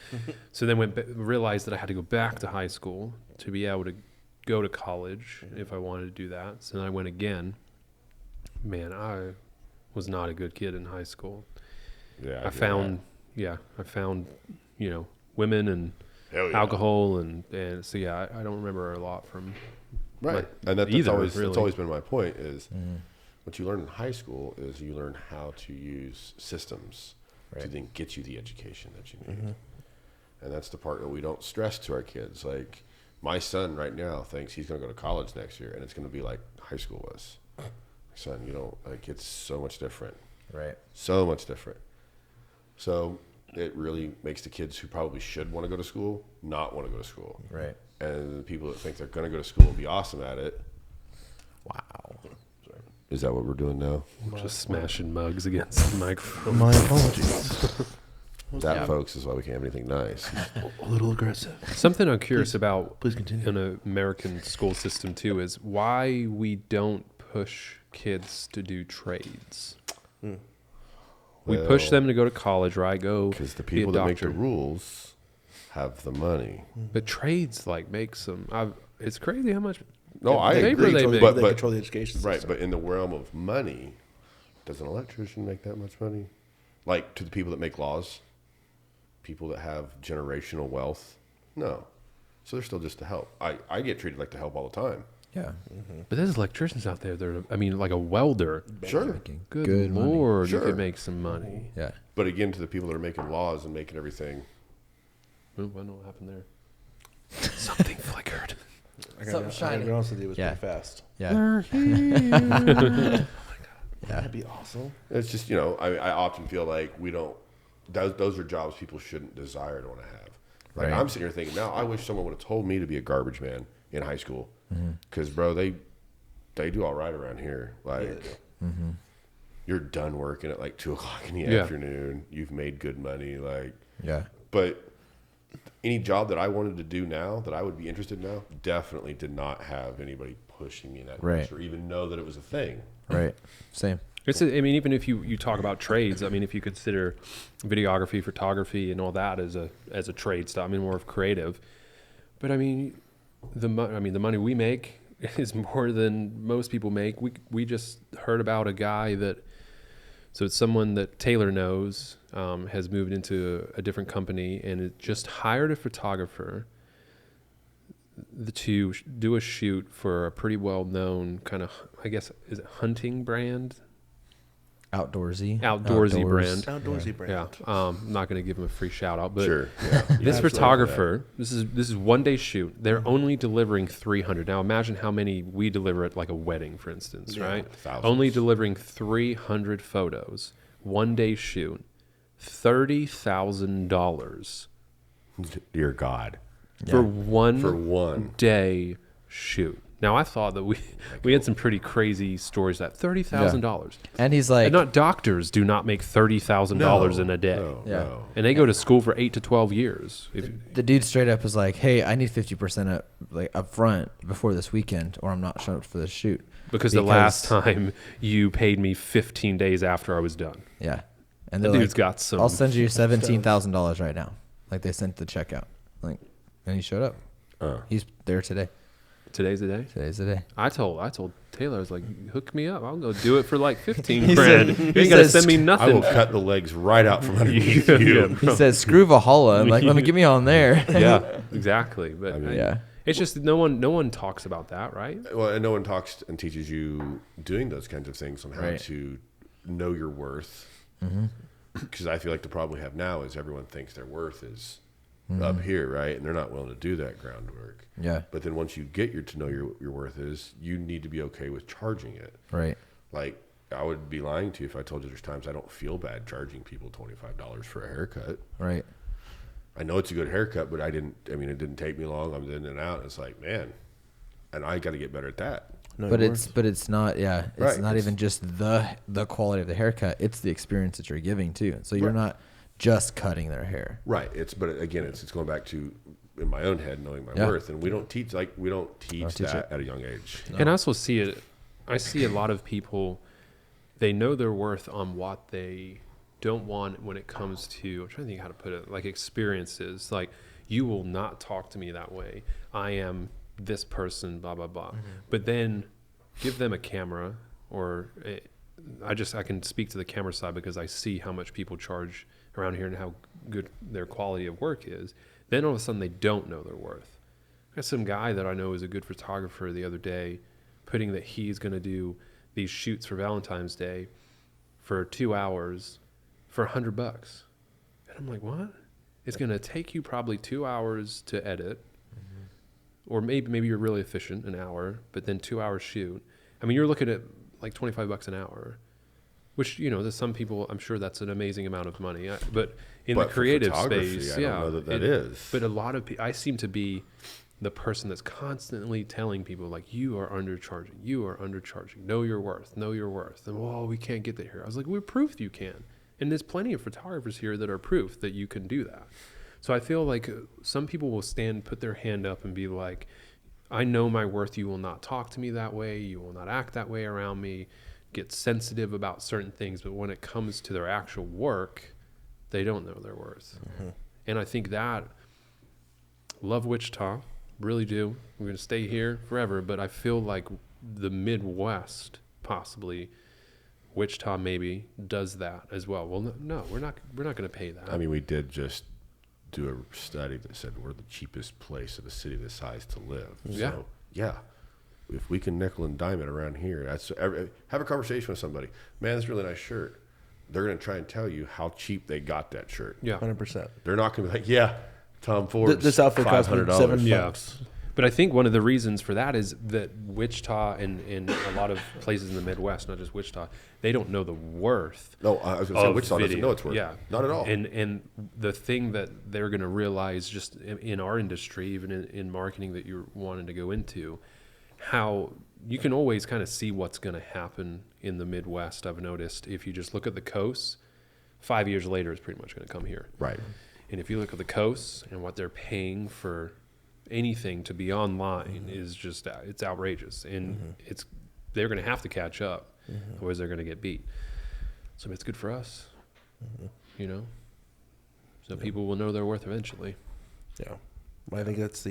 S3: So then realized that I had to go back to high school to be able to go to college if I wanted to do that. So then I went again. Man, I was not a good kid in high school.
S2: Yeah,
S3: I found, women and
S2: Hell yeah.
S3: alcohol and so yeah, I don't remember a lot from
S2: Right. And that's
S3: either,
S2: always
S3: really.
S2: that's always been my point is what you learn in high school is you learn how to use systems to then get you the education that you need. And that's the part that we don't stress to our kids. Like my son right now thinks he's going to go to college next year and it's going to be like high school was. Son, it's so much different.
S1: Right.
S2: So much different. So it really makes the kids who probably should want to go to school not want to go to school.
S1: Right.
S2: And the people that think they're going to go to school and be awesome at it.
S1: Wow.
S2: Is that what we're doing now?
S3: just smashing mugs against the microphone.
S4: My apologies.
S2: That, folks, is why we can't have anything nice.
S4: A little aggressive.
S3: Something I'm curious about
S4: Please continue.
S3: in an American school system too is why we don't push kids to do trades. We push them to go to college, right? Go
S2: Because the
S3: be a
S2: people that make the
S3: doctor.
S2: rules have the money.
S3: But trades like make some. It's crazy how much.
S2: No, I
S3: paper
S2: agree.
S3: they make.
S2: But,
S4: They control the education
S2: right,
S4: system.
S2: but in the realm of money, does an electrician make that much money? Like to the people that make laws? People that have generational wealth? No. So they're still just to help. I get treated like to help all the time.
S1: Yeah.
S3: But there's electricians out there that are, I mean, like a welder.
S2: Sure.
S3: Good Lord,
S2: Sure.
S3: you could make some money.
S1: Yeah.
S2: But again, to the people that are making laws and making everything.
S3: Ooh, I don't know what happened there. Something flickered.
S1: Something
S4: I
S1: shiny.
S4: gotta be honest with you, it was
S1: Yeah.
S4: pretty fast.
S1: Yeah.
S4: That'd be awesome.
S2: It's just, you know, I often feel like we don't, those are jobs people shouldn't desire to want to have. Like,
S1: Right.
S2: I'm sitting here thinking, now, I wish someone would have told me to be a garbage man in high school. Because, bro, they do all right around here. Like, you're done working at like 2 o'clock in the afternoon. You've made good money. Like,
S1: Yeah.
S2: but any job that I wanted to do now, that I would be interested in now, definitely did not have anybody pushing me in that
S1: Right.
S2: direction or even know that it was a thing.
S1: Right. Same.
S3: I mean, even if you talk about trades, I mean, if you consider videography, photography, and all that as a trade stuff, I mean, more of creative. But I mean, the money we make is more than most people make. We just heard about a guy that, so it's someone that Taylor knows, has moved into a different company and it just hired a photographer to do a shoot for a pretty well-known kind of, I guess, is it hunting brand?
S1: Outdoorsy
S3: brand.
S4: Outdoorsy brand.
S3: Yeah, I'm not going to give him a free shout out, but
S2: Sure. Yeah.
S3: this photographer, this is 1 day shoot. They're only delivering 300. Now imagine how many we deliver at like a wedding, for instance, right?
S2: Thousands.
S3: Only delivering 300 photos, 1 day shoot, $30,000
S2: Dear God.
S3: for one
S2: For one.
S3: day shoot. Now I thought that we had some pretty crazy stories that $30,000.
S1: And he's like,
S3: And not doctors do not make $30,000 in a day.
S2: No,
S1: Yeah.
S2: no.
S3: And they go to school for 8 to 12 years.
S1: the dude straight up was like, "Hey, I need 50% up front before this weekend, or I'm not showing up for this shoot."
S3: Because the last time you paid me 15 days after I was done.
S1: Yeah, and
S3: The
S1: they're
S3: dude's
S1: like,
S3: got some.
S1: "I'll send you $17,000 right now." Like they sent the check out, like, and he showed up. He's there today.
S3: Today's the day.
S1: Today's the day.
S3: I told Taylor, I was like, hook me up. I'll go do it for like 15
S1: He
S3: grand.
S1: said-
S3: You
S1: he
S3: ain't got to
S1: says-
S3: send me
S2: I
S3: nothing.
S2: will cut the legs right out from underneath
S3: Yeah,
S2: you.
S1: He says, "Screw Valhalla." I'm like, "Let me get me on there."
S3: Yeah, exactly. But
S2: I mean,
S1: Yeah.
S3: it's just no one talks about that, right?
S2: Well, and no one talks and teaches you doing those kinds of things on how
S1: Right.
S2: to know your worth. Because I feel like the problem we have now is everyone thinks their worth is up here, right? And they're not willing to do that groundwork.
S1: Yeah.
S2: But then once you get to know your worth is, you need to be okay with charging it.
S1: Right.
S2: Like, I would be lying to you if I told you there's times I don't feel bad charging people $25 for a haircut.
S1: Right.
S2: I know it's a good haircut, but it didn't take me long. I'm in and out. It's like, man, and I got to get better at that.
S4: No,
S1: But
S4: your
S1: it's
S4: worth.
S1: not. Yeah. It's
S2: Right.
S1: not even just the quality of the haircut. It's the experience that you're giving too. So you're not just cutting their hair.
S2: Right. But again, it's going back to, in my own head, knowing my worth, and we don't teach that
S1: it.
S2: at a young age.
S3: And I also see it. I see a lot of people. They know their worth on what they don't want when it comes to. I'm trying to think how to put it. Like experiences. Like, you will not talk to me that way. I am this person. Blah blah blah. But then give them a camera, or I can speak to the camera side because I see how much people charge around here and how good their quality of work is. Then all of a sudden they don't know their worth. I got some guy that I know is a good photographer the other day putting that he's going to do these shoots for Valentine's Day for 2 hours for $100. And I'm like, what? It's going to take you probably 2 hours to edit, or maybe you're really efficient, an hour, but then 2 hours shoot. I mean, you're looking at like $25 an hour, which, you know, to some people, I'm sure that's an amazing amount of money. But in the
S2: for
S3: creative
S2: photography,
S3: space,
S2: I don't know that is.
S3: But a lot of people, I seem to be the person that's constantly telling people, like, you are undercharging, know your worth, and we can't get that here. I was like, we're proof you can, and there's plenty of photographers here that are proof that you can do that. So I feel like some people will put their hand up and be like, I know my worth. You will not talk to me that way. You will not act that way around me. Get sensitive about certain things, but when it comes to their actual work, they don't know their worth. And I think that, love Wichita, really do. We're going to stay here forever, but I feel like the Midwest, possibly, Wichita maybe, does that as well. Well, no, we're not going to pay that.
S2: I mean, we did just do a study that said we're the cheapest place of a city this size to live.
S3: Yeah.
S2: So, yeah. if we can nickel and dime it around here, have a conversation with somebody. Man, that's a really nice shirt. They're going to try and tell you how cheap they got that shirt.
S3: Yeah,
S4: 100%.
S2: They're not going to be like, yeah, Tom Ford.
S4: This outfit cost me $7.
S3: Yeah. But I think one of the reasons for that is that Wichita and a lot of places in the Midwest, not just Wichita, they don't know the worth.
S2: No, I was going to say Wichita doesn't know its worth.
S3: Yeah,
S2: not at all.
S3: And the thing that they're going to realize just in our industry, even in marketing that you're wanting to go into, how you can always kind of see what's going to happen in the Midwest. I've noticed if you just look at the coasts, 5 years later it's pretty much going to come here.
S2: Right.
S3: And if you look at the coasts and what they're paying for anything to be online is just, it's outrageous. And they're going to have to catch up, otherwise they're going to get beat. So it's good for us, you know? So people will know their worth eventually.
S4: Yeah. Well, I think that's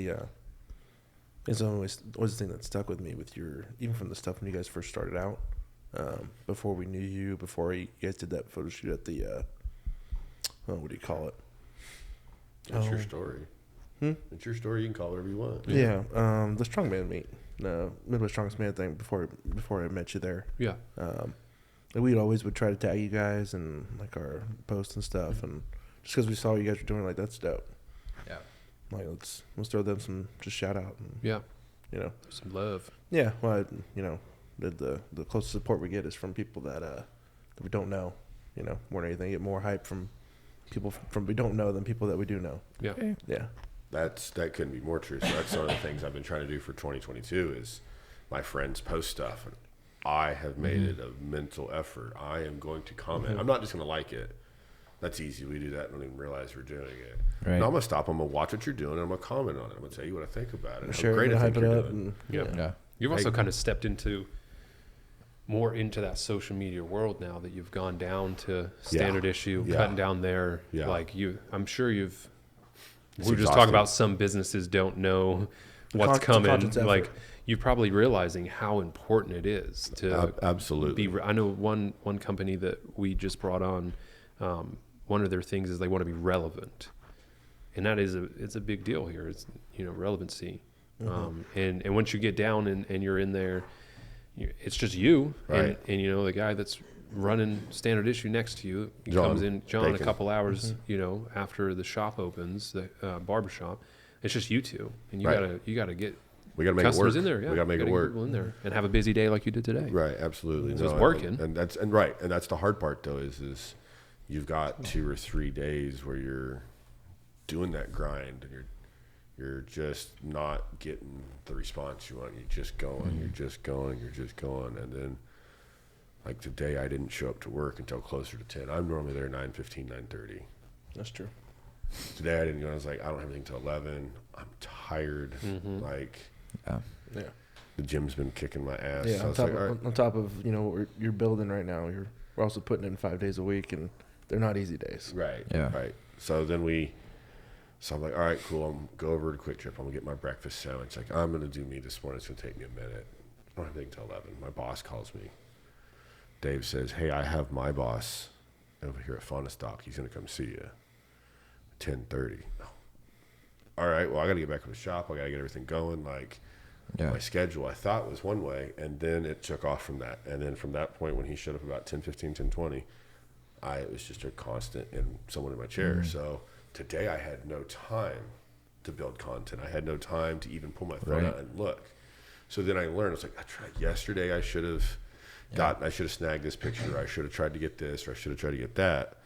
S4: it's always the thing that stuck with me with even from the stuff when you guys first started out, before we knew you, before you guys did that photo shoot at the, what do you call it?
S2: It's your story. It's your story. You can call it whatever you want.
S4: Yeah. The strongman meet, Midwest Strongest Man thing before I met you there.
S3: Yeah.
S4: And we always would try to tag you guys and like our posts and stuff, and just because we saw what you guys were doing, like that's dope.
S1: Yeah.
S4: Like let's throw them some just shout out. And,
S3: Yeah.
S4: You know.
S3: Some love.
S4: Yeah. Well, the closest support we get is from people that we don't know. You know, more than anything, get more hype from people from we don't know than people that we do know.
S3: Yeah.
S4: Yeah.
S2: That couldn't be more true. So that's one of the things I've been trying to do for 2022 is my friends post stuff, and I have made it a mental effort. I am going to comment. I'm not just going to like it. That's easy. We do that and don't even realize we're doing it.
S1: Right.
S2: No, I'm going to stop. I'm going to watch what you're doing, and I'm going to comment on it. I'm going to tell you what I think about it.
S4: Share
S2: great
S4: it,
S2: I
S4: hype
S2: think
S4: it
S2: you're
S4: up.
S2: doing.
S4: And,
S1: Yeah.
S3: You've also kind of stepped more into that social media world now that you've gone down to standard issue, cutting down there.
S2: Yeah.
S3: Like I'm sure we
S2: It's
S3: were just
S2: exhausting.
S3: talking about some businesses don't know what's coming. Like you're probably realizing how important it is to
S2: absolutely.
S3: I know one company that we just brought on. One of their things is they want to be relevant, and that is it's a big deal here. It's relevancy, and once you get down and you're in there, it's just you,
S2: right.
S3: and the guy that's running standard issue next to you
S2: John
S3: comes in a couple hours after the shop opens, the barber shop. It's just you two, and you gotta get
S2: we gotta make
S3: customers
S2: it work.
S3: in there. Yeah,
S2: we gotta make it work.
S3: People in there and have a busy day like you did today.
S2: Right, absolutely.
S3: So it's working,
S2: and that's the hard part though is you've got 2 or 3 days where you're doing that grind and you're just not getting the response you want. You're just going, you're just going, and then like today I didn't show up to work until closer to 10. I'm normally there 9:15, 9:30.
S4: That's true.
S2: Today I didn't go. I was like, I don't have anything till 11. I'm tired. Like,
S4: Yeah.
S2: the gym's been kicking my ass.
S4: Yeah.
S2: So
S4: On top of what you're building right now, we're also putting in 5 days a week, and they're not easy days.
S2: Right.
S1: Yeah.
S2: Right. So I'm like, all right, cool. I'm go over to Quick Trip. I'm gonna get my breakfast sandwich. Like, I'm gonna do me this morning. It's gonna take me a minute. I don't have anything till 11. My boss calls me. Dave says, hey, I have my boss over here at Faunastock. He's gonna come see you. 10:30. All right. Well, I gotta get back to the shop. I gotta get everything going. Like, my schedule I thought was one way, and then it took off from that. And then from that point, when he showed up about 10:15, 10:20. It was just a constant and someone in my chair. So today I had no time to build content. I had no time to even pull my phone out and look. So then I learned, I was like, I tried yesterday. I should have snagged this picture. I should have tried to get this, or I should have tried to get that.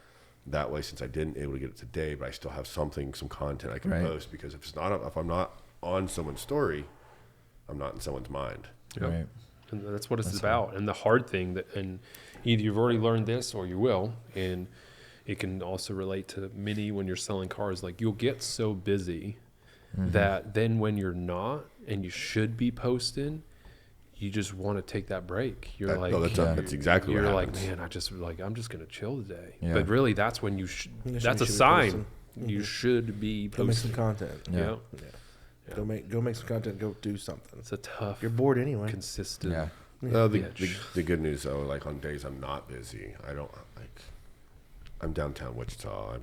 S2: That way, since I didn't able to get it today, but I still have some content I can post, because if I'm not on someone's story, I'm not in someone's mind.
S3: Yep. Right. And that's what it's about. And the hard thing and either you've already learned this or you will, and it can also relate to many when you're selling cars. Like, you'll get so busy that then when you're not and you should be posting, you just want to take that break. You're
S2: that's exactly what happens.
S3: Man, I'm just going to chill today.
S1: Yeah.
S3: But really, that's when that's a sign. You should be posting.
S4: Go make some content.
S3: Yeah.
S4: Go make some content. Go do something.
S3: It's a tough.
S4: You're bored anyway.
S3: Consistent.
S1: Yeah.
S2: The good news though, like on days I'm not busy, I'm downtown Wichita.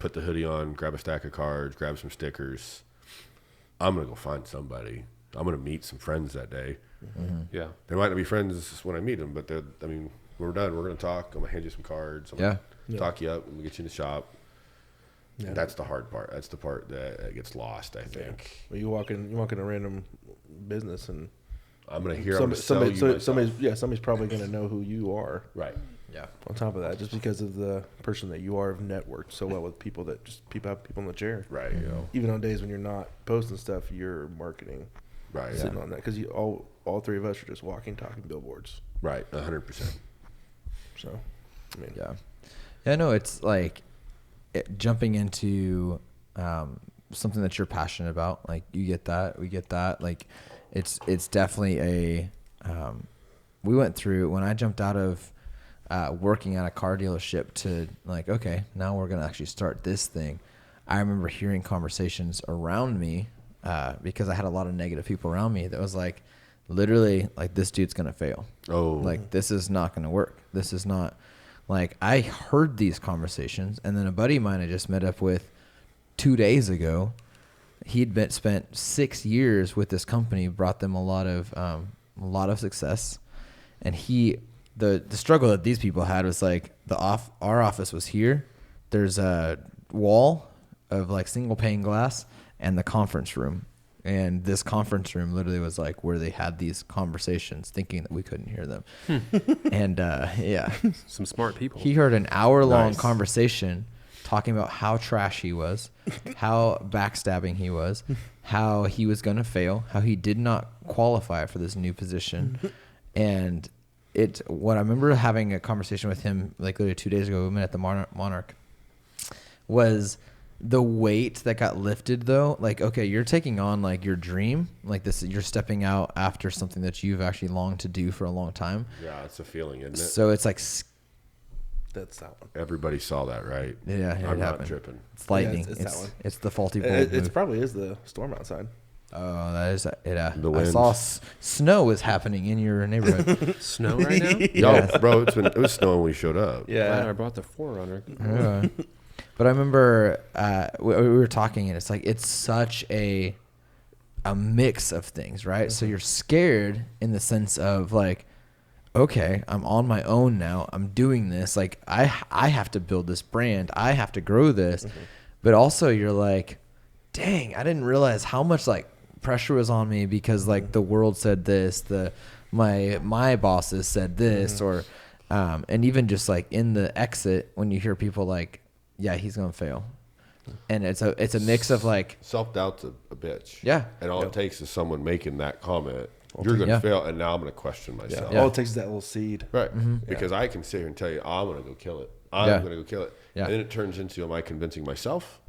S2: Put the hoodie on, grab a stack of cards, grab some stickers. I'm gonna go find somebody. I'm going to meet some friends that day.
S3: Yeah.
S2: They might not be friends when I meet them, but when we're done, we're going to talk. I'm going to hand you some cards. I'm going to talk you up and get you in the shop. Yeah. And that's the hard part. That's the part that gets lost, I think.
S4: Well, you walk in a random business and
S2: I'm going to hear
S4: somebody's probably going to know who you are.
S2: Right.
S1: Yeah.
S4: On top of that, just because of the person that you are, have networked so well with people that just have people in the chair.
S2: Right. You know.
S4: Even on days when you're not posting stuff, you're marketing.
S2: Right.
S4: Sitting on that because all three of us are just walking, talking billboards.
S2: Right. 100%.
S4: So, I mean,
S1: yeah. No, it's like jumping into something that you're passionate about. Like you get that, we get that. Like it's definitely we went through when I jumped out of working at a car dealership to like, okay, now we're going to actually start this thing. I remember hearing conversations around me because I had a lot of negative people around me that was like, literally, like, this dude's going to fail. Oh. Like, this is not going to work. This is not, like, I heard these conversations, and then a buddy of mine I just met up with 2 days ago, he'd spent 6 years with this company, brought them a lot of success, and the struggle that these people had was like our office was here. There's a wall of like single pane glass and the conference room. And this conference room literally was like where they had these conversations thinking that we couldn't hear them. And
S3: some smart people.
S1: He heard an hour-long conversation talking about how trash he was, how backstabbing he was, how he was going to fail, how he did not qualify for this new position. And what I remember having a conversation with him like literally 2 days ago, we met at the Monarch, was the weight that got lifted though. Like, okay, you're taking on like your dream, like this, you're stepping out after something that you've actually longed to do for a long time.
S2: Yeah, it's a feeling, isn't it?
S1: So it's like,
S4: that's that one.
S2: Everybody saw that, right?
S1: Yeah,
S2: I'm not tripping.
S1: It's lightning.
S4: Yeah, it's that one.
S1: It's the faulty bulb.
S4: It probably is the storm outside.
S1: Oh, that is it.
S2: The wind.
S1: I saw snow was happening in your neighborhood.
S3: Snow right now?
S2: Yo, bro, it was snowing when we showed up.
S4: Yeah,
S3: glad I brought the 4Runner.
S1: But I remember we were talking, and it's like it's such a mix of things, right? Mm-hmm. So you're scared in the sense of like, okay, I'm on my own now. I'm doing this. Like I have to build this brand. I have to grow this. Mm-hmm. But also you're like, dang, I didn't realize how much like pressure was on me because like the world said this, my bosses said this, or and even just like in the exit when you hear people like, yeah, he's gonna fail, and it's a mix of like
S2: self-doubt's a bitch.
S1: Yeah,
S2: and all it takes is someone making that comment. You're gonna fail, and now I'm gonna question myself.
S4: All it takes is that little seed,
S2: right? Mm-hmm. Because I can sit here and tell you, I'm gonna go kill it. I'm gonna go kill it, and then it turns into, am I convincing myself,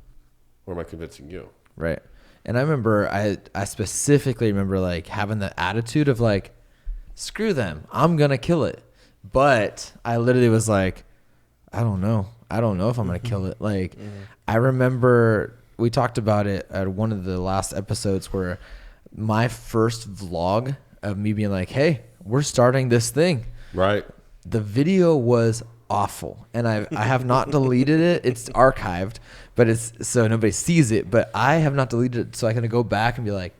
S2: or am I convincing you?
S1: Right. And I remember, I specifically remember like having the attitude of like, screw them, I'm going to kill it. But I literally was like, I don't know if I'm going to kill it. Like, I remember we talked about it at one of the last episodes where my first vlog of me being like, hey, we're starting this thing.
S2: Right.
S1: The video was awful, and I have not deleted it. It's archived, but it's so nobody sees it, but I have not deleted it, so I can go back and be like,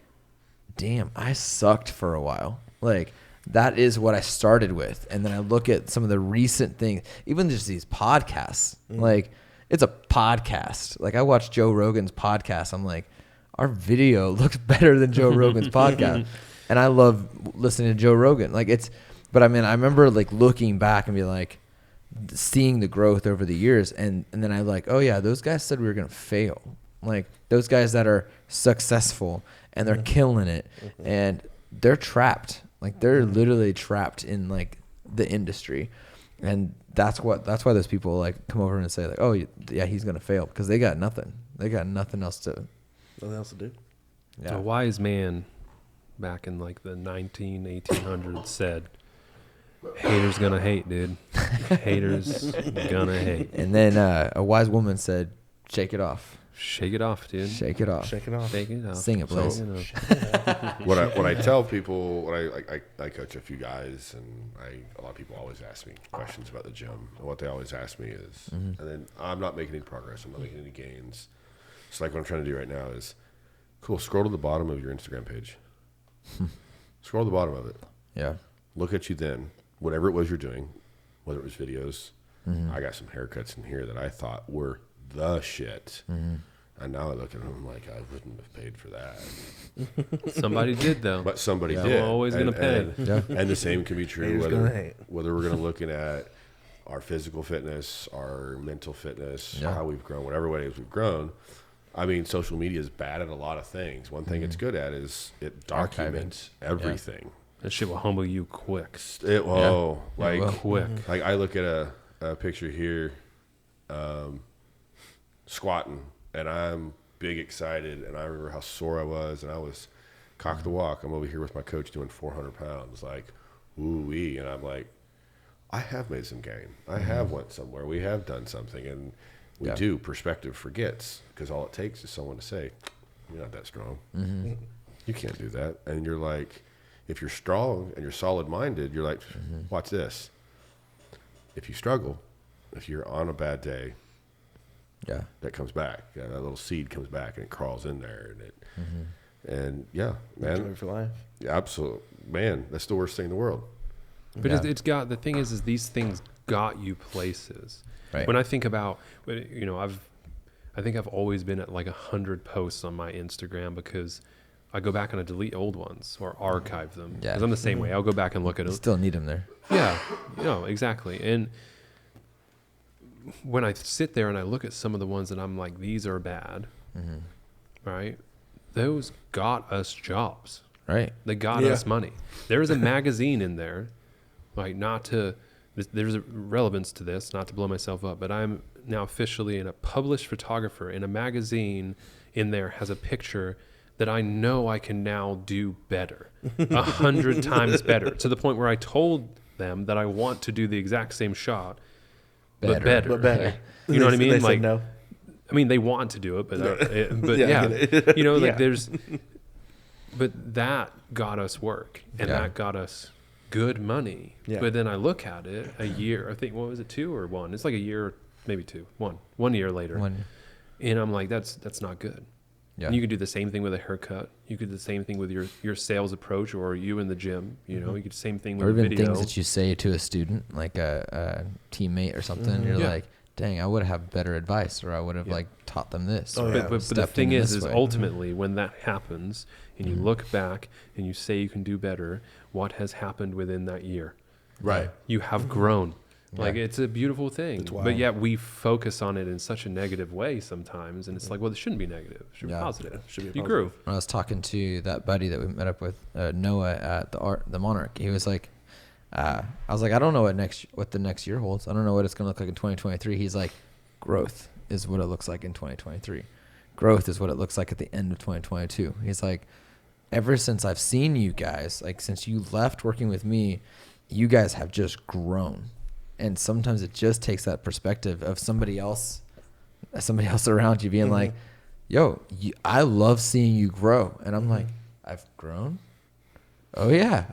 S1: damn, I sucked for a while. Like, that is what I started with. And then I look at some of the recent things, even just these podcasts. Like, it's a podcast. Like, I watched Joe Rogan's podcast. I'm like, our video looks better than Joe Rogan's podcast. And I love listening to Joe Rogan. Like, but I mean, I remember like looking back and be like, seeing the growth over the years, and then I like, oh yeah, those guys said we were gonna fail. Like those guys that are successful and they're killing it, and they're trapped. Like they're literally trapped in like the industry, and that's why those people like come over and say like, oh yeah, he's gonna fail because they got nothing. They got nothing else to
S4: do.
S1: Yeah.
S3: A wise man back in like the 1800s said, haters gonna hate, dude. Haters gonna hate.
S1: And then a wise woman said, shake it off.
S3: Shake it off, dude.
S1: Shake it off.
S4: Shake it off.
S3: Shake it off.
S1: Sing it, Blaise.
S2: What I tell people, when I coach a few guys, and a lot of people always ask me questions about the gym. And what they always ask me is, and then I'm not making any progress. I'm not making any gains. So like what I'm trying to do right now is, cool, scroll to the bottom of your Instagram page. Scroll to the bottom of it.
S1: Yeah.
S2: Look at you then, whatever it was you're doing, whether it was videos. I got some haircuts in here that I thought were the shit. And now I look at them like, I wouldn't have paid for that.
S3: Somebody did, though.
S2: But somebody did.
S3: We're always going to pay.
S2: And the same can be true whether we're going to look at our physical fitness, our mental fitness, how we've grown, whatever way we've grown. I mean, social media is bad at a lot of things. One thing it's good at is it documents everything.
S3: That shit will humble you quick.
S2: Quick.
S3: Quick.
S2: Like I look at a picture here, squatting, and I'm big excited, and I remember how sore I was, and I was cock the walk. I'm over here with my coach doing 400 pounds, like, ooh-wee, and I'm like, I have made some gain. I have went somewhere. We have done something, and we do. Perspective forgets, because all it takes is someone to say, you're not that strong. You can't do that. And you're like, if you're strong and you're solid-minded, you're like, watch this. If you struggle, if you're on a bad day, that comes back. That little seed comes back and it crawls in there, and man,
S4: for life.
S2: Yeah, absolutely, man. That's the worst thing in the world.
S3: But it's got, the thing is these things got you places.
S1: Right.
S3: When I think about, I think I've always been at like 100 posts on my Instagram because I go back and I delete old ones or archive them. Because I'm the same way. I'll go back and look at them.
S1: You still need them there.
S3: Yeah, exactly. And when I sit there and I look at some of the ones that I'm like, these are bad, right? Those got us jobs.
S1: Right.
S3: They got us money. There is a magazine in there, like there's a relevance to this, not to blow myself up, but I'm now officially a published photographer, and a magazine in there has a picture that I know I can now do better, 100 times better, to the point where I told them that I want to do the exact same shot, but better. You know what I mean?
S4: They
S3: like,
S4: said no.
S3: I mean, they want to do it, but there's, but that got us work, and that got us good money. Yeah. But then I look at it a year, I think, what was it, 2 or 1? It's like a year, maybe 2, 1 year later. And I'm like, that's not good. Yeah. And you could do the same thing with a haircut. You could do the same thing with your sales approach, or you in the gym. You know, you could do the same thing with
S1: or even
S3: video.
S1: things that you say to a student, like a teammate or something. You're like, dang, I would have better advice, or I would have like taught them this.
S3: But the thing is ultimately when that happens and you look back and you say you can do better, what has happened within that year?
S2: Right.
S3: You have grown. Like, it's a beautiful thing, but yet we focus on it in such a negative way sometimes, and it's like, well, it shouldn't be negative. It should be positive. It should be positive. You grew.
S1: When I was talking to that buddy that we met up with, Noah at the Monarch, he was like, I was like, I don't know what the next year holds. I don't know what it's going to look like in 2023. He's like, growth is what it looks like in 2023. Growth is what it looks like at the end of 2022. He's like, ever since I've seen you guys, like since you left working with me, you guys have just grown. And sometimes it just takes that perspective of somebody else around you being like, yo, I love seeing you grow. And I'm like, I've grown? Oh yeah,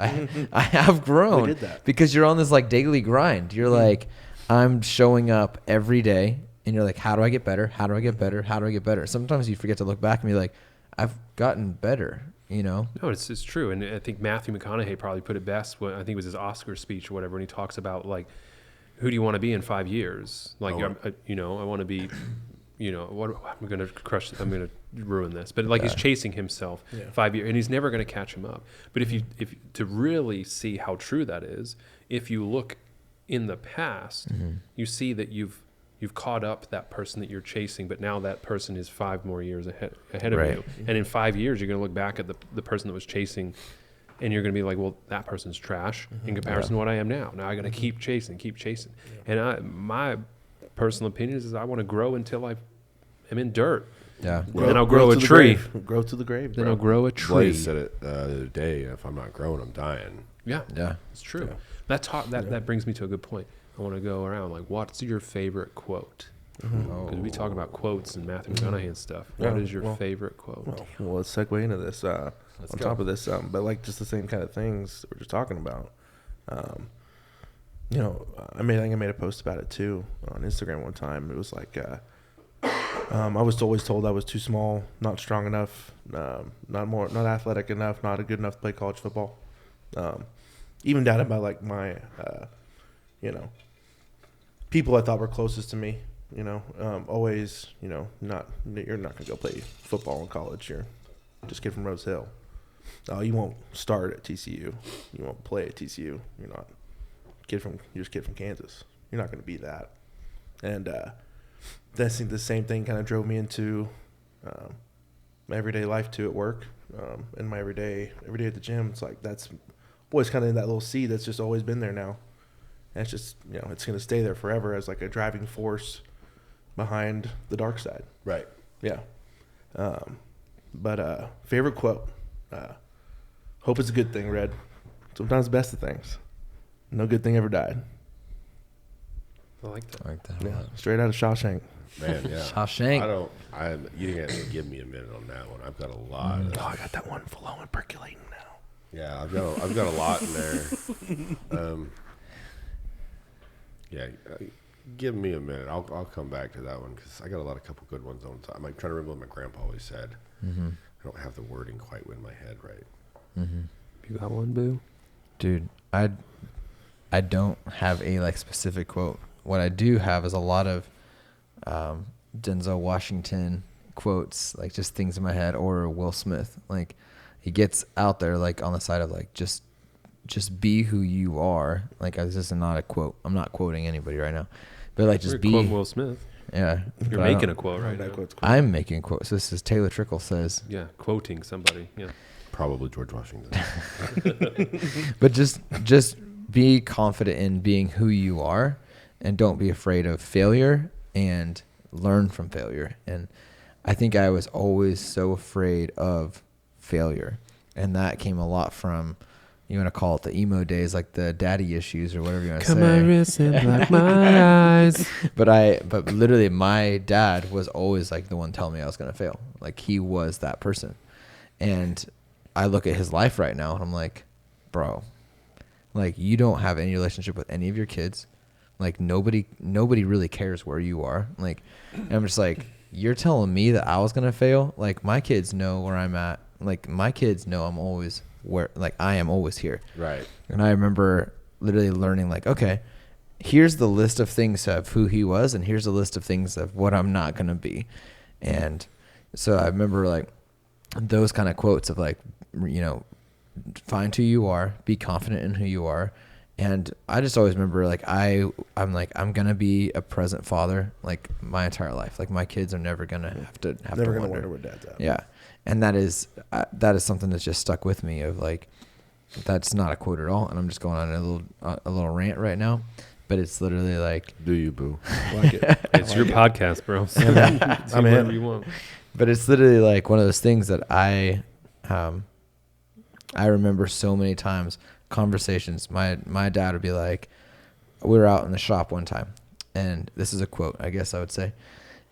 S1: I have grown.
S4: We did that.
S1: Because you're on this like daily grind. You're like, I'm showing up every day, and you're like, how do I get better? How do I get better? How do I get better? Sometimes you forget to look back and be like, I've gotten better, you know?
S3: No, it's true. And I think Matthew McConaughey probably put it best when, I think it was his Oscar speech or whatever, and he talks about like, who do you want to be in 5 years? Like, I want to be, I'm going to ruin this. But like he's chasing himself 5 years, and he's never going to catch him up. But if to really see how true that is, if you look in the past, you see that you've caught up that person that you're chasing, but now that person is 5 more years ahead of you. And in 5 years, you're going to look back at the person that was chasing, and you're going to be like, well, that person's trash in comparison to what I am now. Now I got to keep chasing. Yeah. And my personal opinion is I want to grow until I am in dirt. Yeah. Then I'll grow a tree.
S4: Grow to the grave.
S3: Then I'll grow a tree.
S2: Blaise said it the other day, if I'm not growing, I'm dying.
S3: Yeah. It's true. Yeah. That brings me to a good point. I want to go around like, what's your favorite quote? Because we talk about quotes and Matthew McConaughey and stuff. What is your favorite quote?
S4: Well, let's segue into this. Top of this, but like just the same kind of things that we're just talking about. I think I made a post about it too on Instagram one time. It was like, I was always told I was too small, not strong enough, not athletic enough, not good enough to play college football. Even down to my people I thought were closest to me. Always, not you're not gonna go play football in college. You're just kid from Rose Hill. You won't start at TCU. You won't play at TCU. You're just kid from Kansas. You're not gonna be that. And that's the same thing kind of drove me into my everyday life too at work, and my every day at the gym. It's like that's always kind of in that little seed that's just always been there now. And it's just it's gonna stay there forever as like a driving force behind the dark side.
S2: Right.
S4: Yeah. But favorite quote. Hope is a good thing, Red. Sometimes the best of things. No good thing ever died.
S3: I like that.
S1: I like that.
S4: Yeah. Straight out of Shawshank.
S2: Man, yeah.
S1: Shawshank.
S2: You have to give me a minute on that one. I've got a lot.
S4: I got that one flowing, percolating now.
S2: Yeah, I've got a lot in there. Give me a minute. I'll come back to that one because I got a couple good ones on top. I'm trying to remember what my grandpa always said.
S1: Mm-hmm.
S2: I don't have the wording quite in my head right.
S1: Mm-hmm.
S3: You got one, Boo?
S1: Dude, I don't have a specific quote. What I do have is a lot of Denzel Washington quotes, just things in my head, or Will Smith. He gets out there on the side of just be who you are. This is not a quote. I'm not quoting anybody right now, but just be.
S3: Quote Will Smith.
S1: Yeah,
S3: you're making a quote right now.
S1: I'm making quotes. This is Taylor Trickle says.
S3: Yeah, quoting somebody. Yeah,
S2: probably George Washington.
S1: But just be confident in being who you are, and don't be afraid of failure, and learn from failure. And I think I was always so afraid of failure, and that came a lot from, you want to call it the emo days, the daddy issues or whatever you want to say.
S3: Cut my wrists and black my eyes.
S1: But literally my dad was always the one telling me I was going to fail. He was that person. And I look at his life right now and I'm like, bro, you don't have any relationship with any of your kids. Nobody really cares where you are. And I'm just you're telling me that I was going to fail? My kids know where I'm at. My kids know I'm always where, I am always here.
S2: Right.
S1: And I remember literally learning okay, here's the list of things of who he was, and here's the list of things of what I'm not going to be. And so I remember those kind of quotes of find who you are, be confident in who you are. And I just always remember I'm going to be a present father my entire life. My kids are never going to have to wonder
S4: where dad's at.
S1: Yeah. And that is something that's just stuck with me of that's not a quote at all. And I'm just going on a little rant right now, but it's literally
S2: do you, Boo?
S3: It's your podcast, bro. So
S4: I'm
S3: whatever you want.
S1: But it's literally one of those things that I remember so many times, conversations. My dad would be we were out in the shop one time, and this is a quote, I guess I would say,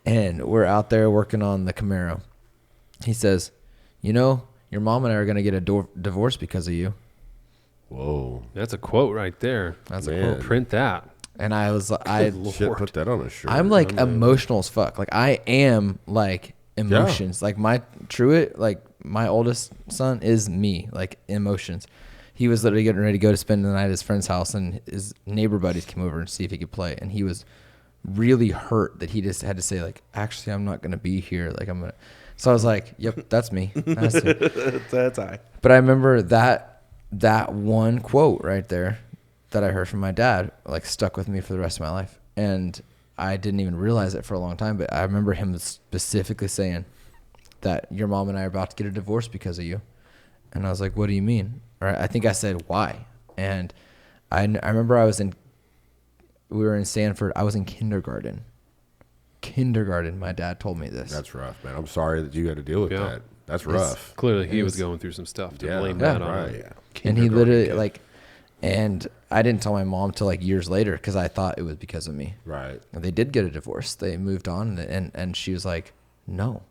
S1: and we're out there working on the Camaro. He says, your mom and I are going to get a divorce because of you.
S2: Whoa.
S3: That's a quote right there.
S1: That's a quote.
S3: Print that.
S1: And I was
S2: Shit, put that on a shirt.
S1: I'm emotional as fuck. I am emotions.
S2: Yeah.
S1: My Truett, my oldest son is me, emotions. He was literally getting ready to go to spend the night at his friend's house, and his neighbor buddies came over and see if he could play. And he was really hurt that he just had to say actually, I'm not going to be here. I'm going to. So I was yep, that's me.
S4: That's I.
S1: But I remember that one quote right there that I heard from my dad stuck with me for the rest of my life. And I didn't even realize it for a long time, but I remember him specifically saying that your mom and I are about to get a divorce because of you. And I was what do you mean? Or I think I said, why? And I remember we were in Sanford. I was in kindergarten. My dad told me this.
S2: That's rough, man. I'm sorry that you had to deal with that. That's rough.
S3: Clearly he was going through some stuff to blame that on.
S2: Right.
S3: Yeah.
S1: And he literally and I didn't tell my mom till years later because I thought it was because of me.
S2: Right.
S1: And they did get a divorce. They moved on, and she was no.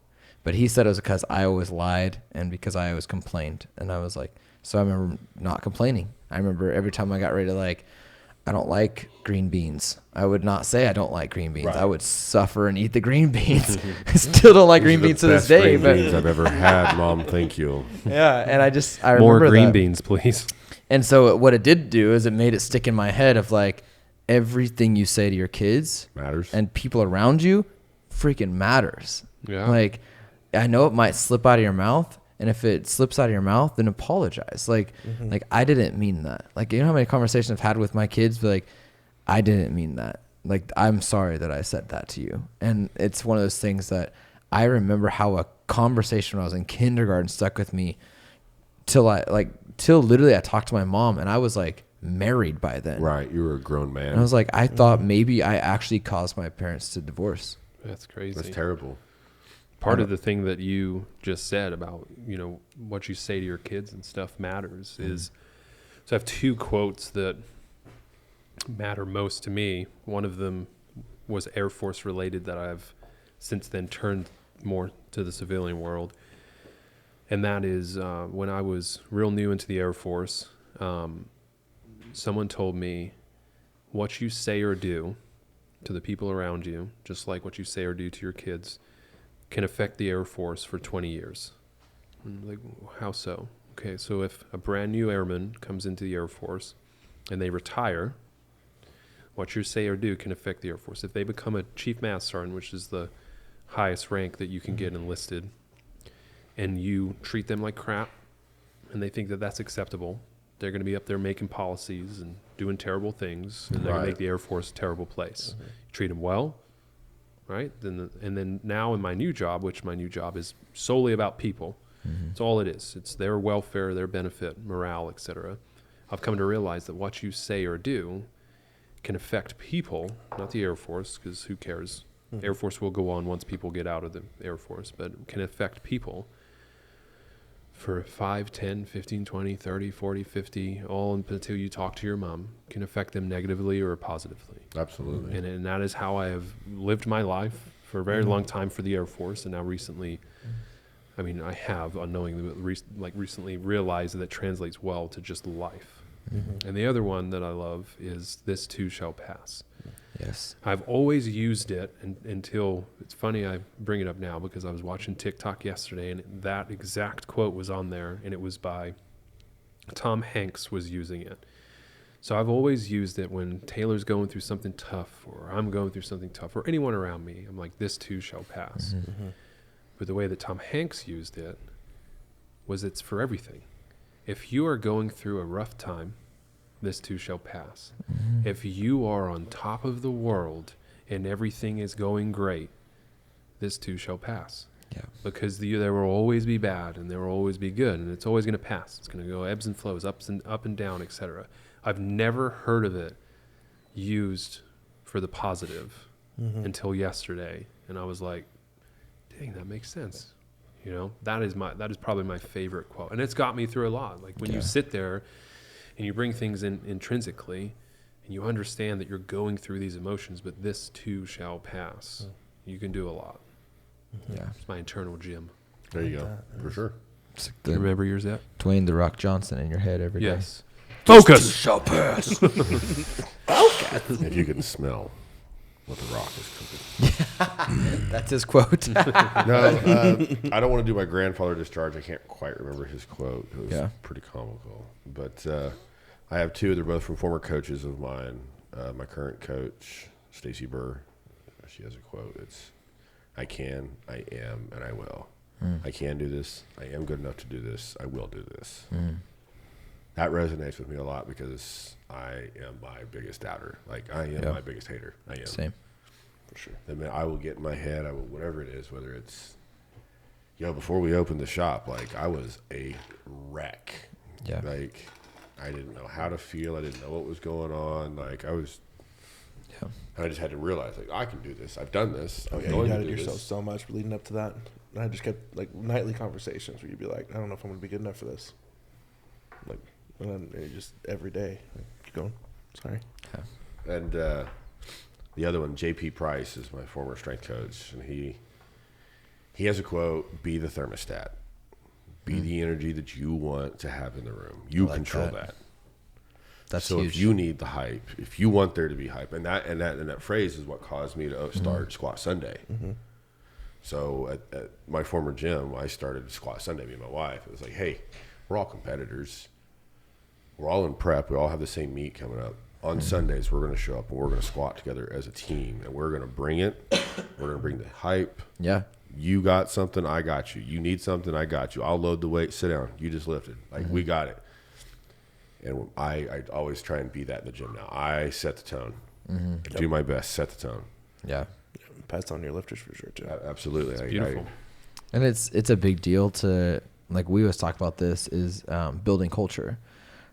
S1: But he said it was because I always lied and because I always complained. And I was so I remember not complaining. I remember every time I got ready to I don't like green beans. I would not say I don't like green beans.
S2: Right.
S1: I would suffer and eat the green beans. I still don't like green beans to this day.
S2: Green
S1: But
S2: beans I've ever had, Mom. Thank you.
S1: yeah, and I
S3: More
S1: remember
S3: green
S1: that.
S3: beans, please.
S1: And so what it did do is it made it stick in my head of like everything you say to your kids
S2: Matters.
S1: and people around you freaking matters.
S3: Yeah.
S1: Like I know it might slip out of your mouth, and if it slips out of your mouth, then apologize. Like I didn't mean that. Like you know how many conversations I've had with my kids, but like I didn't mean that. Like I'm sorry that I said that to you. And it's one of those things that I remember how a conversation when I was in kindergarten stuck with me till literally I talked to my mom, and I was like married by then.
S2: Right. You were a grown man.
S1: And I was like, I thought maybe I actually caused my parents to divorce.
S3: That's crazy.
S2: That's terrible.
S3: Part of the thing that you just said about, what you say to your kids and stuff matters is, so I have two quotes that matter most to me. One of them was Air Force related that I've since then turned more to the civilian world. And that is when I was real new into the Air Force, someone told me what you say or do to the people around you, just like what you say or do to your kids, can affect the Air Force for 20 years. I'm like, how so? Okay, so if a brand new airman comes into the Air Force and they retire, what you say or do can affect the Air Force. If they become a Chief Master Sergeant, which is the highest rank that you can get enlisted, and you treat them like crap, and they think that that's acceptable, they're going to be up there making policies and doing terrible things, and they're going to make the Air Force a terrible place. You treat them well, right? And then now in my new job, which my new job is solely about people. It's all it is. It's their welfare, their benefit, morale, etc. I've come to realize that what you say or do can affect people, not the Air Force, because who cares? Air Force will go on once people get out of the Air Force, but can affect people for 5, 10, 15, 20, 30, 40, 50, all until you talk to your mom, can affect them negatively or positively.
S2: Absolutely.
S3: And that is how I have lived my life for a very long time for the Air Force. And now recently, I have unknowingly, recently realized that translates well to just life. And the other one that I love is "This too shall pass."
S1: Yes.
S3: I've always used it until, it's funny I bring it up now because I was watching TikTok yesterday and that exact quote was on there, and it was by Tom Hanks was using it. So I've always used it when Taylor's going through something tough, or I'm going through something tough, or anyone around me. I'm like, this too shall pass. But the way that Tom Hanks used it was it's for everything. If you are going through a rough time, this too shall pass. If you are on top of the world and everything is going great, this too shall pass.
S1: Yeah.
S3: Because there will always be bad and there will always be good, and it's always going to pass. It's going to go ebbs and flows, up and down, etc. I've never heard of it used for the positive until yesterday, and I was like, dang, that makes sense. That is probably my favorite quote, and it's got me through a lot. Like when you sit there and you bring things in intrinsically, and you understand that you're going through these emotions, but this too shall pass. You can do a lot.
S1: Yeah.
S3: It's my internal gym.
S2: There you go. For sure.
S1: It's like
S3: Do you remember yours yet?
S1: Dwayne "The Rock" Johnson in your head every day.
S3: Yes. Focus!
S1: Shall pass.
S2: If you can smell what The Rock is cooking.
S1: That's his quote.
S2: No, I don't want to do my grandfather discharge. I can't quite remember his quote. It was pretty comical. But I have two. They're both from former coaches of mine. My current coach, Stacy Burr, she has a quote. It's, I can, I am, and I will. I can do this. I am good enough to do this. I will do this. That resonates with me a lot because I am my biggest doubter. Like, I am my biggest hater. I am.
S1: Same.
S2: For sure. I mean, I will get in my head, I will, whatever it is, whether it's, before we opened the shop, like, I was a wreck.
S1: Yeah.
S2: Like, I didn't know how to feel. I didn't know what was going on. Like, I was, I just had to realize, like, I can do this. I've done this. I'm
S4: You
S2: going to
S4: doubted
S2: do
S4: yourself
S2: this.
S4: so much leading up to that. And I just kept, like, nightly conversations where you'd be like, I don't know if I'm going to be good enough for this. Like, and then just every day. Like, keep going. Sorry.
S2: And the other one, JP Price, is my former strength coach, and he has a quote: "Be the thermostat. Be the energy that you want to have in the room. You control that."
S1: That's
S2: so
S1: huge.
S2: if you need the hype, if you want there to be hype, and that phrase is what caused me to start Squat Sunday. So at my former gym, I started Squat Sunday, me and my wife. It was like, hey, we're all competitors. We're all in prep. We all have the same meet coming up. On Sundays, we're going to show up and we're going to squat together as a team, and we're going to bring it. We're going to bring the hype.
S1: Yeah.
S2: You got something, I got you. You need something, I got you. I'll load the weight. Sit down. You just lifted. Like, we got it. And I always try and be that in the gym now. I set the tone. I do my best, set the tone.
S1: Yeah.
S4: Pass on your lifters for sure too.
S2: Absolutely.
S3: It's beautiful.
S1: And it's a big deal to, like, we always talk about this, is building culture.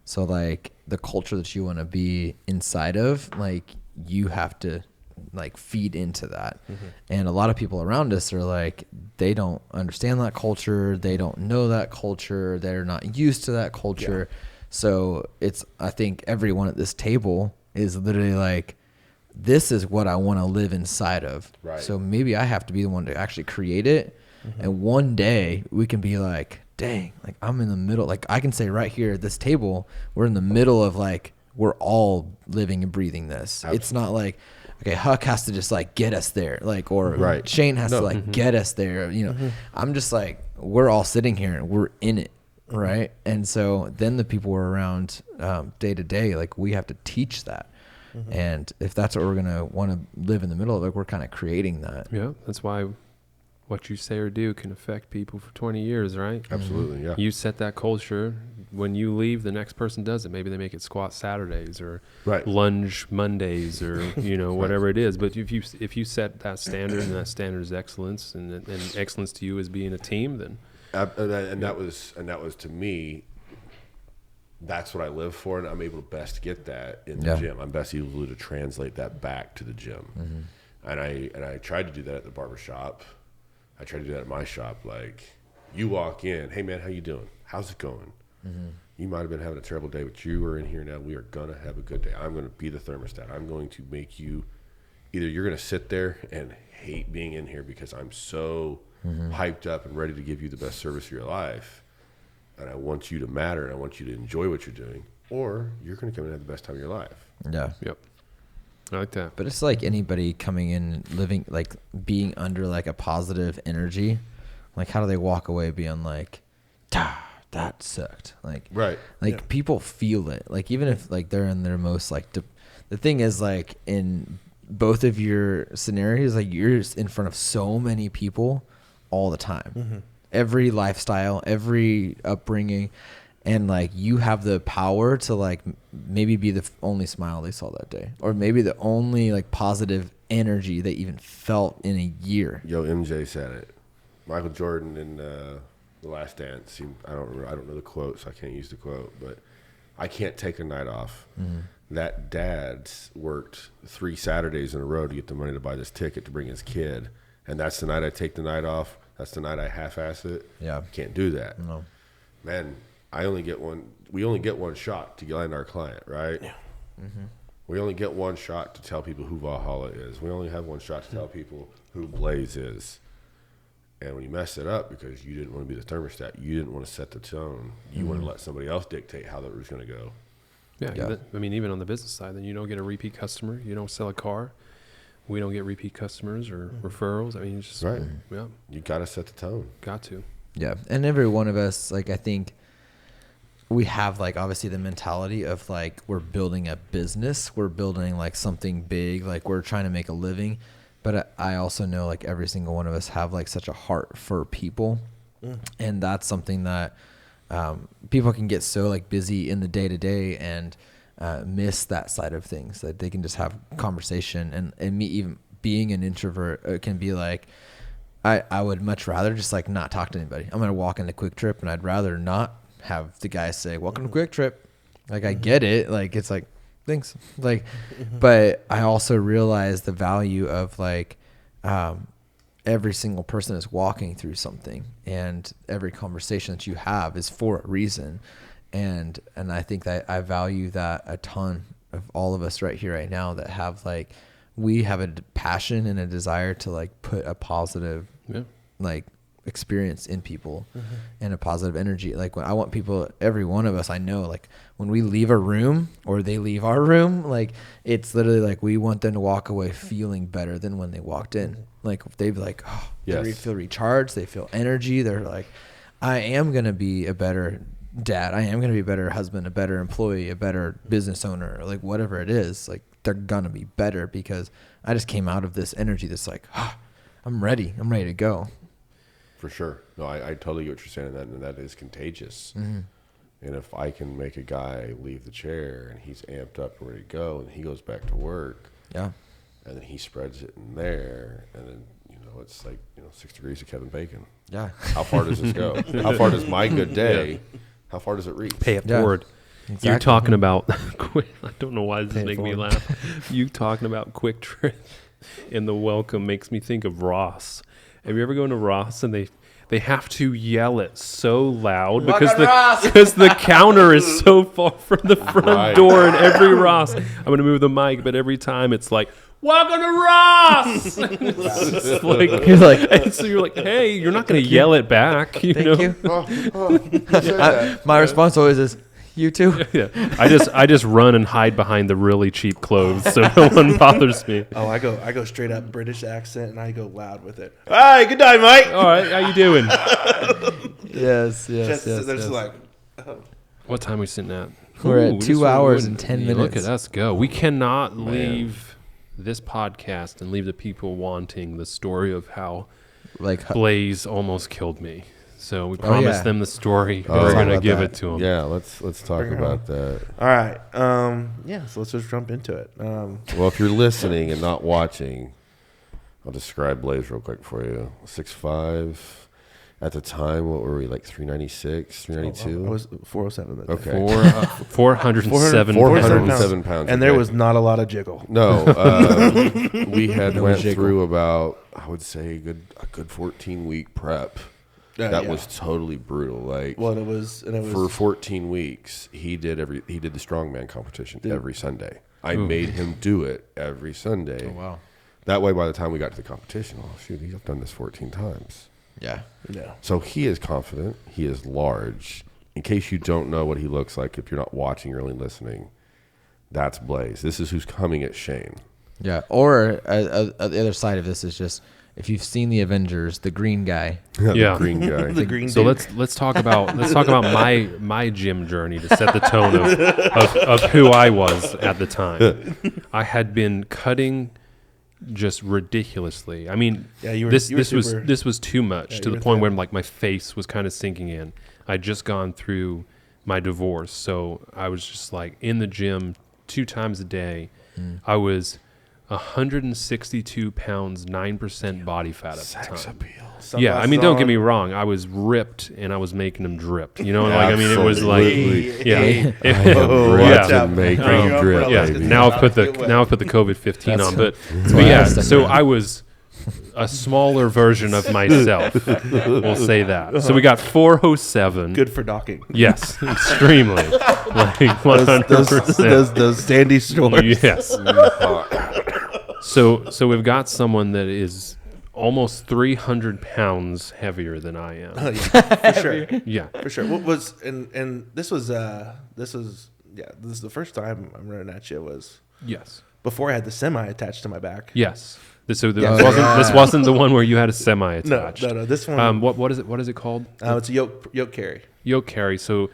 S1: So, like, the culture that you want to be inside of, like, you have to, like, feed into that. And a lot of people around us are like, they don't understand that culture. They don't know that culture. They're not used to that culture. So I think everyone at this table is literally like, this is what I want to live inside of.
S2: Right.
S1: So maybe I have to be the one to actually create it. And one day we can be like, dang, like, I'm in the middle. Like, I can say right here at this table, we're in the middle of, like, we're all living and breathing this. Absolutely. It's not like, okay, Huck has to just, like, get us there. Like, or Shane has to, like, get us there. You know, I'm just like, we're all sitting here and we're in it. Right. And so then the people we're around day to day, like, we have to teach that. And if that's what we're going to want to live in the middle of, like, we're kind of creating that.
S3: Yeah. That's why what you say or do can affect people for 20 years, right?
S2: Absolutely, yeah.
S3: You set that culture. When you leave, the next person does it. Maybe they make it squat Saturdays or lunge Mondays or, you know, whatever it is. But if you set that standard, and that standard is excellence, and excellence to you is being a team, then
S2: that was to me, that's what I live for, and I'm able to best get that in the gym. I'm best able to translate that back to the gym. And I tried to do that at the barber shop. I try to do that at my shop. Like, you walk in, hey man, how you doing? How's it going? You might have been having a terrible day, but you are in here now. We are going to have a good day. I'm going to be the thermostat. I'm going to make you, either you're going to sit there and hate being in here because I'm so hyped up and ready to give you the best service of your life, and I want you to matter, and I want you to enjoy what you're doing, or you're going to come in and have the best time of your life.
S1: Yeah.
S3: Yep. I like that.
S1: But it's like anybody coming in, living, like, being under, like, a positive energy. Like, how do they walk away being like, that sucked? Like, people feel it. Like, even if, like, they're in their most, like, the thing is, like, in both of your scenarios, like, you're in front of so many people all the time. Every lifestyle, every upbringing. And, like, you have the power to, like, maybe be the only smile they saw that day, or maybe the only, like, positive energy they even felt in a year.
S2: Yo, MJ said it. Michael Jordan in The Last Dance. I don't know the quote, so I can't use the quote, but I can't take a night off. That dad worked 3 Saturdays in a row to get the money to buy this ticket to bring his kid, and that's the night I take the night off. That's the night I half-ass it. Yeah, can't do that. No, man. We only get one shot to land our client, right? Yeah. We only get one shot to tell people who Valhalla is. We only have one shot to tell people who Blaise is. And when you mess it up because you didn't want to be the thermostat, you didn't want to set the tone, you want to let somebody else dictate how that was going to go.
S3: Yeah. I mean, even on the business side, then you don't get a repeat customer. You don't sell a car. We don't get repeat customers or referrals. I mean, it's just,
S2: you got to set the tone.
S3: Got to.
S1: Yeah. And every one of us, like, I think, we have, like, obviously the mentality of, like, we're building a business, we're building, like, something big, like, we're trying to make a living. But I also know, like, every single one of us have, like, such a heart for people. And that's something that people can get so, like, busy in the day to day and miss that side of things, that they can just have conversation. And me, even being an introvert, it can be like, I would much rather just, like, not talk to anybody. I'm going to walk into Quick Trip, and I'd rather not have the guy say, welcome to Quick Trip. Like, I get it. Like, it's like, thanks. Like, but I also realize the value of, like, every single person is walking through something, and every conversation that you have is for a reason. And I think that I value that a ton of all of us right here, right now, that have, like, we have a passion and a desire to, like, put a positive, like, experience in people and a positive energy. Like when I want people, every one of us, I know, like when we leave a room or they leave our room, like it's literally like we want them to walk away feeling better than when they walked in. Like if they be like, oh, they feel recharged, they feel energy. They're like, I am going to be a better dad. I am going to be a better husband, a better employee, a better business owner, like whatever it is. Like they're going to be better because I just came out of this energy that's like, I'm ready to go.
S2: For sure. No, I totally get what you're saying, and that is contagious. And if I can make a guy leave the chair and he's amped up and ready to go, and he goes back to work, and then he spreads it in there, and then it's like 6 degrees of Kevin Bacon. Yeah. How far does this go? How far does my good day? How far does it reach?
S3: Pay it forward. Exactly. You're talking about quick. I don't know why this is making me laugh. You talking about Quick Trip in the welcome makes me think of Ross. Have you ever gone to Ross and they have to yell it so loud because the counter is so far from the front door in every Ross. I'm going to move the mic, but every time it's like, welcome to Ross. You're like, so you're like, hey, you're not going to yell it back. Thank you.
S1: My response always is, you too.
S3: Yeah. I just run and hide behind the really cheap clothes so no one bothers me.
S4: Oh, I go straight up British accent and I go loud with it. Hi, good night, Mike.
S3: All right, how you doing?
S1: Yes.
S4: Like,
S3: what time are we sitting at?
S1: We're at 2 hours and 10 minutes.
S3: Look at us go. We cannot leave this podcast and leave the people wanting the story of how Blaise almost killed me. So we promised them the story. We're going to give it to them.
S2: Yeah, let's talk about that.
S4: All right. So let's just jump into it.
S2: Well, if you're listening and not watching, I'll describe Blaise real quick for you. 6'5". At the time, what were we, like 396, 392?
S4: I was 407.
S2: Okay.
S3: 407
S2: pounds.
S4: And there was not a lot of jiggle.
S2: No. We had went through about, I would say, a good 14-week prep. That was totally brutal. Like,
S4: well, it was
S2: for 14 weeks. He did the strongman competition every Sunday. I made him do it every Sunday.
S1: Oh wow!
S2: That way, by the time we got to the competition, I've done this 14 times.
S1: Yeah.
S2: So he is confident. He is large. In case you don't know what he looks like, if you're not watching or only listening, that's Blaise. This is who's coming at Shane.
S1: Yeah. Or the other side of this is just, if you've seen the Avengers, the green guy.
S2: The green guy.
S4: The green.
S3: So let's talk about my gym journey to set the tone of who I was at the time. I had been cutting just ridiculously. I mean, this was too much to the point where like my face was kind of sinking in. I'd just gone through my divorce, so I was just like in the gym 2 times a day. I was 162 pounds, 9% body fat at the time. Yeah, I mean, don't get me wrong. I was ripped, and I was making them drip. You know, like I mean, it was like, drip. Yeah. Now I've put the COVID-15 on, but yeah. So I was a smaller version of myself. We'll say that. So we got 407.
S4: Good for docking.
S3: Yes, extremely. Like 100%.
S4: Those Sandy stores.
S3: Yes. So we've got someone that is almost 300 pounds heavier than I am.
S4: For sure.
S3: Yeah,
S4: for sure. What was this was the first time I'm running at you was before I had the semi attached to my back.
S3: Yes. This wasn't the one where you had a semi attached.
S4: No. This one.
S3: What is it called?
S4: It's a yoke carry.
S3: Yoke carry. So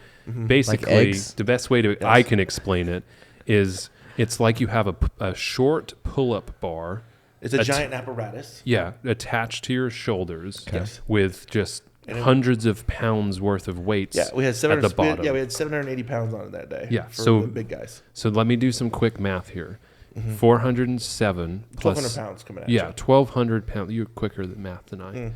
S3: basically, the best way I can explain it is it's like you have a short pull-up bar.
S4: It's a giant apparatus.
S3: Yeah, attached to your shoulders with just hundreds of pounds worth of weights.
S4: Yeah, we had
S3: at the bottom.
S4: We had 780 pounds on it that day.
S3: Yeah,
S4: for the big guys.
S3: So let me do some quick math here. 407 plus
S4: 1,200 pounds coming at
S3: you. Yeah, 1,200 pounds. You're quicker at math than I.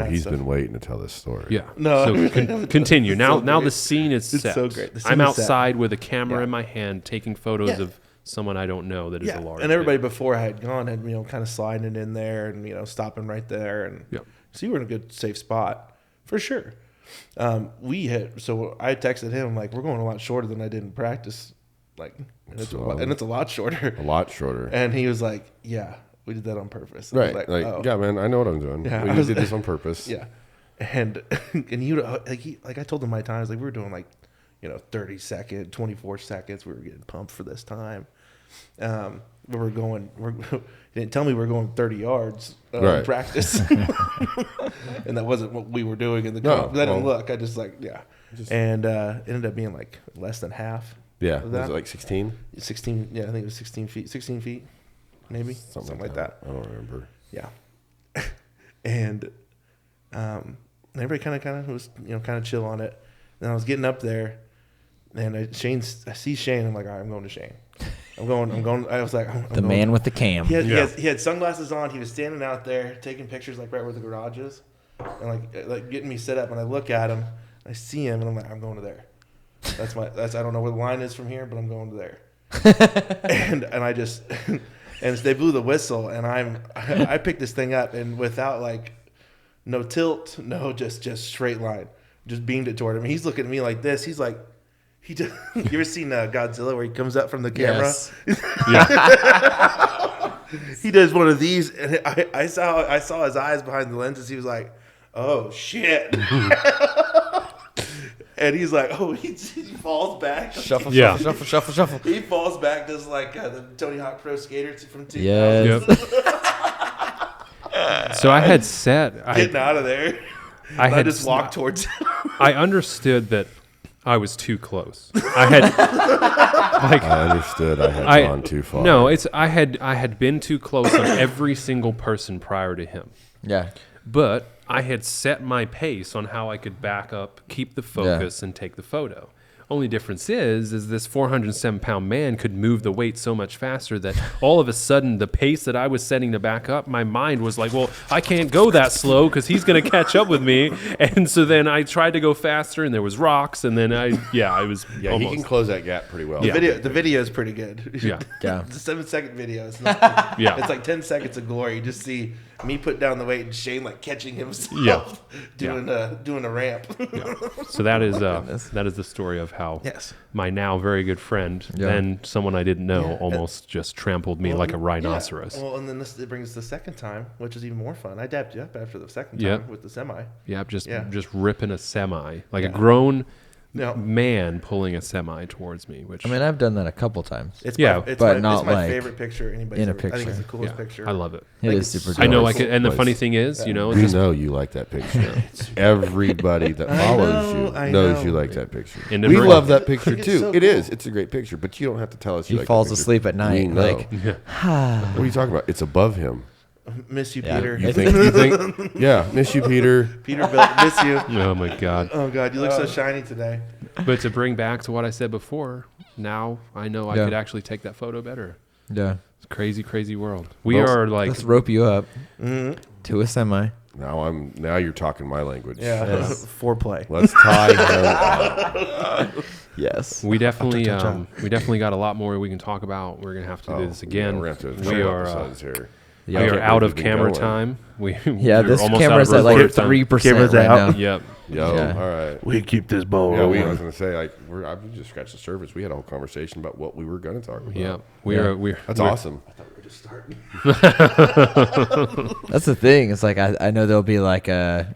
S2: He's been waiting to tell this story.
S3: Yeah. No. So continue. Now the scene is set.
S4: It's so great.
S3: I'm outside with a camera in my hand taking photos of someone I don't know that is a large.
S4: And everybody before I had gone had kind of sliding in there and stopping right there, and so you were in a good safe spot for sure. I texted him like, we're going a lot shorter than I did in practice, like, and it's a lot shorter.
S2: A lot shorter.
S4: And he was like, yeah, we did that on purpose.
S2: Right. Like, yeah, man, I know what I'm doing. Yeah, we did this on purpose.
S4: Yeah. And he would like I told him my times, like we were doing like 30 second, 24 seconds. We were getting pumped for this time. We were going. He didn't tell me we were going 30 yards in practice, and that wasn't what we were doing in the comp. I didn't look. I just and it ended up being like less than half.
S2: Yeah, was it like 16?
S4: 16. Yeah, I think it was 16 feet. 16 feet, maybe something like that.
S2: I don't remember.
S4: Yeah, and everybody kind of was kind of chill on it. And I was getting up there, and I see Shane. I'm like, all right, I'm going to Shane. I'm going. I was like,
S1: the man with the cam.
S4: He had sunglasses on. He was standing out there taking pictures, like right where the garage is, and like getting me set up. And I look at him, I see him, and I'm like, I'm going to there. That's I don't know where the line is from here, but I'm going to there. and I just and they blew the whistle, and I picked this thing up, and without like no tilt, no just straight line, just beamed it toward him. He's looking at me like this. He's like. You ever seen Godzilla where he comes up from the camera?
S1: Yes.
S3: Yeah.
S4: He does one of these, and I saw his eyes behind the lenses. He was like, "Oh shit!" And he's like, "Oh," he falls back.
S1: Shuffle.
S4: He falls back, does like the Tony Hawk Pro Skater from 2000.
S1: Yes.
S3: Yep. So I had
S4: getting out of there. I just walked towards him.
S3: I understood that I was too close. I
S2: understood I had gone too far.
S3: No, I had been too close on every single person prior to him.
S1: Yeah.
S3: But I had set my pace on how I could back up, keep the focus, and take the photo. Only difference is this 407-pound man could move the weight so much faster that all of a sudden the pace that I was setting to back up, my mind was like, well, I can't go that slow because he's going to catch up with me. And so then I tried to go faster, and there was rocks, and then I was almost.
S2: He can close that gap pretty well.
S3: Yeah.
S4: The video is pretty good.
S3: Yeah.
S4: It's a 7-second video. It's not. It's like 10 seconds of glory. You just see me put down the weight and Shane like catching himself doing a ramp.
S3: Yeah. So that is the story of how my now very good friend, then someone I didn't know, almost just trampled me like a rhinoceros.
S4: Yeah. Well, and then it brings us the second time, which is even more fun. I dapped you up after the second time with the semi.
S3: Yeah, just ripping a semi, like a grown man pulling a semi towards me. Which
S1: I've done that a couple times.
S4: It's
S1: not
S4: my
S1: like
S4: favorite picture anybody's
S1: in a
S4: ever.
S1: picture.
S4: I think it's the coolest picture.
S3: I love it.
S1: It is super dope.
S3: I know, and the funny thing is,
S2: we know you like that picture. Everybody that follows you knows you like that picture. We love that picture too. So cool. It's a great picture, but you don't have to tell us.
S1: He falls asleep at night. Like,
S2: what are you talking about? It's above him.
S4: Miss you, Peter.
S2: You think? Yeah, miss you, Peter.
S4: Peter, miss you.
S3: Oh my God.
S4: Oh God, you look so shiny today.
S3: But to bring back to what I said before, now I know I could actually take that photo better.
S1: Yeah.
S3: It's a crazy, crazy world. Let's
S1: rope you up to a semi.
S2: Now you're talking my language.
S4: Yeah. Foreplay.
S2: Let's tie him up.
S1: Yes.
S3: We definitely got a lot more we can talk about. We're gonna have to do this again.
S2: Yeah, we're gonna have to we are
S3: here. We are out of camera time.
S1: This camera's at like 3% right now.
S3: Yep.
S2: All right.
S4: We keep this ball.
S2: Yeah, I was gonna say we just scratched the surface. We had a whole conversation about what we were gonna talk about.
S3: Yeah,
S2: that's awesome.
S4: I thought we were just starting.
S1: That's the thing. It's like I know there'll be like a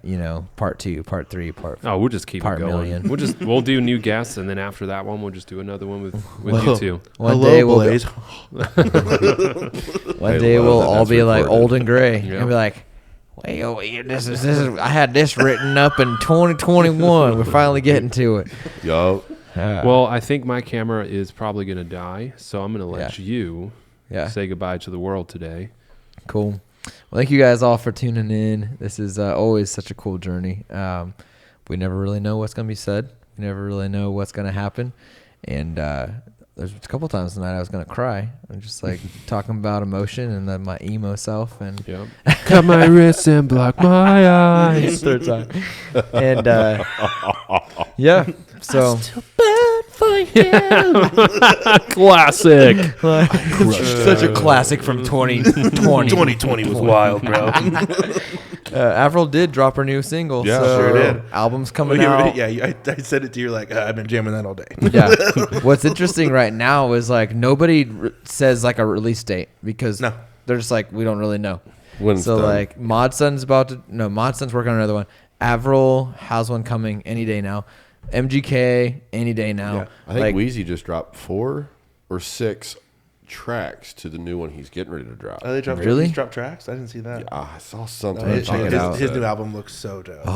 S1: part 2, part 3, part 4.
S3: Oh, we'll just keep it going.
S1: Million.
S3: We'll do new guests, and then after that one, we'll just do another one with you two.
S1: One day
S4: Blaise.
S1: One day we'll all be like old and gray and be like, wait, this is. I had this written up in 2021. We're finally getting to it.
S2: Yo.
S3: Well, I think my camera is probably gonna die, so I'm gonna let you say goodbye to the world today.
S1: Cool. Well, thank you guys all for tuning in. This is always such a cool journey. We never really know what's going to be said. We never really know what's going to happen. And there's a couple times tonight I was going to cry. I'm just like talking about emotion and then my emo self. And
S3: cut my wrists and block my eyes.
S1: Third time. And so.
S3: Classic.
S1: Such a classic from 2020.
S4: 2020 was wild, bro.
S1: Avril did drop her new single.
S2: Yeah,
S1: so
S4: sure did.
S1: Album's coming out.
S4: Yeah, I said it to you like, I've been jamming that all day.
S1: Yeah. What's interesting right now is like nobody says like a release date because they're just like, we don't really know.
S2: Like
S1: Mod Sun's working on another one. Avril has one coming any day now. MGK any day now.
S4: Yeah.
S2: I think Wheezy just dropped 4 or 6 tracks to the new one he's getting ready to drop.
S4: Oh, they dropped
S1: Really?
S4: He's dropped tracks? I didn't see that.
S2: Yeah, I saw something.
S4: His new album looks so dope.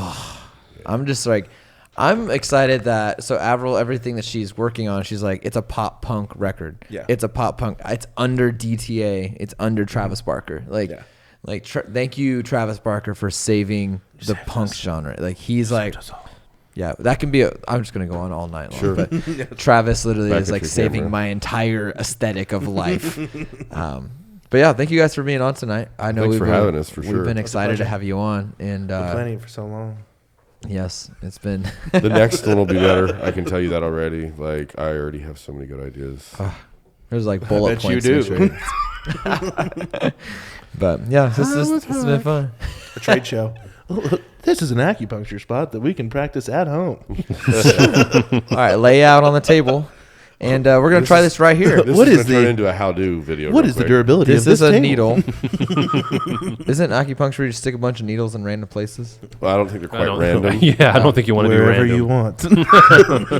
S1: I'm just like, I'm excited that, so Avril, everything that she's working on, she's like, it's a pop punk record.
S4: Yeah.
S1: It's a pop punk. It's under DTA. It's under Travis Barker. Thank you, Travis Barker, for saving the punk genre. Like, he's like, yeah, that can be I'm just going to go on all night long.
S2: Sure.
S1: But Travis literally
S2: Back
S1: is
S2: at
S1: like
S2: your
S1: saving
S2: camera.
S1: my entire aesthetic of life. But yeah, thank you guys for being on tonight. I know
S2: Thanks for having us, for
S1: we've
S2: sure.
S1: been
S2: That's
S1: excited to have you on. And
S4: Been planning for so long.
S1: yes, it's been.
S2: The next one will be better. I can tell you that already. Like, I already have so many good ideas.
S1: There's like bullet
S4: bet you
S1: points.
S4: do.
S1: But yeah, this has been fun.
S4: A trade show. This is an acupuncture spot that we can practice at home.
S1: All right, lay out on the table, and we're gonna try this right here.
S2: This
S4: What
S2: is
S4: is
S2: gonna turn
S4: the-
S2: into a how-do video.
S4: What
S2: real
S4: is the
S2: quick.
S4: durability
S1: This
S4: of
S1: is
S4: this
S1: a
S4: table?
S1: needle. Isn't acupuncture where you stick a bunch of needles in random places?
S2: Well, I don't think they're
S3: I
S2: quite
S3: don't-
S2: random.
S3: Yeah, I don't think you want to be
S4: Wherever
S3: random.
S4: you want.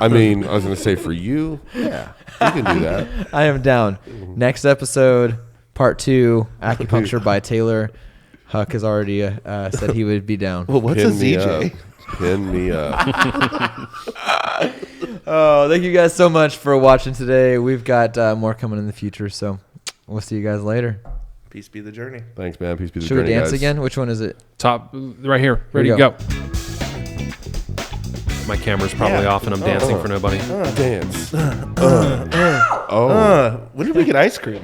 S2: I mean, I was going to say for you, yeah, you can do that.
S1: I am down. Next episode, part 2, acupuncture by Taylor. Huck has already said he would be down.
S4: Well, what's
S2: Pin
S4: a
S2: me
S4: ZJ?
S2: up. Pin me up.
S1: Oh, thank you guys so much for watching today. We've got more coming in the future, so we'll see you guys later.
S4: Peace be the journey.
S2: Thanks, man. Peace be the
S1: Should we
S2: journey,
S1: dance
S2: guys.
S1: again? Which one is it?
S3: Top right here. Ready
S1: we
S3: to
S1: go.
S3: go. My camera's probably
S4: Yeah.
S3: off and I'm dancing for nobody.
S2: Dance.
S4: When did we get ice cream?